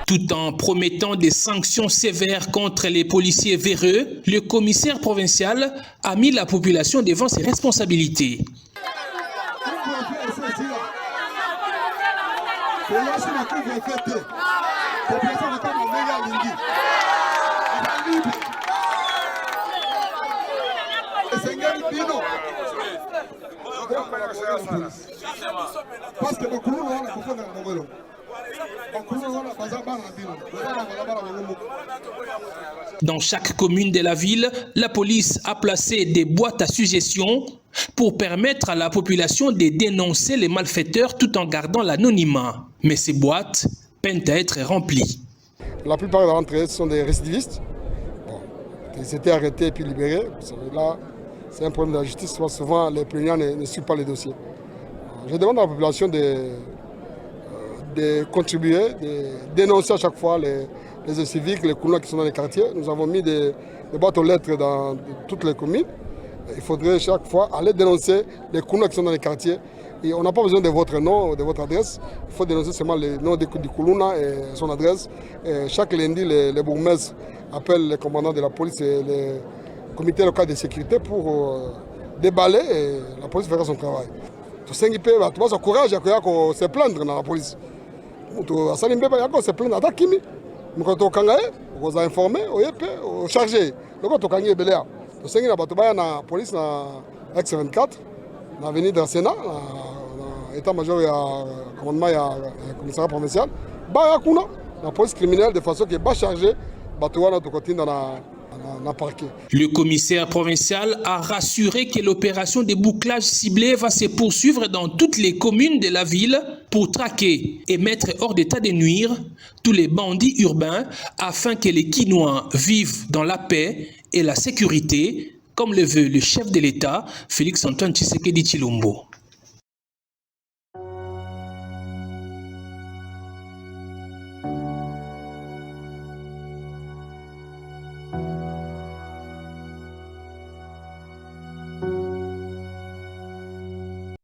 Speaker 7: tout en promettant des sanctions sévères contre les policiers véreux, le commissaire provincial a mis la population devant ses responsabilités. Dans chaque commune de la ville, la police a placé des boîtes à suggestions pour permettre à la population de dénoncer les malfaiteurs tout en gardant l'anonymat. Mais ces boîtes peinent à être remplies.
Speaker 10: La plupart d'entre eux sont des récidivistes. Bon, ils étaient arrêtés et puis libérés. Là, c'est un problème de la justice. Souvent, les plaignants ne suivent pas les dossiers. Je demande à la population de contribuer, de dénoncer à chaque fois les civiques, les Kuluna qui sont dans les quartiers. Nous avons mis des boîtes aux lettres dans toutes les communes. Il faudrait chaque fois aller dénoncer les Kuluna qui sont dans les quartiers. Et on n'a pas besoin de votre nom, de votre adresse. Il faut dénoncer seulement le nom du Kuluna et son adresse. Et chaque lundi, les bourgmestres appellent les commandants de la police et les comités locaux de sécurité pour déballer et la police fera son travail. Tu sais qu'il peut avoir courage à se plaindre dans la police. Tu as se plaindre à Kimi. Quand tu as informé, tu as chargé. Donc tu as chargé. Tu sais qu'il y a la police dans X24, dans l'avenue de Sénat, dans l'état-major et le commandement et le commissariat provincial. La police criminelle de façon qui est chargée, tu continues dans la.
Speaker 7: Le commissaire provincial a rassuré que l'opération de bouclage ciblé va se poursuivre dans toutes les communes de la ville pour traquer et mettre hors d'état de nuire tous les bandits urbains afin que les Kinois vivent dans la paix et la sécurité, comme le veut le chef de l'État, Félix Antoine Tshisekedi Tshilombo.